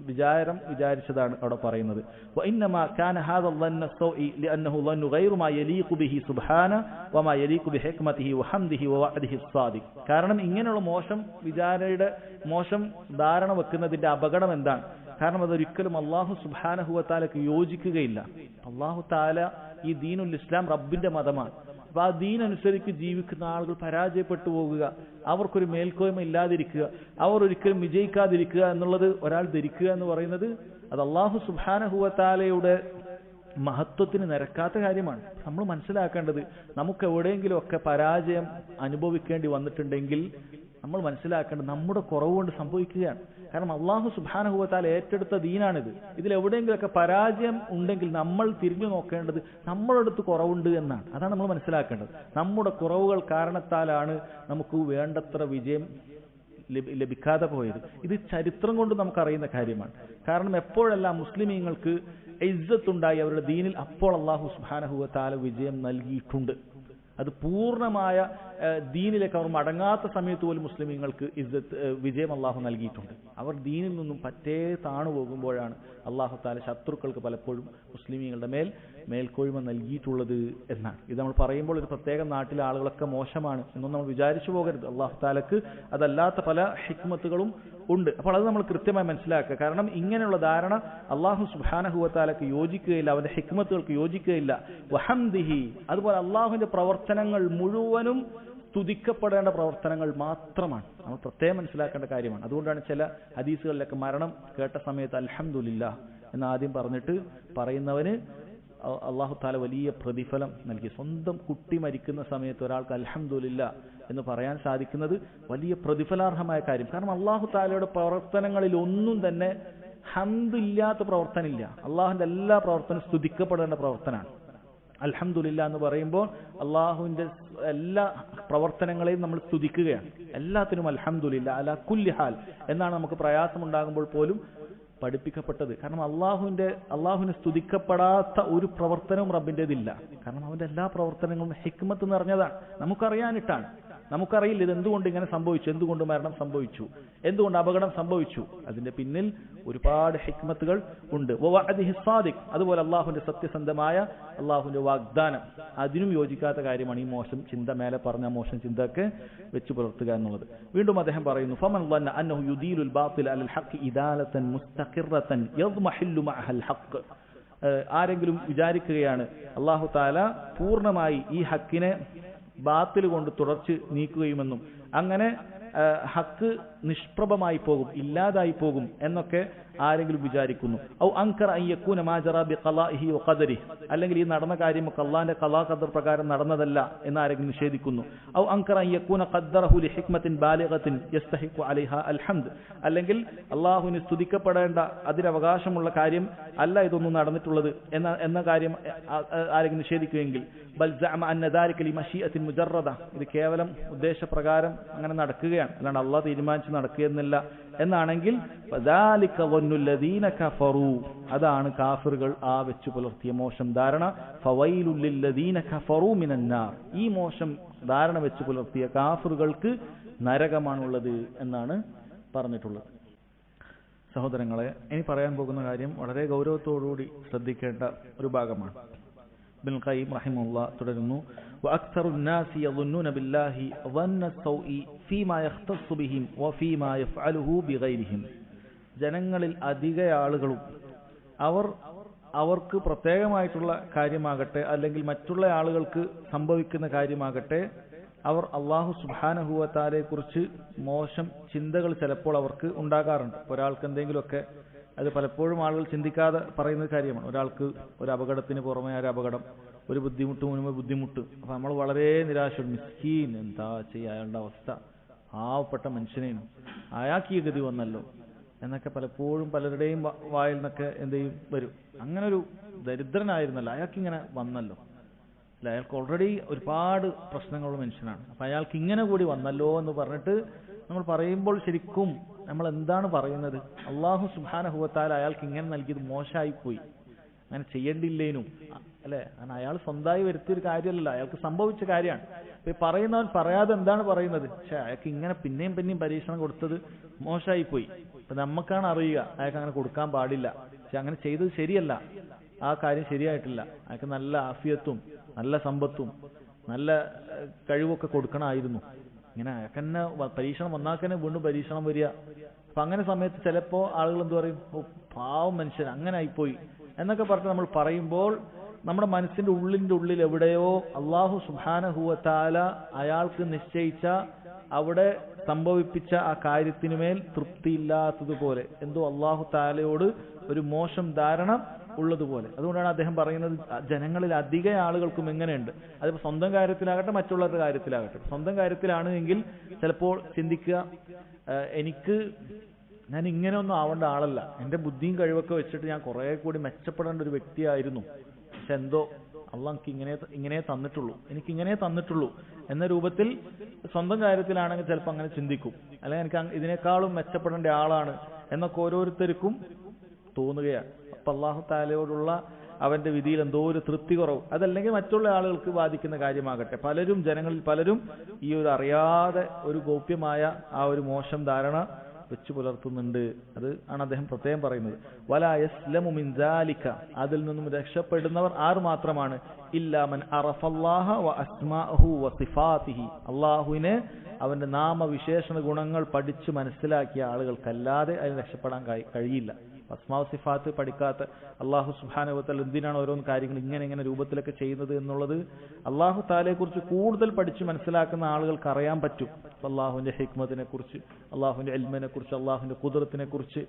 വിചാരിച്ചതാണ് അവിടെ പറയുന്നത്. വഇന്നമാ കാന ഹാദാ ളന്നു സൗഇ ലിഅന്നഹു ളന്നു ഗൈറു മാ യലീഖു ബിഹി സുബ്ഹാന വമാ യലീഖു ബിഹിക്മതിഹി വഹംദിഹി വവഅദിഹി സ്സാദിഖ്. കാരണം ഇങ്ങനെയുള്ള മോശം ധാരണ വെക്കുന്നതിന്റെ അപകടം എന്താണ്? കാരണം അതൊരിക്കലും അള്ളാഹു സുബ്ഹാനഹു വ തആലക്ക് യോജിക്കുകയില്ല. അള്ളാഹു തആല ഈ ദീനുൽ ഇസ്ലാം റബ്ബിന്റെ മതമാണ്. അപ്പൊ ആ ദീൻ അനുസരിച്ച് ജീവിക്കുന്ന ആളുകൾ പരാജയപ്പെട്ടു പോകുക, അവർക്കൊരു മേൽക്കോയ്മ ഇല്ലാതിരിക്കുക, അവർ ഒരിക്കലും വിജയിക്കാതിരിക്കുക എന്നുള്ളത് ഒരാൾ ധരിക്കുക എന്ന് പറയുന്നത് അത് അള്ളാഹു സുബ്ഹാനഹു വ തആലയുടെ മഹത്വത്തിന് നിരക്കാത്ത കാര്യമാണ്. നമ്മൾ മനസ്സിലാക്കേണ്ടത്, നമുക്ക് എവിടെയെങ്കിലും ഒക്കെ പരാജയം അനുഭവിക്കേണ്ടി വന്നിട്ടുണ്ടെങ്കിൽ നമ്മൾ മനസ്സിലാക്കേണ്ടത് നമ്മുടെ കുറവ് കൊണ്ട് സംഭവിക്കുകയാണ്. കാരണം അള്ളാഹു സുബ്ഹാനഹു വ തആല ഏറ്റെടുത്ത ദീനാണിത്. ഇതിലെവിടെയെങ്കിലൊക്കെ പരാജയം ഉണ്ടെങ്കിൽ നമ്മൾ തിരിഞ്ഞു നോക്കേണ്ടത് നമ്മുടെ അടുത്ത് കുറവുണ്ട് എന്നാണ്. അതാണ് നമ്മൾ മനസ്സിലാക്കേണ്ടത്. നമ്മുടെ കുറവുകൾ കാരണത്താലാണ് നമുക്ക് വേണ്ടത്ര വിജയം ലഭിക്കാതെ പോയത്. ഇത് ചരിത്രം കൊണ്ട് നമുക്കറിയുന്ന കാര്യമാണ്. കാരണം എപ്പോഴെല്ലാം മുസ്ലിമീങ്ങൾക്ക് ഇസ്സത്തുണ്ടായി അവരുടെ ദീനിൽ, അപ്പോൾ അള്ളാഹു സുബ്ഹാനഹു വ തആല വിജയം നൽകിയിട്ടുണ്ട്. അത് പൂർണ്ണമായ ദീനിലേക്ക് അവർ മടങ്ങാത്ത സമയത്ത് പോലും മുസ്ലിമീങ്ങൾക്ക് വിജയം അള്ളാഹു നൽകിയിട്ടുണ്ട്. അവർ ദീനിൽ നിന്നും പറ്റേ താണു പോകുമ്പോഴാണ് അള്ളാഹു തആല ശത്രുക്കൾക്ക് പലപ്പോഴും മുസ്ലിമീങ്ങളുടെ മേൽക്കോയ്മ നൽകിയിട്ടുള്ളത് എന്നാണ്. ഇത് നമ്മൾ പറയുമ്പോൾ ഒരു പ്രത്യേക നാട്ടിലെ ആളുകളൊക്കെ മോശമാണ് എന്നൊന്നും നമ്മൾ വിചാരിച്ചു പോകരുത്. അള്ളാഹു തആലക്ക് അതല്ലാത്ത പല ഹിക്മത്തുകളും ഉണ്ട്. അപ്പോൾ അത് നമ്മൾ കൃത്യമായി മനസ്സിലാക്കുക. കാരണം ഇങ്ങനെയുള്ള ധാരണ അള്ളാഹു സുബ്ഹാനഹു വ തആലക്ക് യോജിക്കുകയില്ല, അവന്റെ ഹിക്മത്തുകൾക്ക് യോജിക്കുകയില്ല. വഹംദിഹി, അതുപോലെ അള്ളാഹുവിന്റെ പ്രവർത്തനങ്ങൾ മുഴുവനും സ്തുതിക്കപ്പെടേണ്ട പ്രവർത്തനങ്ങൾ മാത്രമാണ്. നമ്മൾ പ്രത്യേകം മനസ്സിലാക്കേണ്ട കാര്യമാണ്. അതുകൊണ്ടാണ് ചില ഹദീസുകളിലൊക്കെ മരണം കേട്ട സമയത്ത് അൽഹംദുലില്ലാഹ് എന്ന് ആദ്യം പറഞ്ഞിട്ട് പറയുന്നവന് അള്ളാഹു തആല വലിയ പ്രതിഫലം നൽകി. സ്വന്തം കുട്ടി മരിക്കുന്ന സമയത്ത് ഒരാൾക്ക് അൽഹംദുലില്ലാഹ് എന്ന് പറയാൻ സാധിക്കുന്നത് വലിയ പ്രതിഫലാർഹമായ കാര്യം. കാരണം അള്ളാഹു തആലയുടെ പ്രവർത്തനങ്ങളിൽ ഒന്നും തന്നെ ഹംദ് ഇല്ലാത്ത പ്രവർത്തനമില്ല. അള്ളാഹുവിന്റെ എല്ലാ പ്രവർത്തനവും സ്തുതിക്കപ്പെടേണ്ട പ്രവർത്തനമാണ്. അൽഹംദുലില്ലാഹ് എന്ന് പറയുമ്പോൾ അള്ളാഹുവിന്റെ എല്ലാ പ്രവർത്തനങ്ങളെയും നമ്മൾ സ്തുതിക്കുകയാണ്. എല്ലാത്തിനും അൽഹംദുലില്ലാഹ് അലാ കുല്ലി ഹാൽ എന്നാണ് നമുക്ക് പ്രയാസമുണ്ടാകുമ്പോൾ പോലും പഠിപ്പിക്കപ്പെട്ടത്. കാരണം അള്ളാഹുവിന് സ്തുതിക്കപ്പെടാത്ത ഒരു പ്രവർത്തനവും റബ്ബിൻ്റെതില്ല. കാരണം അവന്റെ എല്ലാ പ്രവർത്തനങ്ങളും ഹിക്മത്ത് നിറഞ്ഞതാണ്. നമുക്കറിയാനിട്ടാണ്. നമുക്കറിയില്ല ഇതെന്തുകൊണ്ട് ഇങ്ങനെ സംഭവിച്ചു, എന്തുകൊണ്ട് മരണം സംഭവിച്ചു, എന്തുകൊണ്ട് അപകടം സംഭവിച്ചു. അതിന്റെ പിന്നിൽ ഒരുപാട് ഹിക്മത്തുകൾ ഉണ്ട്. വവഅദിഹി സ്സാദിഖ്, അതുപോലെ അള്ളാഹുവിന്റെ സത്യസന്ധമായ അള്ളാഹുവിന്റെ വാഗ്ദാനം, അതിനും യോജിക്കാത്ത കാര്യമാണ് ഈ മോശം ചിന്ത, മേലെ പറഞ്ഞ മോശം ചിന്തയൊക്കെ വെച്ച് പുലർത്തുക എന്നുള്ളത്. വീണ്ടും അദ്ദേഹം പറയുന്നു, ഫമൻ ളന്ന അന്നഹു യുദീലുൽ ബാത്തില അലൽ ഹഖ് ഇദാലതൻ മുസ്തഖിറതൻ യദ്മഹില്ലു മഅഹൽ ഹഖ്. ആരെങ്കിലും വിചാരിക്കുകയാണ് അള്ളാഹു തആല പൂർണ്ണമായി ഈ ഹക്കിനെ ബാത്തിൽ കൊണ്ട് തുടർച്ച് നീക്കുകയുമെന്നും അങ്ങനെ ഹക്ക് നിഷ്പ്രഭമായി പോകും, ഇല്ലാതായി പോകും എന്നൊക്കെ ആരെങ്കിലും വിചാരിക്കുന്നു. ഔ അൻകറ അൻ യകൂന മാ ജറാ ബിഖലാഇഹി വഖദരിഹി, അല്ലെങ്കിൽ ഈ നടന്ന കാര്യം അല്ലാഹുവിന്റെ ഖലാ ഖദർ പ്രകാരം നടന്നതല്ല എന്ന് ആരെങ്കിലും നിഷേധിക്കുന്നു. ഔ അൻകറ അൻ യകൂന ഖദ്ദറഹു ലിഹിക്മത്തിൻ ബാലിഗത്തിൻ യസ്തഹിഖു അലൈഹാ അൽഹംദ്, അല്ലെങ്കിൽ അല്ലാഹുവിന് സ്തുതിക്കപ്പെടേണ്ട അതിനവകാശമുള്ള കാര്യം അല്ല ഇതൊന്നും നടന്നിട്ടുള്ളത് എന്ന കാര്യം ആരെങ്കിലും നിഷേധിക്കുമെങ്കിൽ ബൽ സഅമ അന്ന ദാലിക ലിമശീഅത്തിൻ മുജറദ, ഇത് കേവലം ഉദ്ദേശപ്രകാരം അങ്ങനെ നടക്കുകയാണ്, അല്ലാണ്ട് അല്ലാഹു തീരുമാനിച്ച് നടക്കുകയെന്നില്ല എന്നാണെങ്കിൽ ഫദാലിക വന്നുല്ലദീന കഫറു, അതാണ് കാഫിറുകൾ ആ വെച്ചു പുലർത്തിയ മോശം ധാരണ. ഫവൈലുൽ ലില്ലദീന കഫറു മിനന്നാർ, ഈ മോശം ധാരണ വെച്ച് പുലർത്തിയ കാഫിറുകൾക്ക് നരകമാണുള്ളത് എന്നാണ് പറഞ്ഞിട്ടുള്ളത്. സഹോദരങ്ങളെ, ഇനി പറയാൻ പോകുന്ന കാര്യം വളരെ ഗൗരവത്തോടുകൂടി ശ്രദ്ധിക്കേണ്ട ഒരു ഭാഗമാണ്. ഇബ്നുൽ ഖയ്യിം റഹിമഹുല്ലാഹ് തുടരുന്നു, വഅക്തറു الناس يظنون بالله ظن السوء فيما يختص بهم وفيما يفعله بغيرهم, ജനങ്ങളിൽ അധിക ആളുകളും അവർക്ക് പ്രത്യേകമായിട്ടുള്ള കാര്യമാകട്ടെ അല്ലെങ്കിൽ മറ്റുള്ള ആളുകൾക്ക് സംഭവിക്കുന്ന കാര്യമാകട്ടെ അവർ അല്ലാഹു സുബ്ഹാനഹു വ തആലയെ കുറിച്ച് മോശം ചിന്തകൾ ചിലപ്പോൾ അവർക്ക് ഉണ്ടാകാറുണ്ട്. ഒരാൾക്ക് എന്തെങ്കിലുമൊക്കെ, അത് പലപ്പോഴും ആളുകൾ ചിന്തിക്കാതെ പറയുന്ന കാര്യമാണ്. ഒരാൾക്ക് ഒരു അപകടത്തിന് പുറമെ ഒരു അപകടം, ഒരു ബുദ്ധിമുട്ട് മുൻപ് ബുദ്ധിമുട്ട്, അപ്പൊ നമ്മൾ വളരെ നിരാശ, മിസ്കീൻ, എന്താ ചെയ്യുക അയാളുടെ അവസ്ഥ, പാവപ്പെട്ട മനുഷ്യനേനും അയാൾക്ക് ഈ ഗതി വന്നല്ലോ എന്നൊക്കെ പലപ്പോഴും പലരുടെയും വായിൽ നിന്നൊക്കെ എന്തെയും വരും. അങ്ങനെ ഒരു ദരിദ്രനായിരുന്നല്ലോ, അയാൾക്ക് ഇങ്ങനെ വന്നല്ലോ, അല്ല അയാൾക്ക് ഓൾറെഡി ഒരുപാട് പ്രശ്നങ്ങളുള്ള മനുഷ്യനാണ്, അപ്പൊ അയാൾക്ക് ഇങ്ങനെ കൂടി വന്നല്ലോ എന്ന് പറഞ്ഞിട്ട് നമ്മൾ പറയുമ്പോൾ ശരിക്കും നമ്മൾ എന്താണ് പറയുന്നത്? അല്ലാഹു സുബ്ഹാനഹു വ തആല അയാൾക്ക് ഇങ്ങനെ നൽകിയത് മോശമായിപ്പോയി, അങ്ങനെ ചെയ്യേണ്ടില്ലേനും, അല്ലെ? കാരണം അയാൾ സ്വന്തമായി വരുത്തിയൊരു കാര്യമല്ലല്ലോ, അയാൾക്ക് സംഭവിച്ച കാര്യമാണ്. അപ്പൊ ഈ പറയുന്നവൻ പറയാതെ എന്താണ് പറയുന്നത്? പക്ഷെ അയാൾക്ക് ഇങ്ങനെ പിന്നെയും പരീക്ഷണം കൊടുത്തത് മോശമായിപ്പോയി. അപ്പൊ നമുക്കാണ് അറിയുക അയാൾക്ക് അങ്ങനെ കൊടുക്കാൻ പാടില്ല, പക്ഷെ അങ്ങനെ ചെയ്തത് ശരിയല്ല, ആ കാര്യം ശരിയായിട്ടില്ല. അയാൾക്ക് നല്ല ആഫിയത്തും നല്ല സമ്പത്തും നല്ല കഴിവൊക്കെ കൊടുക്കണമായിരുന്നു. ഇങ്ങനെ അയാൾക്ക് തന്നെ പരീക്ഷണം വന്നാൽ തന്നെ വീണ്ടും പരീക്ഷണം വരിക. അപ്പൊ അങ്ങനെ സമയത്ത് ചിലപ്പോ ആളുകൾ എന്ത് പറയും, പാവം മനുഷ്യൻ അങ്ങനെ ആയിപ്പോയി എന്നൊക്കെ പറഞ്ഞ് നമ്മൾ പറയുമ്പോൾ നമ്മുടെ മനസ്സിന്റെ ഉള്ളിൽ എവിടെയോ അല്ലാഹു സുബ്ഹാനഹു വ തആല അയാൾക്ക് നിശ്ചയിച്ച അവിടെ സംഭവിപ്പിച്ച ആ കാര്യത്തിനുമേൽ തൃപ്തിയില്ലാത്തതുപോലെ, എന്തോ അല്ലാഹു തആലയോട് ഒരു മോശം ധാരണ ഉള്ളതുപോലെ. അതുകൊണ്ടാണ് അദ്ദേഹം പറയുന്നത് ജനങ്ങളിൽ അധിക ആളുകൾക്കും എങ്ങനെയുണ്ട്, അതിപ്പോ സ്വന്തം കാര്യത്തിലാകട്ടെ മറ്റുള്ളവരുടെ കാര്യത്തിലാകട്ടെ. സ്വന്തം കാര്യത്തിലാണ് എങ്കിൽ ചിലപ്പോൾ ചിന്തിക്കുക, ഞാൻ ഇങ്ങനെ ഒന്നും ആവേണ്ട ആളല്ല, എന്റെ ബുദ്ധിയും കഴിവൊക്കെ വെച്ചിട്ട് ഞാൻ കുറെ കൂടി മെച്ചപ്പെടേണ്ട ഒരു വ്യക്തിയായിരുന്നു, പക്ഷെ എന്തോ അള്ളാഹ് ഇങ്ങനെ തന്നിട്ടുള്ളൂ എന്ന രൂപത്തിൽ സ്വന്തം കാര്യത്തിലാണെങ്കിൽ ചിലപ്പോൾ അങ്ങനെ ചിന്തിക്കും. അല്ലെങ്കിൽ എനിക്ക് ഇതിനേക്കാളും മെച്ചപ്പെടേണ്ട ആളാണ് എന്നൊക്കെ ഓരോരുത്തർക്കും തോന്നുകയാണ്. അപ്പൊ അല്ലാഹു തആലയോടുള്ള അവന്റെ വിധിയിൽ എന്തോ ഒരു തൃപ്തി കുറവ്, അതല്ലെങ്കിൽ മറ്റുള്ള ആളുകൾക്ക് ബാധിക്കുന്ന കാര്യമാകട്ടെ, ജനങ്ങളിൽ പലരും ഈ ഒരു അറിയാതെ ഒരു ഗോപ്യമായ ആ ഒരു മോശം ധാരണ വെച്ചു പുലർത്തുന്നുണ്ട്. അത് ആണ് അദ്ദേഹം പ്രത്യേകം പറയുന്നത്. വലാ യസ്ലമു മിൻ ദാലിക, അതിൽ നിന്നും രക്ഷപ്പെടുന്നവർ ആർ മാത്രമാണ്? ഇല്ലാ മൻ അറഫല്ലാഹ വ അസ്മാഅഹു വ സിഫാതിഹി, അല്ലാഹുവിനെ അവന്റെ നാമവിശേഷണ ഗുണങ്ങൾ പഠിച്ചു മനസ്സിലാക്കിയ ആളുകൾക്കല്ലാതെ അതിന് രക്ഷപ്പെടാൻ കഴിയില്ല. അസ്മാ സിഫാത്ത് പഠിക്കാത്ത അല്ലാഹു സുബ്ഹാനഹു വ തആല എന്തിനാണ് ഓരോന്ന് കാര്യങ്ങൾ ഇങ്ങനെ രൂപത്തിലൊക്കെ ചെയ്യുന്നത് എന്നുള്ളത് അല്ലാഹു തആലയെ കുറിച്ച് കൂടുതൽ പഠിച്ചു മനസ്സിലാക്കുന്ന ആളുകൾക്ക് അറിയാൻ പറ്റും. അല്ലാഹുവിന്റെ ഹിക്മത്തിനെ കുറിച്ച്, അല്ലാഹുവിന്റെ ഇൽമിനെ കുറിച്ച്, അല്ലാഹുവിന്റെ ഖുദ്റത്തിനെ കുറിച്ച്,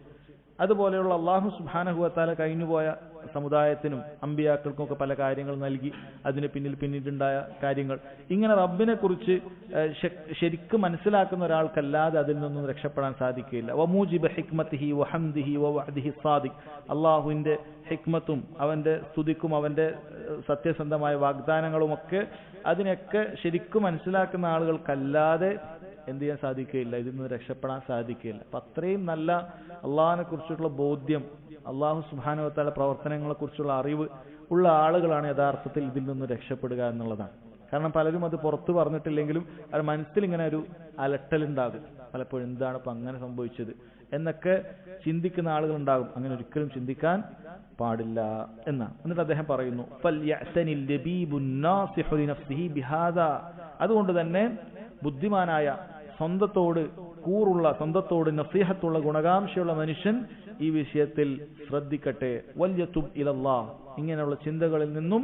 അതുപോലെയുള്ള അല്ലാഹു സുബ്ഹാനഹു വ തആല കഴിഞ്ഞുപോയ സമുദായത്തിനും അമ്പിയാക്കൾക്കും ഒക്കെ പല കാര്യങ്ങൾ നൽകി, അതിന് പിന്നിലുണ്ടായ കാര്യങ്ങൾ, ഇങ്ങനെ റബ്ബിനെ കുറിച്ച് ശരിക്കും മനസ്സിലാക്കുന്ന ഒരാൾക്കല്ലാതെ അതിൽ നിന്നും രക്ഷപ്പെടാൻ സാധിക്കുകയില്ല. വമൂജിബ ഹിക്മതിഹി വഹംദിഹി വവഅദിഹി സാദിഖ്, അല്ലാഹുവിന്റെ ഹിക്മത്തും അവന്റെ സ്തുതിക്കും അവന്റെ സത്യസന്ധമായ വാഗ്ദാനങ്ങളുമൊക്കെ അതിനൊക്കെ ശരിക്കും മനസ്സിലാക്കുന്ന ആളുകൾക്കല്ലാതെ എന്ത് ചെയ്യാൻ സാധിക്കുകയില്ല, ഇതിൽ നിന്ന് രക്ഷപ്പെടാൻ സാധിക്കുകയില്ല. അപ്പൊ അത്രയും നല്ല അള്ളാഹിനെ കുറിച്ചുള്ള ബോധ്യം, അള്ളാഹു സുബ്ഹാനഹു വ തആല പ്രവർത്തനങ്ങളെ കുറിച്ചുള്ള അറിവ് ഉള്ള ആളുകളാണ് യഥാർത്ഥത്തിൽ ഇതിൽ നിന്ന് രക്ഷപ്പെടുക എന്നുള്ളതാണ്. കാരണം പലരും അത് പുറത്തു പറഞ്ഞിട്ടില്ലെങ്കിലും അത് മനസ്സിൽ ഇങ്ങനെ ഒരു അലട്ടലുണ്ടാകും പലപ്പോഴും, എന്താണ് ഇപ്പൊ അങ്ങനെ സംഭവിച്ചത് എന്നൊക്കെ ചിന്തിക്കുന്ന ആളുകൾ ഉണ്ടാകും. അങ്ങനെ ഒരിക്കലും ചിന്തിക്കാൻ പാടില്ല എന്നാണ്. എന്നിട്ട് അദ്ദേഹം പറയുന്നു, ഫൽയഅ്തനിൽ ലബീബുൻ നാസിഹു ലിനഫ്സിഹി ബിഹാദാ, അതുകൊണ്ട് തന്നെ ബുദ്ധിമാനായ സ്വന്തത്തോട് നസീഹത്തുള്ള ഗുണകാംക്ഷയുള്ള മനുഷ്യൻ ഈ വിഷയത്തിൽ ശ്രദ്ധിക്കട്ടെ. വല്യതുബ് ഇലല്ലാഹ്, ഇങ്ങനെയുള്ള ചിന്തകളിൽ നിന്നും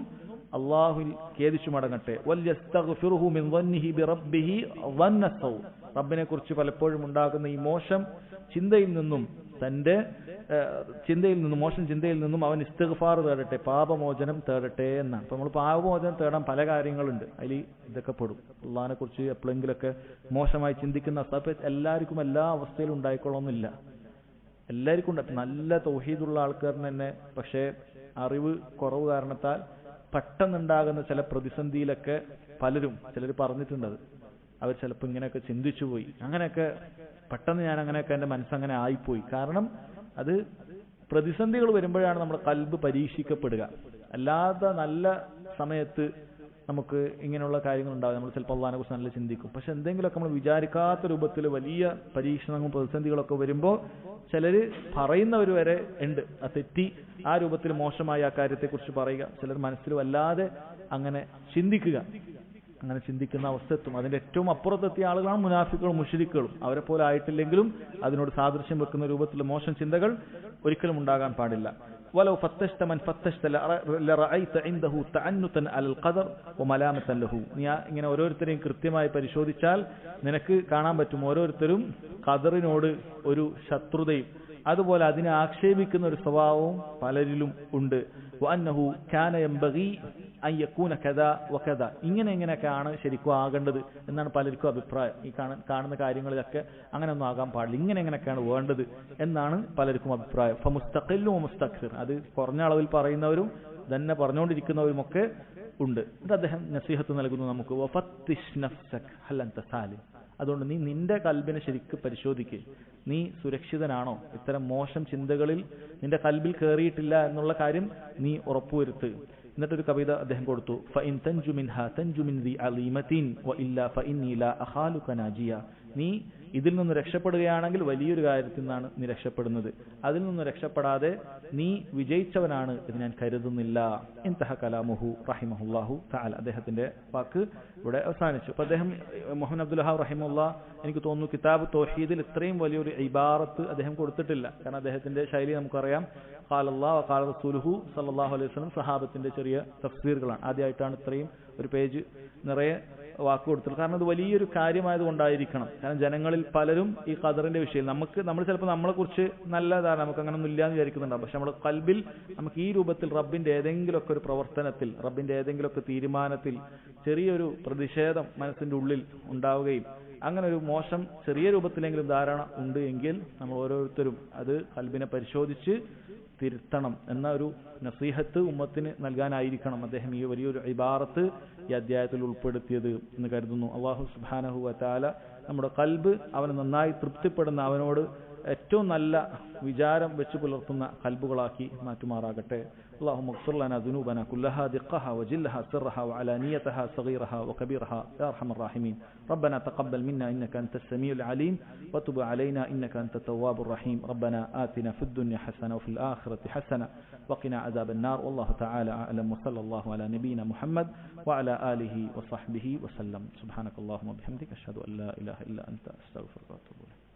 അള്ളാഹുവിൽ ഖേദിച്ചു മടങ്ങട്ടെ. വല്യസ്തഗ്ഫിറുഹു മിൻ ദന്നിഹി ബിറബ്ബിഹി ദന്ന സൗ, റബ്ബിനെ കുറിച്ച് പലപ്പോഴും ഉണ്ടാകുന്ന ഈ മോശം ചിന്തയിൽ നിന്നും മോശം ചിന്തയിൽ നിന്നും അവൻ ഇസ്തിഗ്ഫാർ തേടട്ടെ, പാപമോചനം തേടട്ടെ എന്നാണ്. അപ്പൊ നമ്മൾ പാപമോചനം തേടാൻ പല കാര്യങ്ങളുണ്ട്, അതിൽ ഇതൊക്കെ പെടും. അള്ളാഹിനെ കുറിച്ച് എപ്പോഴെങ്കിലൊക്കെ മോശമായി ചിന്തിക്കുന്ന സമയത്ത് എല്ലാവർക്കും എല്ലാ അവസ്ഥയിലും ഉണ്ടായിക്കൊള്ളണമെന്നില്ല. എല്ലാവർക്കും ഉണ്ട്. നല്ല തൗഹീദുള്ള ആൾക്കാരിന് തന്നെ പക്ഷേ അറിവ് കുറവ് കാരണത്താൽ പെട്ടെന്നുണ്ടാകുന്ന ചില പ്രതിസന്ധിയിലൊക്കെ ചിലർ പറഞ്ഞിട്ടുണ്ട്, അവർ ചിലപ്പോൾ ഇങ്ങനെയൊക്കെ ചിന്തിച്ചു പോയി, അങ്ങനെയൊക്കെ പെട്ടെന്ന് ഞാൻ അങ്ങനെയൊക്കെ എൻ്റെ മനസ്സങ്ങനെ ആയിപ്പോയി. കാരണം അത് പ്രതിസന്ധികൾ വരുമ്പോഴാണ് നമ്മുടെ കൽബ് പരീക്ഷിക്കപ്പെടുക. അല്ലാതെ നല്ല സമയത്ത് നമുക്ക് ഇങ്ങനെയുള്ള കാര്യങ്ങൾ ഉണ്ടാകും. നമ്മൾ ചിലപ്പോൾ അള്ളാഹിനെ കുറിച്ച് നല്ല ചിന്തിക്കും. പക്ഷെ എന്തെങ്കിലുമൊക്കെ നമ്മൾ വിചാരിക്കാത്ത രൂപത്തിൽ വലിയ പരീക്ഷണങ്ങളും പ്രതിസന്ധികളൊക്കെ വരുമ്പോൾ ചിലർ പറയുന്നവർ വരെ ഉണ്ട് ആ തെറ്റി ആ രൂപത്തിൽ മോശമായ ആ കാര്യത്തെക്കുറിച്ച് പറയുക. ചിലർ മനസ്സിൽ വല്ലാതെ അങ്ങനെ ചിന്തിക്കുന്ന അവസ്ഥ എത്തും. അതിന്റെ ഏറ്റവും അപ്പുറത്തെത്തിയ ആളുകളാണ് മുനാഫിക്കുകളും മുശ്രിക്കുകളും. അവരെ പോലെ ആയിട്ടില്ലെങ്കിലും അതിനോട് സാദൃശ്യം വെക്കുന്ന രൂപത്തിൽ മോശം ചിന്തകൾ ഒരിക്കലും ഉണ്ടാകാൻ പാടില്ല. ولو فتشت من فتشت لرأيت عنده تعنتا على القدر وملامة له. നീ ഇങ്ങനെ ഓരോരുത്തരെയും കൃത്യമായി പരിശോധിച്ചാൽ നിനക്ക് കാണാൻ പറ്റും ഓരോരുത്തരും ഖദറിനോട് ഒരു ശത്രുതയും അതുപോലെ അതിനെ ആക്ഷേപിക്കുന്ന ഒരു സ്വഭാവവും പലരിലും ഉണ്ട്. വഅന്നഹു കാന യംബഗി അൻ യകൂന കദാ വകദാ, ഇങ്ങനെയൊക്കെയാണ് ശരിക്കും ആകേണ്ടത് എന്നാണ് പലർക്കും അഭിപ്രായം. ഈ കാണുന്ന കാര്യങ്ങളിലൊക്കെ അങ്ങനെയൊന്നും ആകാൻ പാടില്ല, ഇങ്ങനെയൊക്കെയാണ് വേണ്ടത് എന്നാണ് പലർക്കും അഭിപ്രായം. ഫമുസ്തഖില്ലും മുസ്തക്സിർ, അത് കുറഞ്ഞ അളവിൽ പറയുന്നവരും തന്നെ പറഞ്ഞുകൊണ്ടിരിക്കുന്നവരുമൊക്കെ ഉണ്ട്. ഇത് അദ്ദേഹം നസീഹത്ത് നൽകുന്നു നമുക്ക്. വഫത്തിഷ് നഫ്സക ഹൽ അൻത സാലിം, അതുകൊണ്ട് നീ നിന്റെ കൽബിനെ ശരിക്കും പരിശോധിക്കുക. നീ സുരക്ഷിതനാണോ? ഇത്തരം മോശം ചിന്തകളിൽ നിന്റെ കൽബിൽ കയറിയിട്ടില്ല എന്നുള്ള കാര്യം നീ ഉറപ്പുവരുത്തുക. എന്നിട്ടൊരു കവിത അദ്ദേഹം കൊടുത്തു. ഫഇൻ തൻജു മിൻഹാ തൻജു മിൻ ദി അലീമത്തിൻ വഇല്ലാ ഫഇന്നി ലാ അഖാലുക നാജിയ. നീ ഇതിൽ നിന്ന് രക്ഷപ്പെടുകയാണെങ്കിൽ വലിയൊരു കാര്യത്തിൽ നിന്നാണ് നീ രക്ഷപ്പെടുന്നത്, അതിൽ നിന്ന് രക്ഷപ്പെടാതെ നീ വിജയിച്ചവനാണ് എന്ന് ഞാൻ കരുതുന്നില്ല. ഇൻതഹ കലാമുഹു റഹിമഹുല്ലാഹു തആല. അദ്ദേഹത്തിന്റെ വാക്ക് ഇവിടെ അവസാനിച്ചു. അപ്പൊ അദ്ദേഹം മുഹമ്മദ് അബ്ദുൽ വഹാബ് റഹിമഹുല്ലാ എനിക്ക് തോന്നുന്നു കിതാബ് തൗഹീദിൽ ഇത്രയും വലിയൊരു ഇബാറത്ത് അദ്ദേഹം കൊടുത്തിട്ടില്ല. കാരണം അദ്ദേഹത്തിന്റെ ശൈലി നമുക്കറിയാം. ഖാല അല്ലാഹു വഖാല റസൂലുഹു സല്ലല്ലാഹു അലൈഹി വസല്ലം സഹാബത്തിന്റെ ചെറിയ തഫ്സീറുകളാണ്. ആദ്യമായിട്ടാണ് ഇത്രയും ഒരു പേജ് നിറയെ വാക്ക് കൊടുത്തിട്ടുള്ളത്. കാരണം ഇത് വലിയൊരു കാര്യമായതുകൊണ്ടായിരിക്കണം. കാരണം ജനങ്ങളിൽ പലരും ഈ ഖദറിന്റെ വിഷയം നമ്മൾ ചിലപ്പോൾ നമ്മളെ കുറിച്ച് നല്ലതാണ്, നമുക്ക് അങ്ങനൊന്നും ഇല്ല എന്ന് വിചാരിക്കുന്നുണ്ടാവും. പക്ഷെ നമ്മുടെ കൽബിൽ നമുക്ക് ഈ രൂപത്തിൽ റബ്ബിന്റെ ഏതെങ്കിലുമൊക്കെ ഒരു പ്രവർത്തനത്തിൽ, റബ്ബിന്റെ ഏതെങ്കിലുമൊക്കെ തീരുമാനത്തിൽ ചെറിയൊരു പ്രതിഷേധം മനസ്സിന്റെ ഉള്ളിൽ ഉണ്ടാവുകയും അങ്ങനെ ഒരു മോശം ചെറിയ രൂപത്തിലെങ്കിലും ധാരണ ഉണ്ട് എങ്കിൽ നമ്മൾ ഓരോരുത്തരും അത് കൽബിനെ പരിശോധിച്ച് തിരുത്തണം എന്ന ഒരു നസീഹത്ത് ഉമ്മത്തിന് നൽകാനായിരിക്കണം അദ്ദേഹം ഈ വലിയൊരു ഇബാറത്ത് ഈ അധ്യായത്തിൽ ഉൾപ്പെടുത്തിയത് എന്ന് കരുതുന്നു. അല്ലാഹു സുബ്ഹാനഹു വ തആല നമ്മുടെ കൽബ് അവന് നന്നായി തൃപ്തിപ്പെടുന്ന, അവനോട് ഏറ്റവും നല്ല വിചാരം വെച്ച് പുലർത്തുന്ന കൽബുകളാക്കി മാറ്റുമാറാകട്ടെ. اللهم اغفر لنا ذنوبنا كلها دقها وجلها سرها وعلانيتها صغيرها وكبيرها يا ارحم الراحمين. ربنا تقبل منا انك انت السميع العليم وتب علينا انك انت التواب الرحيم. ربنا آتنا في الدنيا حسنة وفي الآخرة حسنة وقنا عذاب النار. والله تعالى أعلم وصلى الله على نبينا محمد وعلى آله وصحبه وسلم. سبحانك اللهم وبحمدك أشهد أن لا إله إلا أنت أستغفرك وأتوب إليك.